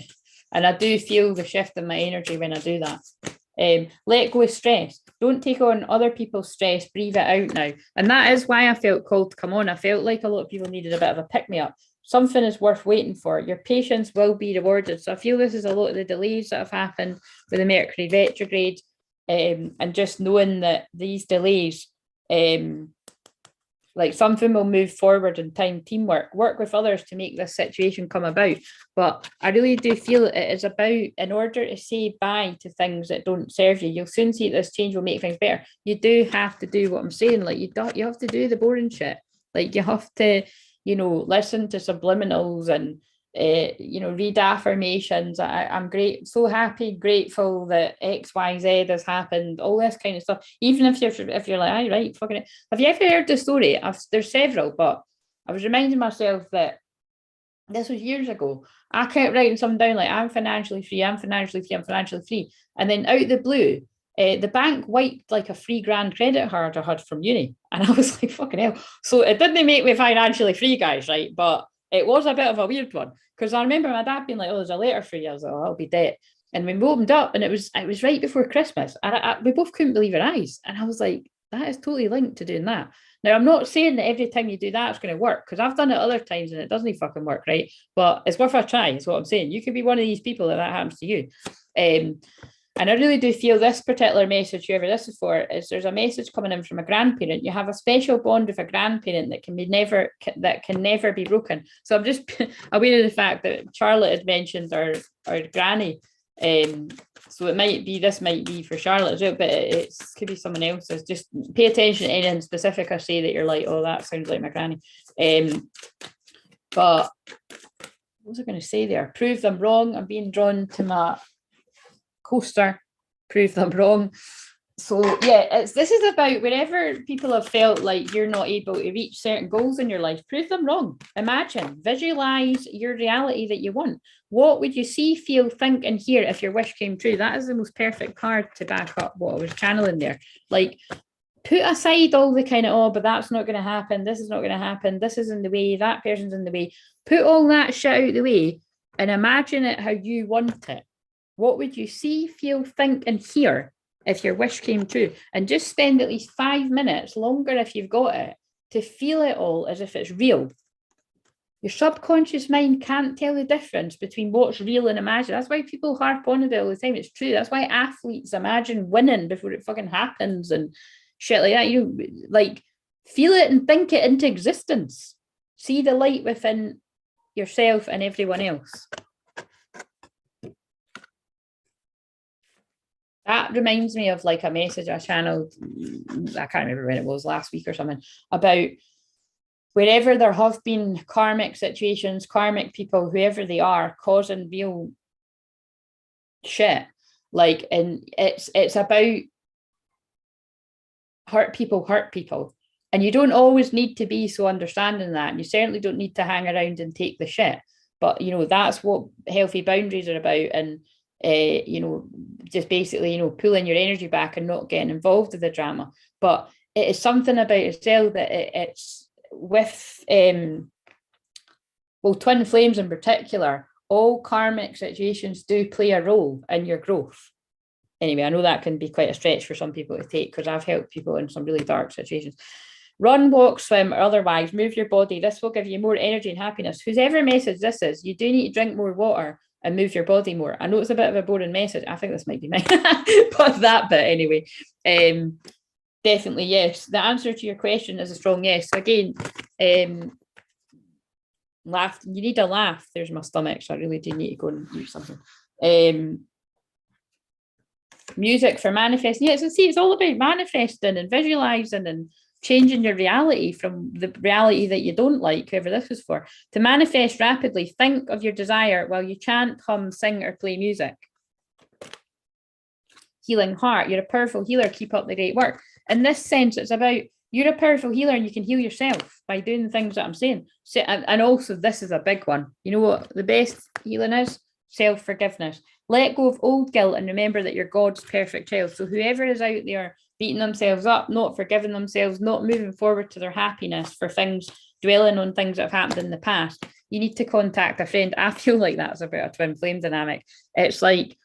And I do feel the shift in my energy when I do that. Let go of stress. Don't take on other people's stress. Breathe it out now. And that is why I felt called to come on. I felt like a lot of people needed a bit of a pick-me-up. Something is worth waiting for. Your patience will be rewarded. So I feel this is a lot of the delays that have happened with the Mercury retrograde, and just knowing that these delays, like something will move forward in time. Teamwork, work with others to make this situation come about. But I really do feel it is about, in order to say bye to things that don't serve you, you'll soon see this change will make things better. You do have to do what I'm saying. Like you have to do the boring shit. Like you have to, you know, listen to subliminals and you know, read affirmations. I'm great, so happy, grateful that XYZ has happened, all this kind of stuff. Even if you're like, "Aye, right, fucking it." Have you ever heard the story? There's several, but I was reminding myself that this was years ago. I kept writing something down like, I'm financially free, I'm financially free, I'm financially free. And then out of the blue, the bank wiped like a £3,000 credit card I had from uni. And I was like, fucking hell. So it didn't make me financially free, guys, right? But it was a bit of a weird one. Because I remember my dad being like, oh, there's a letter for you. I was like, oh, I'll be dead. And we opened up and it was right before Christmas. And we both couldn't believe our eyes. And I was like, that is totally linked to doing that. Now, I'm not saying that every time you do that, it's going to work, because I've done it other times and it doesn't fucking work, right? But it's worth a try, is what I'm saying. You could be one of these people that happens to you. And I really do feel this particular message, whoever this is for, is there's a message coming in from a grandparent. You have a special bond with a grandparent that can never be broken. So I'm just aware of the fact that Charlotte had mentioned our granny. So this might be for Charlotte as well, but it could be someone else's. Just pay attention to anything specific I say that you're like, oh, that sounds like my granny. But what was I going to say there? Prove them wrong. I'm being drawn to my coaster. Prove them wrong. So yeah, this is about wherever people have felt like you're not able to reach certain goals in your life, prove them wrong. Imagine, visualize your reality that you want. What would you see, feel, think, and hear if your wish came true? That is the most perfect card to back up what I was channeling there. Like, put aside all the kind of, oh, but that's not going to happen, this is not going to happen, this is in the way, that person's in the way. Put all that shit out of the way and imagine it how you want it. What would you see, feel, think, and hear if your wish came true? And just spend at least 5 minutes longer if you've got it to feel it all as if it's real. Your subconscious mind can't tell the difference between what's real and imagined. That's why people harp on it all the time. It's true. That's why athletes imagine winning before it fucking happens and shit like that. You like feel it and think it into existence. See the light within yourself and everyone else. That reminds me of like a message I channeled, I can't remember when it was, last week or something, about wherever there have been karmic situations, karmic people, whoever they are, causing real shit. Like, and it's about hurt people. And you don't always need to be so understanding that. And you certainly don't need to hang around and take the shit. But, you know, that's what healthy boundaries are about. And, you know, just basically, you know, pulling your energy back and not getting involved with the drama. But it is something about yourself that it's with, well, twin flames in particular, all karmic situations do play a role in your growth. Anyway, I know that can be quite a stretch for some people to take, because I've helped people in some really dark situations. Run, walk, swim, or otherwise, move your body. This will give you more energy and happiness. Whoever message this is, you do need to drink more water and move your body more. I know it's a bit of a boring message. I think this might be mine, but that bit anyway. Definitely yes. The answer to your question is a strong yes. So again, laugh. You need a laugh. There's my stomach, so I really do need to go and eat something. Music for manifesting. Yeah, so see, it's all about manifesting and visualizing and changing your reality from the reality that you don't like, whoever this is for. To manifest rapidly, think of your desire while you chant, hum, sing, or play music. Healing heart. You're a powerful healer. Keep up the great work. In this sense, it's about you're a powerful healer and you can heal yourself by doing the things that I'm saying. So, and also, this is a big one. You know what the best healing is? Self-forgiveness. Let go of old guilt and remember that you're God's perfect child. So whoever is out there beating themselves up, not forgiving themselves, not moving forward to their happiness for things, dwelling on things that have happened in the past, you need to contact a friend. I feel like that's about a twin flame dynamic. It's like,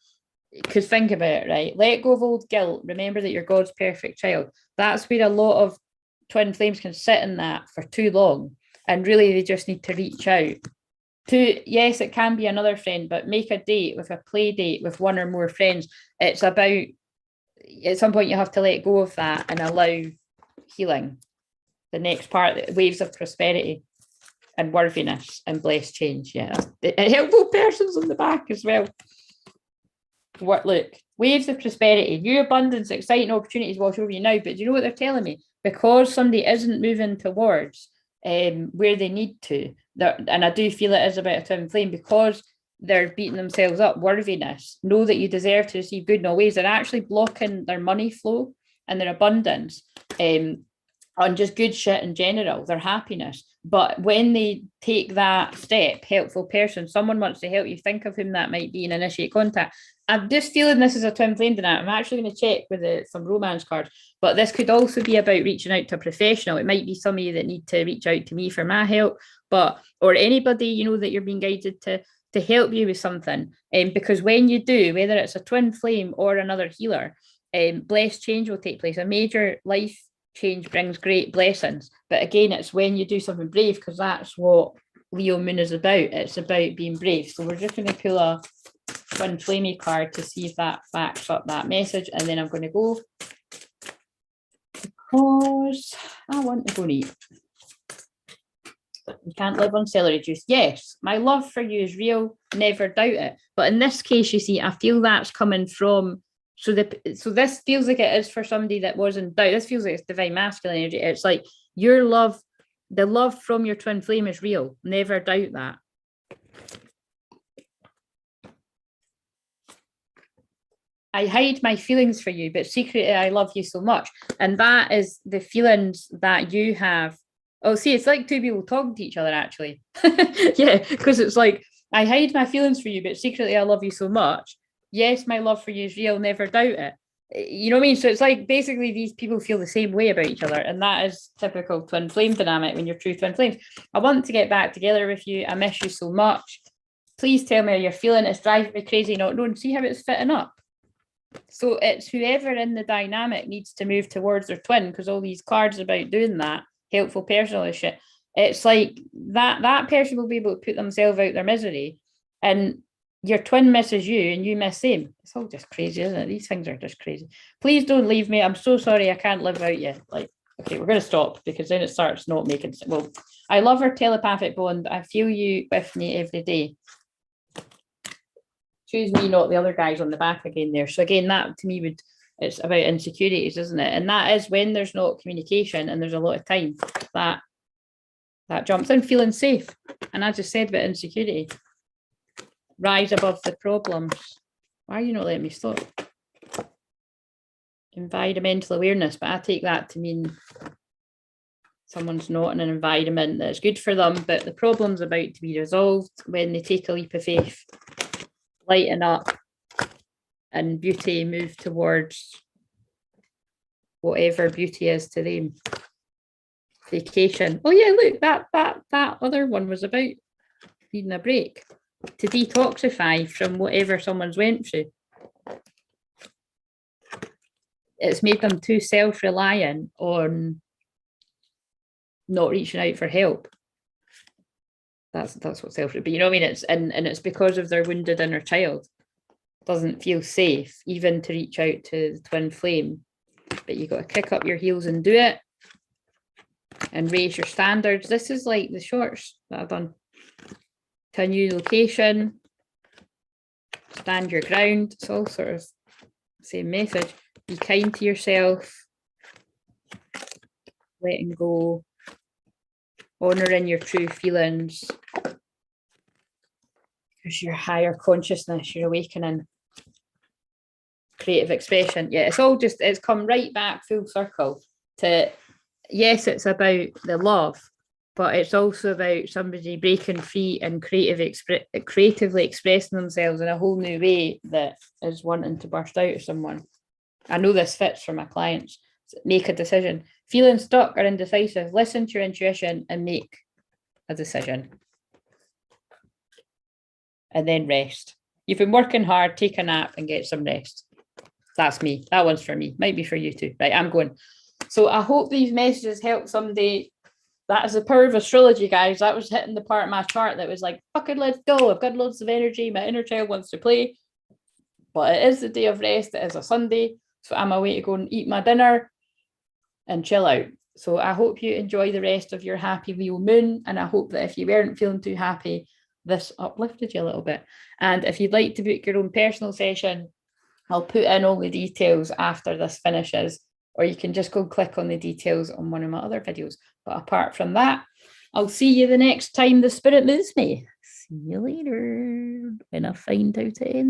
because think about it, right? Let go of old guilt. Remember that you're God's perfect child. That's where a lot of twin flames can sit in that for too long. And really, they just need to reach out. Yes, it can be another friend, but make a date with a play date with one or more friends. It's about, at some point, you have to let go of that and allow healing. The next part, waves of prosperity and worthiness and blessed change. Yeah, helpful persons on the back as well. What? Look, waves of prosperity, new abundance, exciting opportunities wash over you now. But do you know what they're telling me? Because somebody isn't moving towards where they need to, and I do feel it is about a twin flame, because they're beating themselves up. Worthiness, know that you deserve to receive good in all ways. They're actually blocking their money flow and their abundance on just good shit in general, their happiness. But when they take that step, helpful person, someone wants to help you, think of whom that might be and initiate contact. I'm just feeling this is a twin flame dynamic. I'm actually going to check with some romance cards, but this could also be about reaching out to a professional. It might be somebody that need to reach out to me for my help, or anybody, you know, that you're being guided to help you with something. Because when you do, whether it's a twin flame or another healer, blessed change will take place. A major life change brings great blessings. But again, it's when you do something brave, because that's what Leo Moon is about. It's about being brave. So we're just going to pull a twin flamey card to see if that backs up that message, and then I'm going to go, because I want to go and eat. You can't live on celery juice. Yes, my love for you is real, never doubt it. But in this case, you see, I feel that's coming from, so this feels like it is for somebody that was in doubt. This feels like it's divine masculine energy. It's like your love, the love from your twin flame is real, never doubt that. I hide my feelings for you, but secretly I love you so much. And that is the feelings that you have. Oh, see, it's like two people talking to each other, actually. Yeah, because it's like, I hide my feelings for you, but secretly I love you so much. Yes, my love for you is real, never doubt it. You know what I mean? So it's like, basically, these people feel the same way about each other. And that is typical twin flame dynamic when you're true twin flames. I want to get back together with you. I miss you so much. Please tell me how you're feeling. It's driving me crazy not knowing. See how it's fitting up. So it's whoever in the dynamic needs to move towards their twin, because all these cards are about doing that, helpful personal shit. It's like that person will be able to put themselves out their misery, and your twin misses you and you miss them. It's all just crazy, isn't it? These things are just crazy. Please don't leave me. I'm so sorry I can't live without you. Like, okay, we're going to stop, because then it starts not making sense. Well, I love our telepathic bond. I feel you with me every day. Choose me, not the other guys on the back again there. So again, that to me it's about insecurities, isn't it? And that is when there's not communication and there's a lot of time that jumps in, feeling safe. And I just said about insecurity. Rise above the problems. Why are you not letting me stop? environmental awareness, but I take that to mean someone's not in an environment that's good for them, but the problem's about to be resolved when they take a leap of faith, lighten up, and beauty move towards whatever beauty is to them. Vacation. Oh yeah, look, that other one was about needing a break to detoxify from whatever someone's went through. It's made them too self-reliant on not reaching out for help. That's what self, but you know what I mean? It's and it's because of their wounded inner child. Doesn't feel safe even to reach out to the twin flame. But you got to kick up your heels and do it and raise your standards. This is like the shorts that I've done. To a new location, stand your ground. It's all sort of the same message. Be kind to yourself, letting go, honouring your true feelings, because your higher consciousness, your awakening, creative expression. Yeah, it's all just, it's come right back full circle to, yes, it's about the love, but it's also about somebody breaking free and creatively expressing themselves in a whole new way that is wanting to burst out of someone. I know this fits for my clients. Make a decision. Feeling stuck or indecisive, listen to your intuition and make a decision. And then rest. You've been working hard, take a nap and get some rest. That's me. That one's for me. Might be for you too. Right, I'm going. So I hope these messages help somebody. That is the power of astrology, guys. That was hitting the part of my chart that was like, fucking let's go. I've got loads of energy. My inner child wants to play. But it is the day of rest. It is a Sunday. So I'm away to go and eat my dinner and chill out. So I hope you enjoy the rest of your happy Leo moon. And I hope that if you weren't feeling too happy, this uplifted you a little bit. And if you'd like to book your own personal session, I'll put in all the details after this finishes, or you can just go click on the details on one of my other videos. But apart from that, I'll see you the next time the spirit moves me. See you later when I find out it ends.